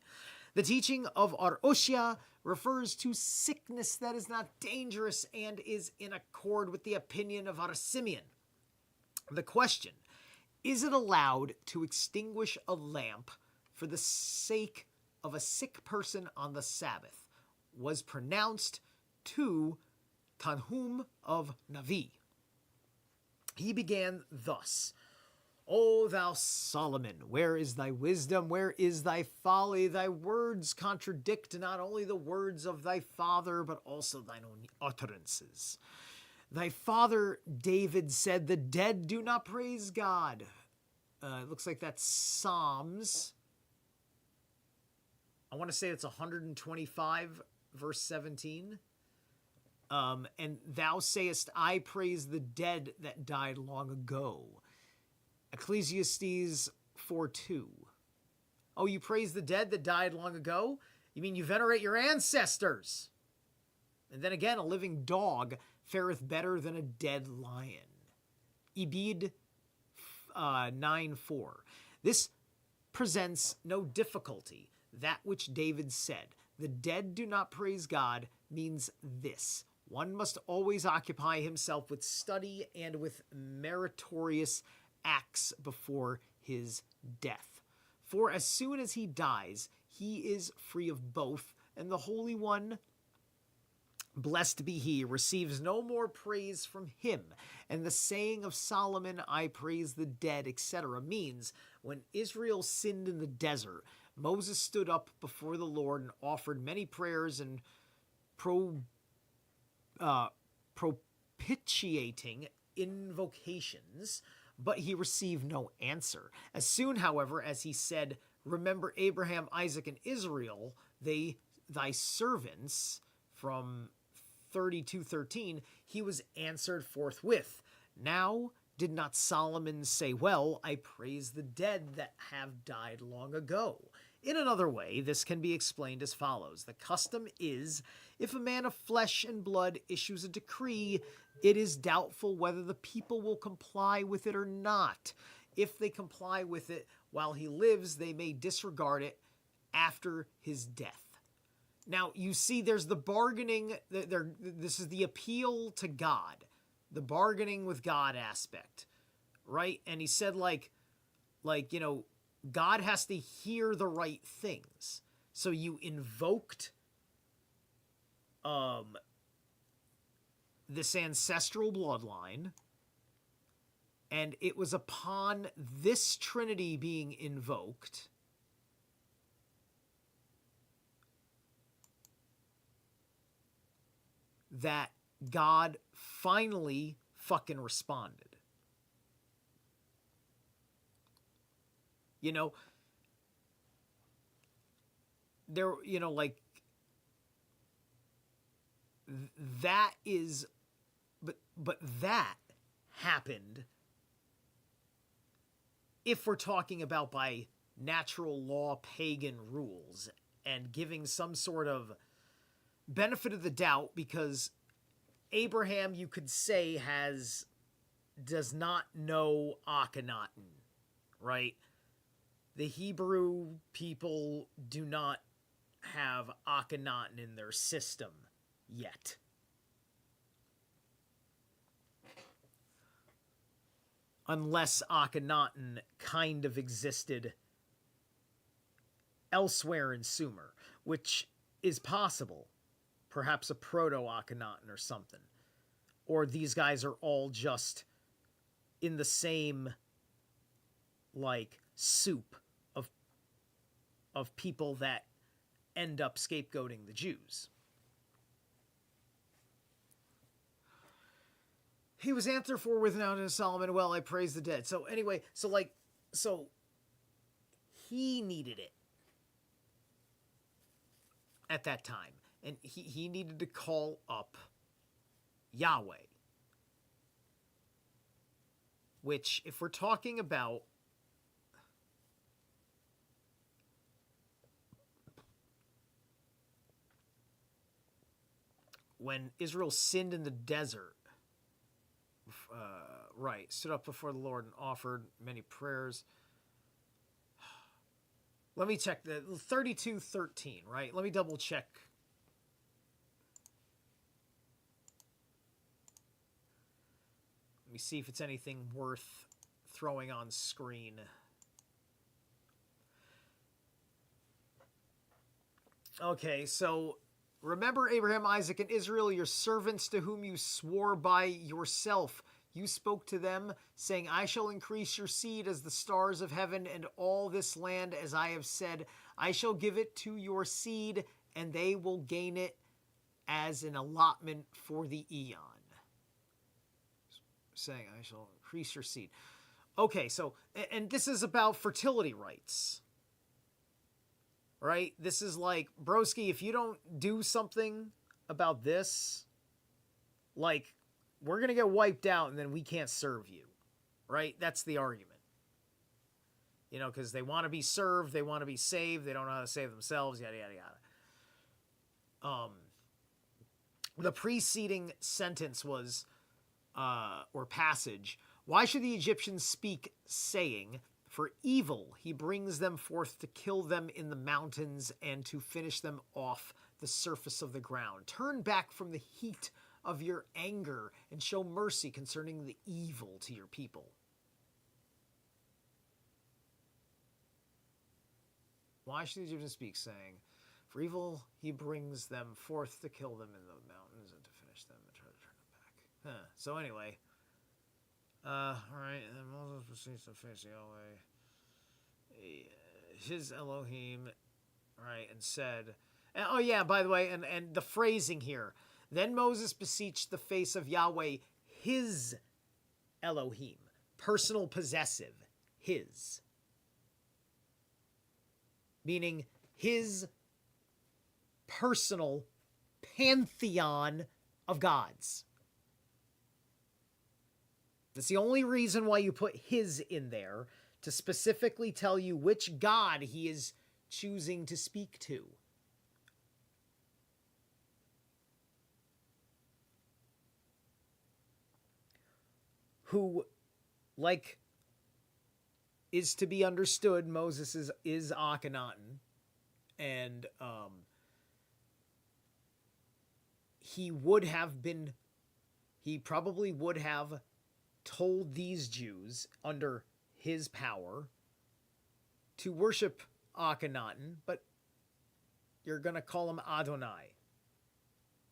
The teaching of our Oshia refers to sickness that is not dangerous and is in accord with the opinion of our Simeon. The question, is it allowed to extinguish a lamp for the sake of a sick person on the Sabbath, was pronounced to Tanhum of Navi. He began thus, O thou Solomon, where is thy wisdom? Where is thy folly? Thy words contradict not only the words of thy father, but also thine own utterances. Thy father David said, the dead do not praise God. It looks like that's Psalms. I want to say it's 125, verse 17. And thou sayest, I praise the dead that died long ago. Ecclesiastes 4:2. Oh, you praise the dead that died long ago? You mean you venerate your ancestors? And then again, a living dog fareth better than a dead lion. Ebed 9:4. This presents no difficulty. That which David said, the dead do not praise God, means this. One must always occupy himself with study and with meritorious acts before his death. For as soon as he dies, he is free of both, and the Holy One, blessed be he, receives no more praise from him. And the saying of Solomon, I praise the dead, etc., means when Israel sinned in the desert, Moses stood up before the Lord and offered many prayers and propitiating invocations, but he received no answer. As soon, however, as he said, "Remember Abraham, Isaac, and Israel, thy servants," from 32:13, he was answered forthwith. "Now did not Solomon say, well, I praise the dead that have died long ago?" In another way, this can be explained as follows. The custom is, if a man of flesh and blood issues a decree, it is doubtful whether the people will comply with it or not. If they comply with it while he lives, they may disregard it after his death. Now, you see, there's the bargaining. This is the appeal to God, the bargaining with God aspect, right? And he said, God has to hear the right things. So you invoked this ancestral bloodline, and it was upon this Trinity being invoked that God finally fucking responded. That is, but that happened, if we're talking about by natural law pagan rules and giving some sort of benefit of the doubt, because Abraham, you could say, does not know Akhenaten, right? The Hebrew people do not have Akhenaten in their system yet. Unless Akhenaten kind of existed elsewhere in Sumer, which is possible. Perhaps a proto-Akhenaten or something. Or these guys are all just in the same, soup of people that end up scapegoating the Jews. He was answered for with now to Solomon, well, I praise the dead. So anyway, so he needed it at that time. And he needed to call up Yahweh. Which, if we're talking about when Israel sinned in the desert, stood up before the Lord and offered many prayers. Let me check the 32:13, right? Let me double check. Let me see if it's anything worth throwing on screen. Okay, so remember Abraham, Isaac, and Israel, your servants to whom you swore by yourself. You spoke to them, saying, I shall increase your seed as the stars of heaven, and all this land, as I have said, I shall give it to your seed, and they will gain it as an allotment for the eon. Saying, I shall increase your seed. Okay, so, and this is about fertility rights. Right? This is like, broski, if you don't do something about this, we're going to get wiped out and then we can't serve you. Right? That's the argument. Because they want to be served, they want to be saved, they don't know how to save themselves, yada, yada, yada. The preceding sentence was, or passage, why should the Egyptians speak, saying, for evil he brings them forth to kill them in the mountains and to finish them off the surface of the ground. Turn back from the heat of your anger and show mercy concerning the evil to your people. Why should the Egyptians speak, saying, for evil he brings them forth to kill them in the mountains and to finish them and try to turn them back. So anyway, alright, and then Moses proceeds to face Yahweh, his Elohim, right, and said, oh yeah, by the way, and the phrasing here, Then Moses beseeched the face of Yahweh, his Elohim, personal possessive, his. Meaning his personal pantheon of gods. That's the only reason why you put his in there, to specifically tell you which God he is choosing to speak to. Who, like, is to be understood, Moses is Akhenaten, and he probably would have told these Jews under his power to worship Akhenaten, but you're going to call him Adonai,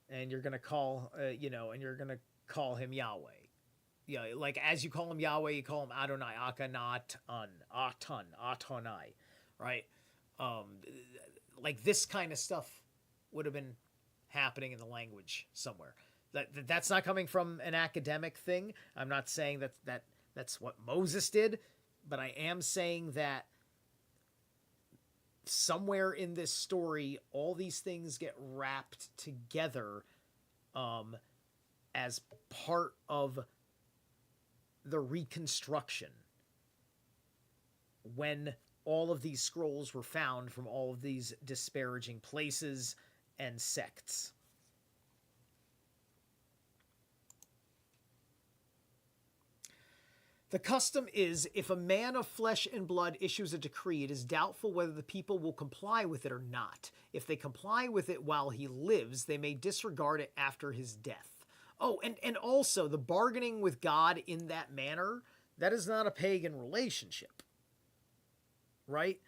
and you're going to call, and you're going to call him Yahweh. Yeah, like as you call him Yahweh, you call him Adonai, Akhenaten, Atonai, right? Like this kind of stuff would have been happening in the language somewhere. That's not coming from an academic thing. I'm not saying that's what Moses did, but I am saying that somewhere in this story, all these things get wrapped together as part of the reconstruction when all of these scrolls were found from all of these disparaging places and sects. The custom is, if a man of flesh and blood issues a decree, it is doubtful whether the people will comply with it or not. If they comply with it while he lives, they may disregard it after his death. Oh, and also the bargaining with God in that manner, that is not a pagan relationship. Right?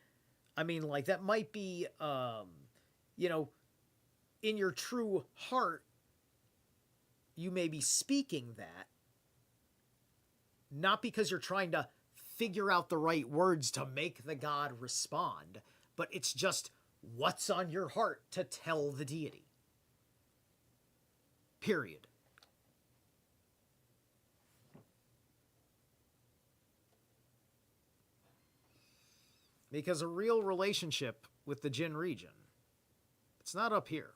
I mean, like, that might be, in your true heart, you may be speaking that, not because you're trying to figure out the right words to make the God respond, but it's just what's on your heart to tell the deity. Period. Because a real relationship with the Jinn region, it's not up here.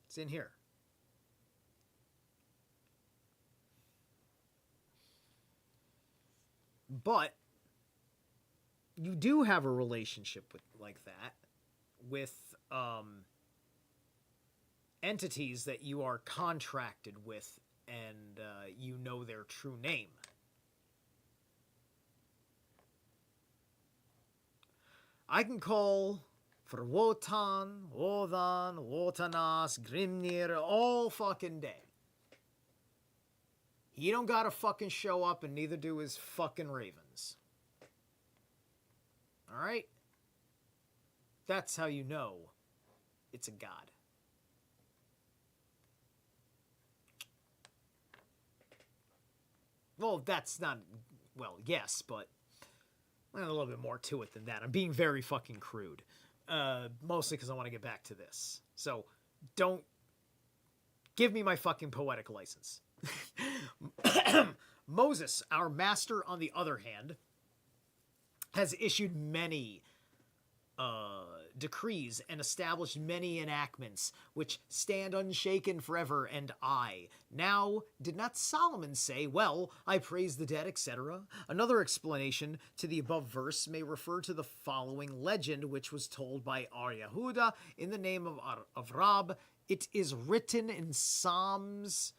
It's in here. But you do have a relationship like that with entities that you are contracted with, and you know their true name. I can call for Wotan, Wodan, Wotanas, Grimnir all fucking day. He don't gotta fucking show up, and neither do his fucking ravens. Alright? That's how you know it's a god. Well, that's not... Well, yes, but... a little bit more to it than that. I'm being very fucking crude. Mostly because I want to get back to this. So, don't... give me my fucking poetic license. Moses, our master, on the other hand, has issued many decrees and established many enactments which stand unshaken forever, and I. Now, did not Solomon say, well, I praise the dead, etc.? Another explanation to the above verse may refer to the following legend, which was told by Ar Yehuda in the name of Rab. It is written in Psalms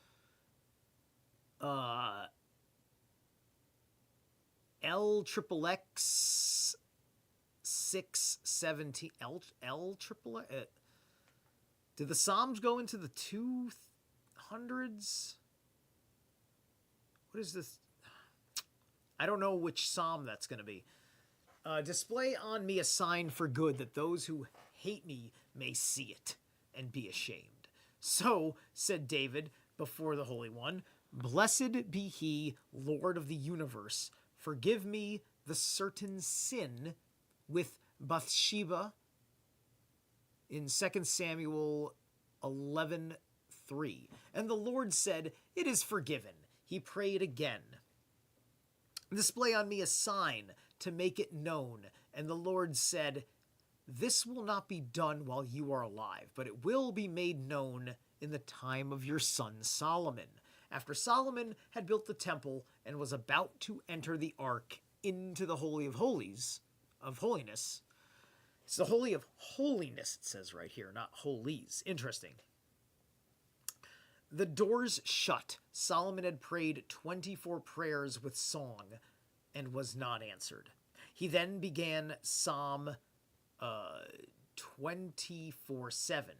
LXXX 617 L triple. Did the Psalms go into the 200s? What is this? I don't know which Psalm that's going to be. Display on me a sign for good, that those who hate me may see it and be ashamed. So, said David before the Holy One, blessed be he, Lord of the universe. Forgive me the certain sin with Bathsheba in 2 Samuel 11:3. And the Lord said, "It is forgiven." He prayed again. "Display on me a sign to make it known." And the Lord said, "This will not be done while you are alive, but it will be made known in the time of your son Solomon." After Solomon had built the temple and was about to enter the ark into the Holy of Holies, of Holiness. It's the Holy of Holiness, it says right here, not holies. Interesting. The doors shut. Solomon had prayed 24 prayers with song and was not answered. He then began Psalm 24:7.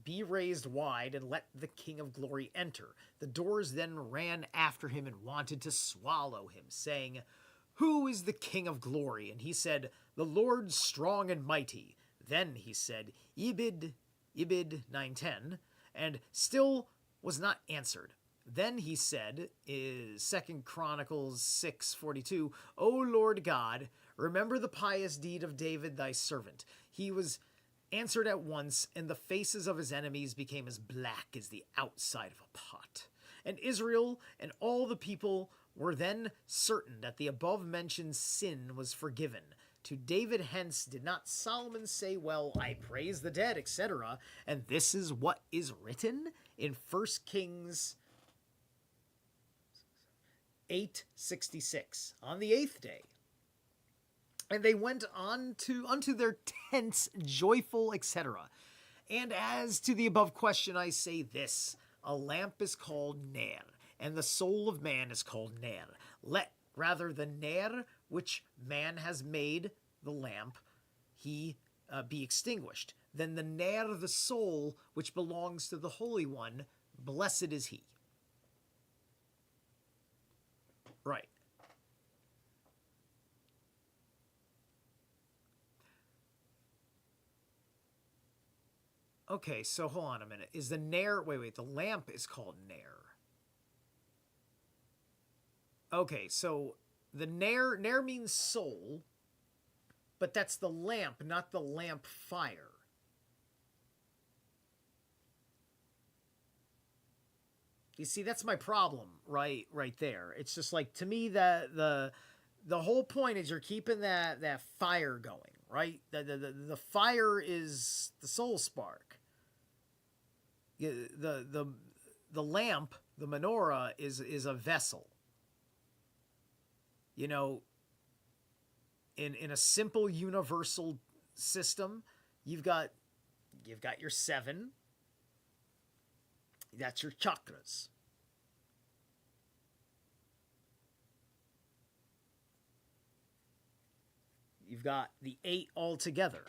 "Be raised wide and let the King of Glory enter." The doors then ran after him and wanted to swallow him, saying, "Who is the King of Glory?" And he said, "The Lord strong and mighty." Then he said, Ibid 9:10, and still was not answered. Then he said, 2 Chronicles 6:42, "O Lord God, remember the pious deed of David thy servant. He was answered at once, and the faces of his enemies became as black as the outside of a pot." And Israel and all the people were then certain that the above-mentioned sin was forgiven. To David hence did not Solomon say, "Well, I praise the dead," etc. And this is what is written in 1 Kings 8:66. On the 8th day, and they went on unto their tents joyful, etc. And as to the above question, I say this: a lamp is called Ner, and the soul of man is called Ner. Let rather the Ner which man has made, the lamp, he be extinguished. Then the Ner, the soul, which belongs to the Holy One, blessed is he. Right. Okay, so hold on a minute. Is the Ner... Wait, the lamp is called Ner. Okay, so the Ner means soul, but that's the lamp, not the lamp fire. You see, that's my problem right there. It's just like, to me, that the whole point is you're keeping that fire going, right? The fire is the soul spark. The lamp, the menorah, is a vessel. You know, in a simple universal system, you've got your 7. That's your chakras. You've got the 8 altogether.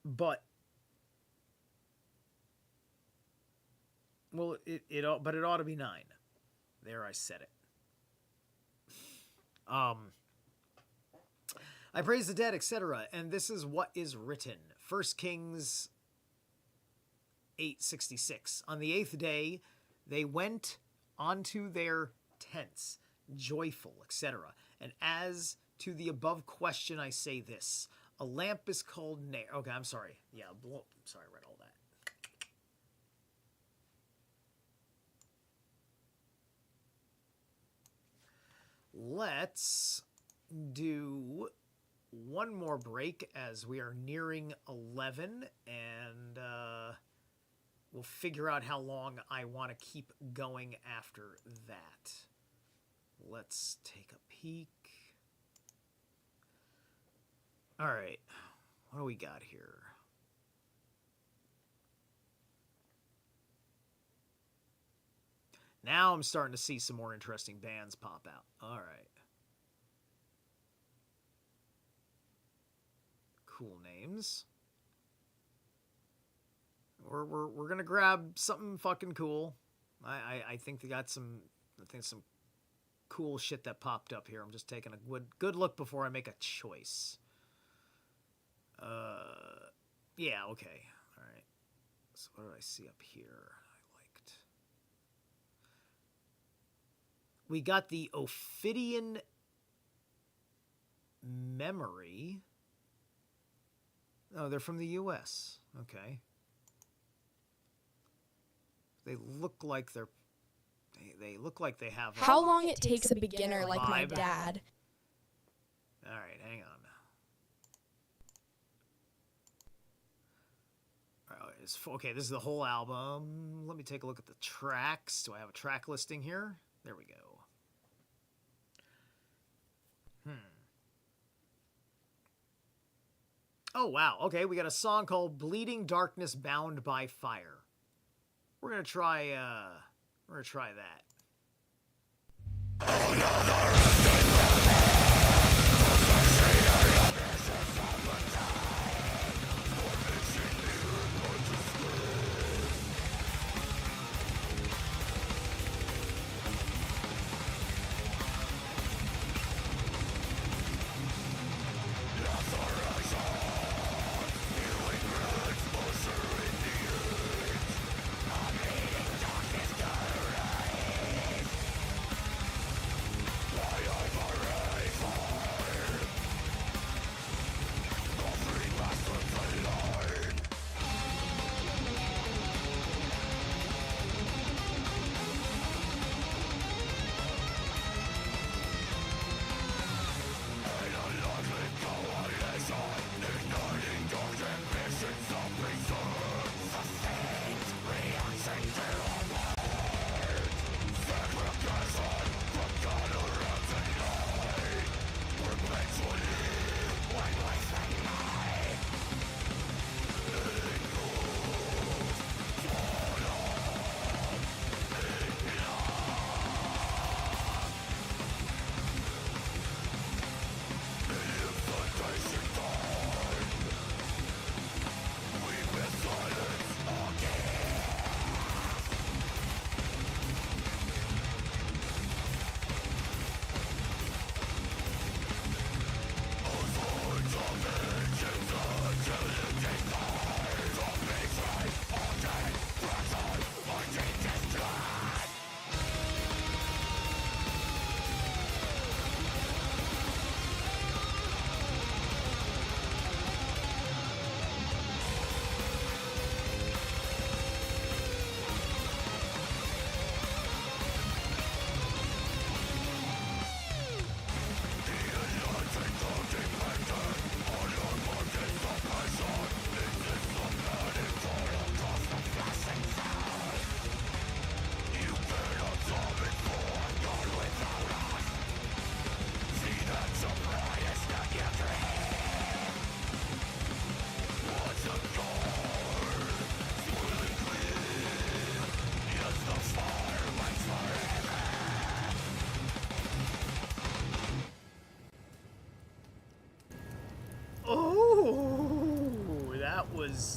But it ought to be 9. There, I said it. I praise the dead, etc. And this is what is written. 1 Kings 8:66. On the 8th day, they went onto their tents, joyful, etc. And as to the above question, I say this: a lamp is called Ner. Okay, I'm sorry. Yeah, sorry, I read all that. Let's do one more break as we are nearing 11, and we'll figure out how long I want to keep going after that. Let's take a peek. All right, what do we got here? Now I'm starting to see some more interesting bands pop out. All right. Cool names. We're gonna grab something fucking cool. I think they got some cool shit that popped up here. I'm just taking a good look before I make a choice. Yeah, okay. All right. So what did I see up here I liked? We got the Ophidian memory. Oh, they're from the U.S. Okay. They look like they're... They look like they have... How long it takes a beginner like my vibe. dad. All right, hang on. Okay, this is the whole album. Let me take a look at the tracks. Do I have a track listing here? There we go. Oh, wow. Okay, we got a song called Bleeding Darkness Bound by Fire. We're going to try that.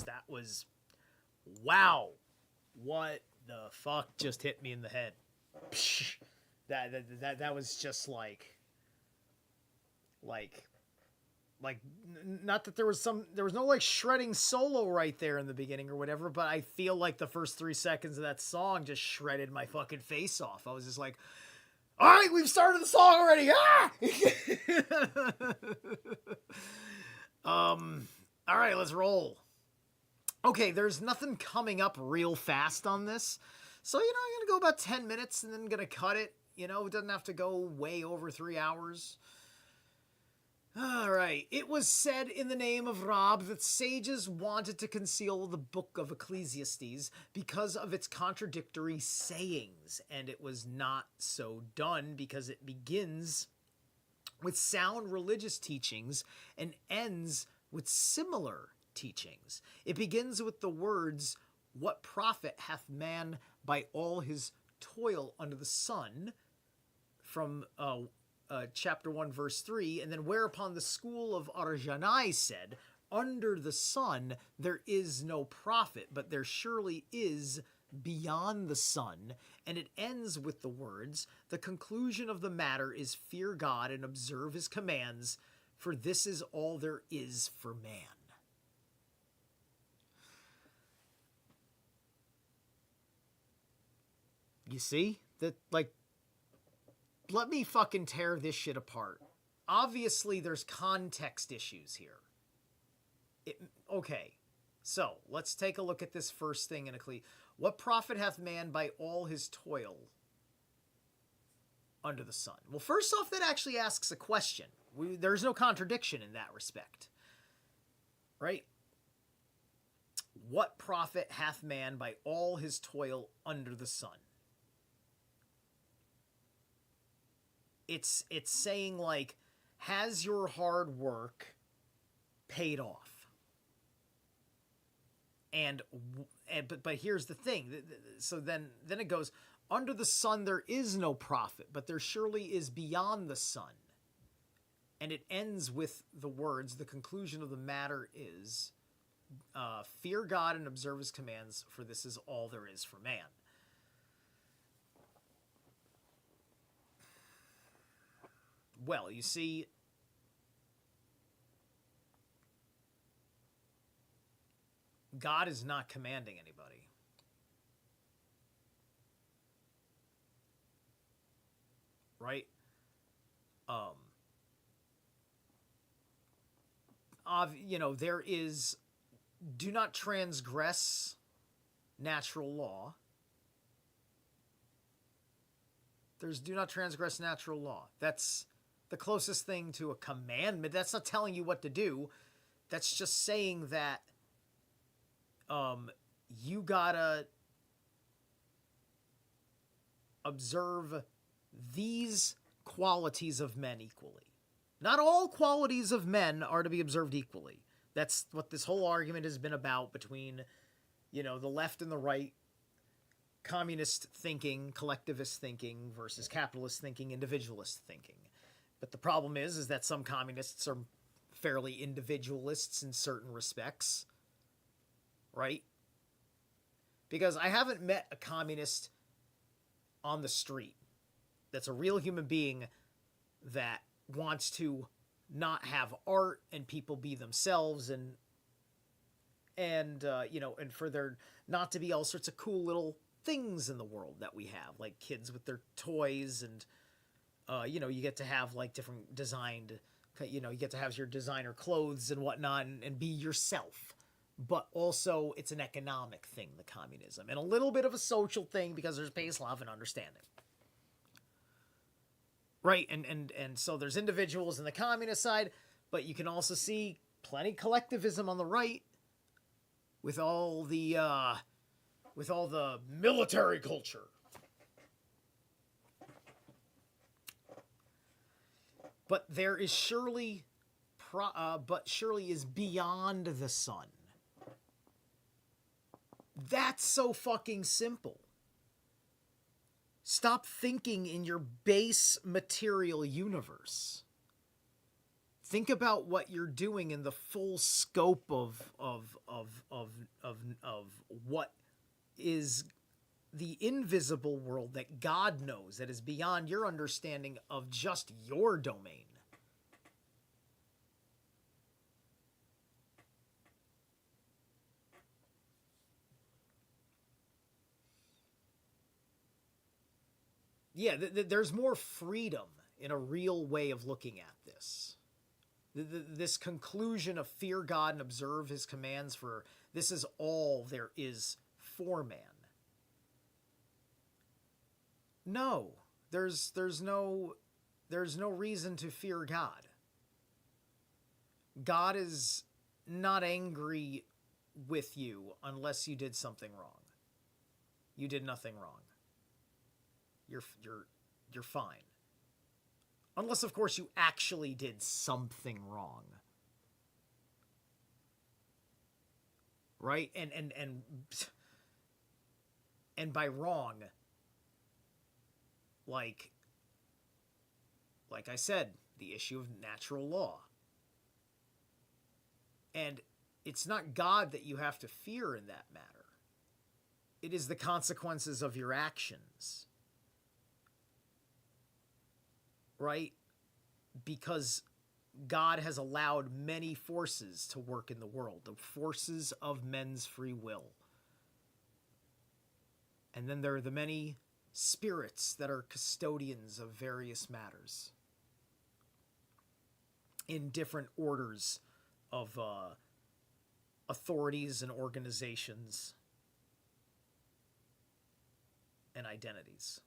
That was wow. What the fuck just hit me in the head? Psh, that was just like not that there was no like shredding solo right there in the beginning or whatever, but I feel like the first 3 seconds of that song just shredded my fucking face off. I was just like, all right, we've started the song already. All right, let's roll. Okay, there's nothing coming up real fast on this. So, I'm going to go about 10 minutes and then going to cut it. It doesn't have to go way over 3 hours. All right. It was said in the name of Rab that sages wanted to conceal the book of Ecclesiastes because of its contradictory sayings, and it was not so done because it begins with sound religious teachings and ends with similar teachings. It begins with the words, "What profit hath man by all his toil under the sun?" from chapter 1, verse 3, and then whereupon the school of Arjanai said, "Under the sun there is no profit, but there surely is beyond the sun," and it ends with the words, "The conclusion of the matter is fear God and observe his commands, for this is all there is for man." You see? That, like, let me fucking tear this shit apart. obviously there's context issues here. Okay, so let's take a look at this first thing in a clear. What profit hath man by all his toil under the sun? Well, first off, that actually asks a question. There's no contradiction in that respect. Right? What profit hath man by all his toil under the sun? It's saying, like, has your hard work paid off? But here's the thing. So then it goes, under the sun there is no profit, but there surely is beyond the sun. And it ends with the words, the conclusion of the matter is, fear God and observe his commands, for this is all there is for man. Well, you see, God is not commanding anybody. Right? There is, do not transgress natural law. There's do not transgress natural law. That's the closest thing to a commandment. That's not telling you what to do. That's just saying that you gotta observe these qualities of men equally. Not all qualities of men are to be observed equally. That's what this whole argument has been about between, the left and the right, communist thinking, collectivist thinking versus capitalist thinking, individualist thinking. But the problem is that some communists are fairly individualists in certain respects, right? Because I haven't met a communist on the street that's a real human being that wants to not have art and people be themselves and for there not to be all sorts of cool little things in the world that we have, like kids with their toys and you get to have like different designed, you get to have your designer clothes and whatnot and be yourself. But also it's an economic thing, the communism, and a little bit of a social thing because there's peace, love, and understanding. Right, and so there's individuals in the communist side, but you can also see plenty collectivism on the right with all the military culture. But there is surely is beyond the sun. That's so fucking simple. Stop thinking in your base material universe. Think about what you're doing in the full scope of what is the invisible world that God knows, that is beyond your understanding of just your domain. Yeah, there's more freedom in a real way of looking at this. This conclusion of fear God and observe his commands, for this is all there is for man. No, there's no reason to fear God. God is not angry with you unless you did something wrong. You did nothing wrong. You're fine. Unless, of course, you actually did something wrong. Right? And by wrong, like I said, the issue of natural law. And it's not God that you have to fear in that matter. It is the consequences of your actions. Right? Because God has allowed many forces to work in the world, the forces of men's free will. And then there are the many spirits that are custodians of various matters. in different orders of authorities and organizations and identities.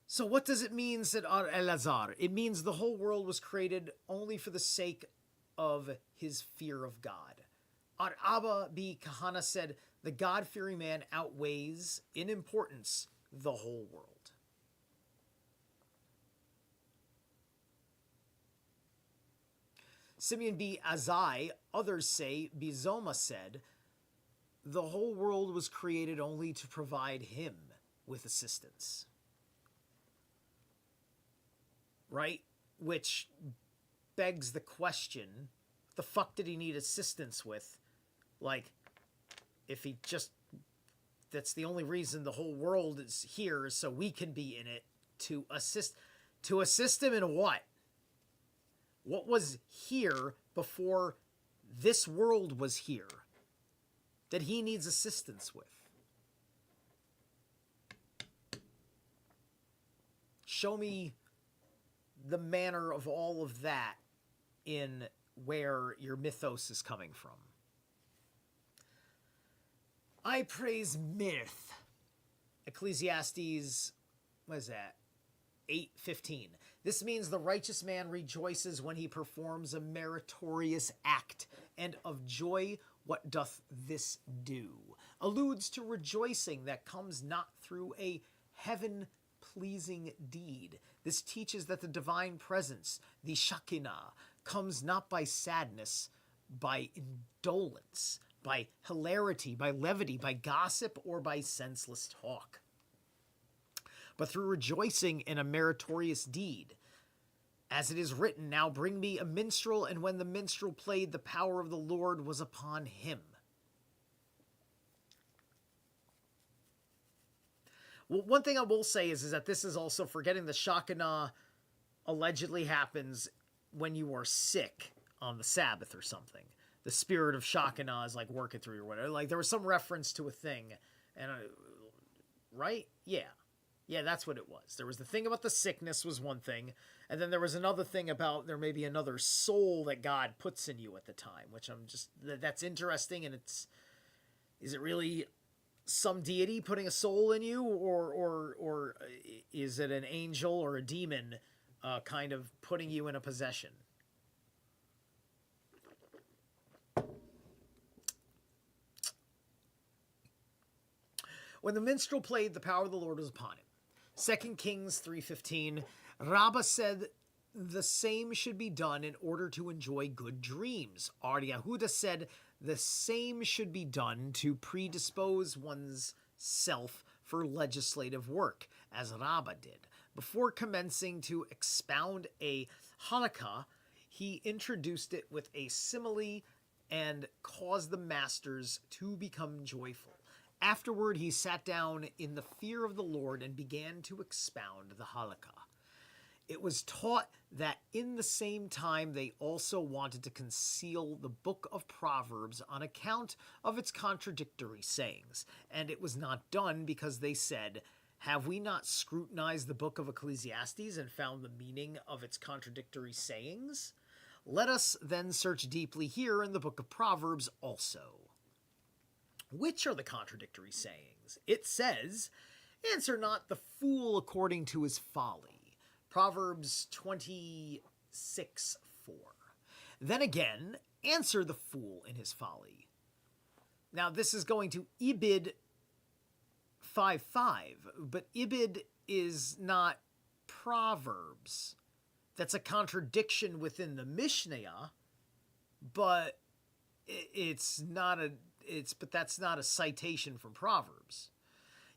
So what does it mean, said Elazar? It means the whole world was created only for the sake of his fear of God. Abba B. Kahana said, the God-fearing man outweighs, in importance, the whole world. Simeon B. Azai, others say, Bizoma said, the whole world was created only to provide him with assistance. Right? Which begs the question, the fuck did he need assistance with? Like, if he just, that's the only reason the whole world is here is so we can be in it, to assist him in what? What was here before this world was here that he needs assistance with? Show me the manner of all of that in where your mythos is coming from. I praise mirth. Ecclesiastes, what is that? 8:15. This means the righteous man rejoices when he performs a meritorious act, and of joy what doth this do? Alludes to rejoicing that comes not through a heaven-pleasing deed. This teaches that the divine presence, the Shekinah, comes not by sadness, by indolence, by hilarity, by levity, by gossip, or by senseless talk, but through rejoicing in a meritorious deed. As it is written, now bring me a minstrel, and when the minstrel played, the power of the Lord was upon him. Well, one thing I will say is that this is also forgetting the Shekinah allegedly happens when you are sick on the Sabbath or something. The spirit of Shekinah is like working through you or whatever. Like there was some reference to a thing, and right? Yeah, that's what it was. There was the thing about the sickness was one thing, and then there was another thing about there may be another soul that God puts in you at the time, which that's interesting, and is it really some deity putting a soul in you, or is it an angel or a demon kind of putting you in a possession? When the minstrel played, the power of the Lord was upon him. 2 Kings 3:15, Rabbah said the same should be done in order to enjoy good dreams. Ar Yehuda said the same should be done to predispose one's self for legislative work, as Rabbah did. Before commencing to expound a halakha, he introduced it with a simile and caused the masters to become joyful. Afterward, he sat down in the fear of the Lord and began to expound the halakha. It was taught that in the same time they also wanted to conceal the book of Proverbs on account of its contradictory sayings, and it was not done because they said, have we not scrutinized the book of Ecclesiastes and found the meaning of its contradictory sayings? Let us then search deeply here in the book of Proverbs also. Which are the contradictory sayings? It says, answer not the fool according to his folly. Proverbs 26:4. Then again, answer the fool in his folly. Now this is going to Ibid 5:5, but Ibid is not Proverbs. That's a contradiction within the Mishnah, but but that's not a citation from Proverbs.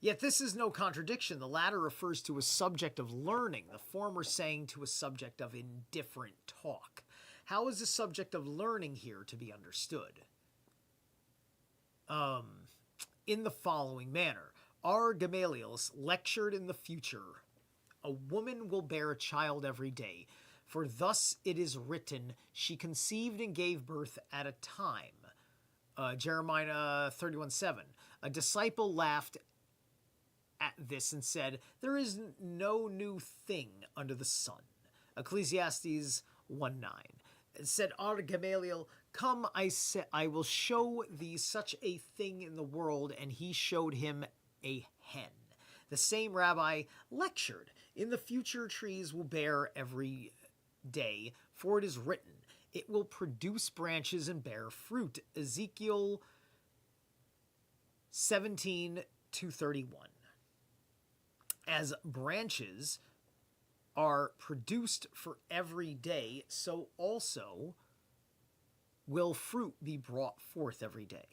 Yet this is no contradiction. The latter refers to a subject of learning, the former saying to a subject of indifferent talk. How is the subject of learning here to be understood? In the following manner. R. Gamaliel lectured in the future, a woman will bear a child every day, for thus it is written, she conceived and gave birth at a time. Jeremiah 31:7. A disciple laughed at this and said, there is no new thing under the sun. Ecclesiastes 1:9. Said Gamaliel, "Come, I will show thee such a thing in the world," and he showed him a hen. The same rabbi lectured, "In the future trees will bear every day, for it is written, it will produce branches and bear fruit." Ezekiel 17:231. As branches are produced for every day, so also will fruit be brought forth every day.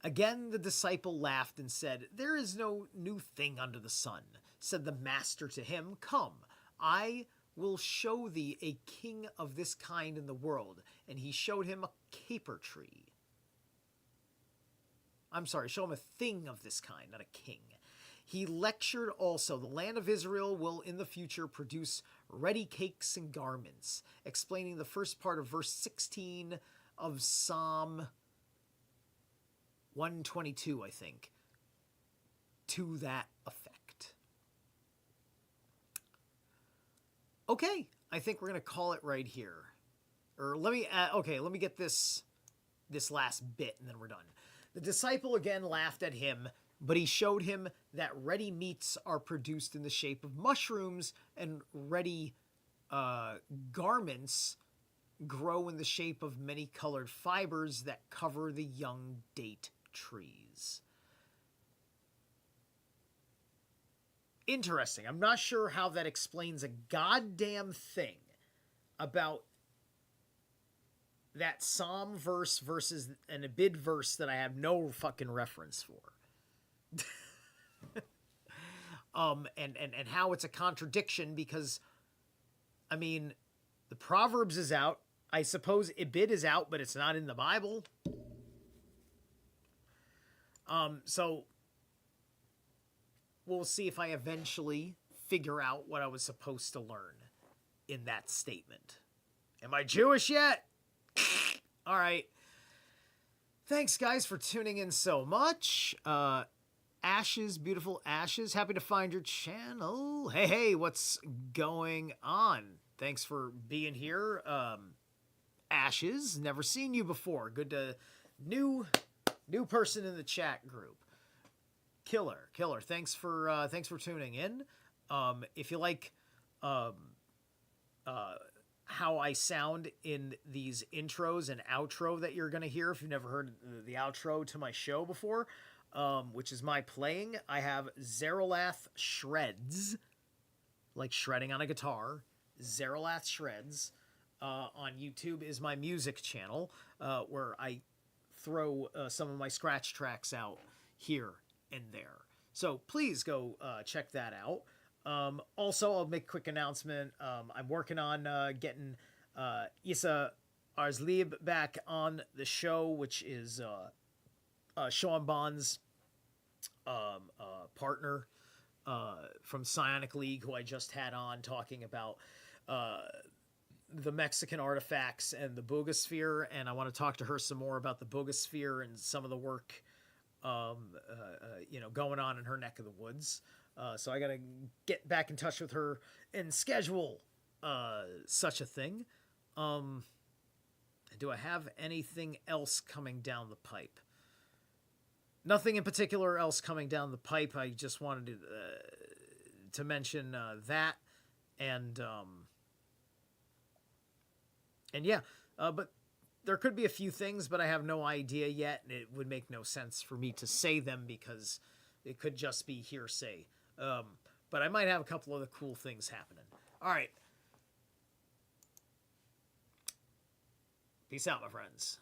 Again the disciple laughed and said, "There is no new thing under the sun." Said the master to him, "Come, I will show thee a king of this kind in the world." And he showed him a caper tree. Show him a thing of this kind, not a king. He lectured also, "The land of Israel will in the future produce ready cakes and garments," explaining the first part of verse 16 of Psalm 122, I think, to that effect. Okay, I think we're going to call it right here. Or let me get this last bit and then we're done. The disciple again laughed at him, but he showed him that ready meats are produced in the shape of mushrooms, and ready garments grow in the shape of many colored fibers that cover the young date trees. Interesting. I'm not sure how that explains a goddamn thing about that Psalm verse versus an Abid verse that I have no fucking reference for. And how it's a contradiction, because I mean the Proverbs is out. I suppose Abid is out, but it's not in the Bible. So we'll see if I eventually figure out what I was supposed to learn in that statement. Am I Jewish yet? All right. Thanks, guys, for tuning in so much. Ashes, beautiful Ashes, happy to find your channel. Hey, what's going on? Thanks for being here. Ashes, never seen you before. Good to new person in the chat group. Killer. Thanks for tuning in. If you like how I sound in these intros and outro that you're gonna hear, if you've never heard the outro to my show before, which is my playing, I have Zerilath Shreds, like shredding on a guitar. Zerilath Shreds on YouTube is my music channel, where I throw some of my scratch tracks out here and there. So please go check that out. Also, I'll make a quick announcement. I'm working on getting Issa Arzlieb back on the show, which is Sean Bond's partner from Psionic League, who I just had on talking about the Mexican artifacts and the Bogosphere, and I want to talk to her some more about the Bogosphere and some of the work going on in her neck of the woods. So I got to get back in touch with her and schedule such a thing. Do I have anything else coming down the pipe? Nothing in particular else coming down the pipe. I just wanted to mention that. And yeah, but there could be a few things, but I have no idea yet, and it would make no sense for me to say them because it could just be hearsay. But I might have a couple other cool things happening. All right. Peace out, my friends.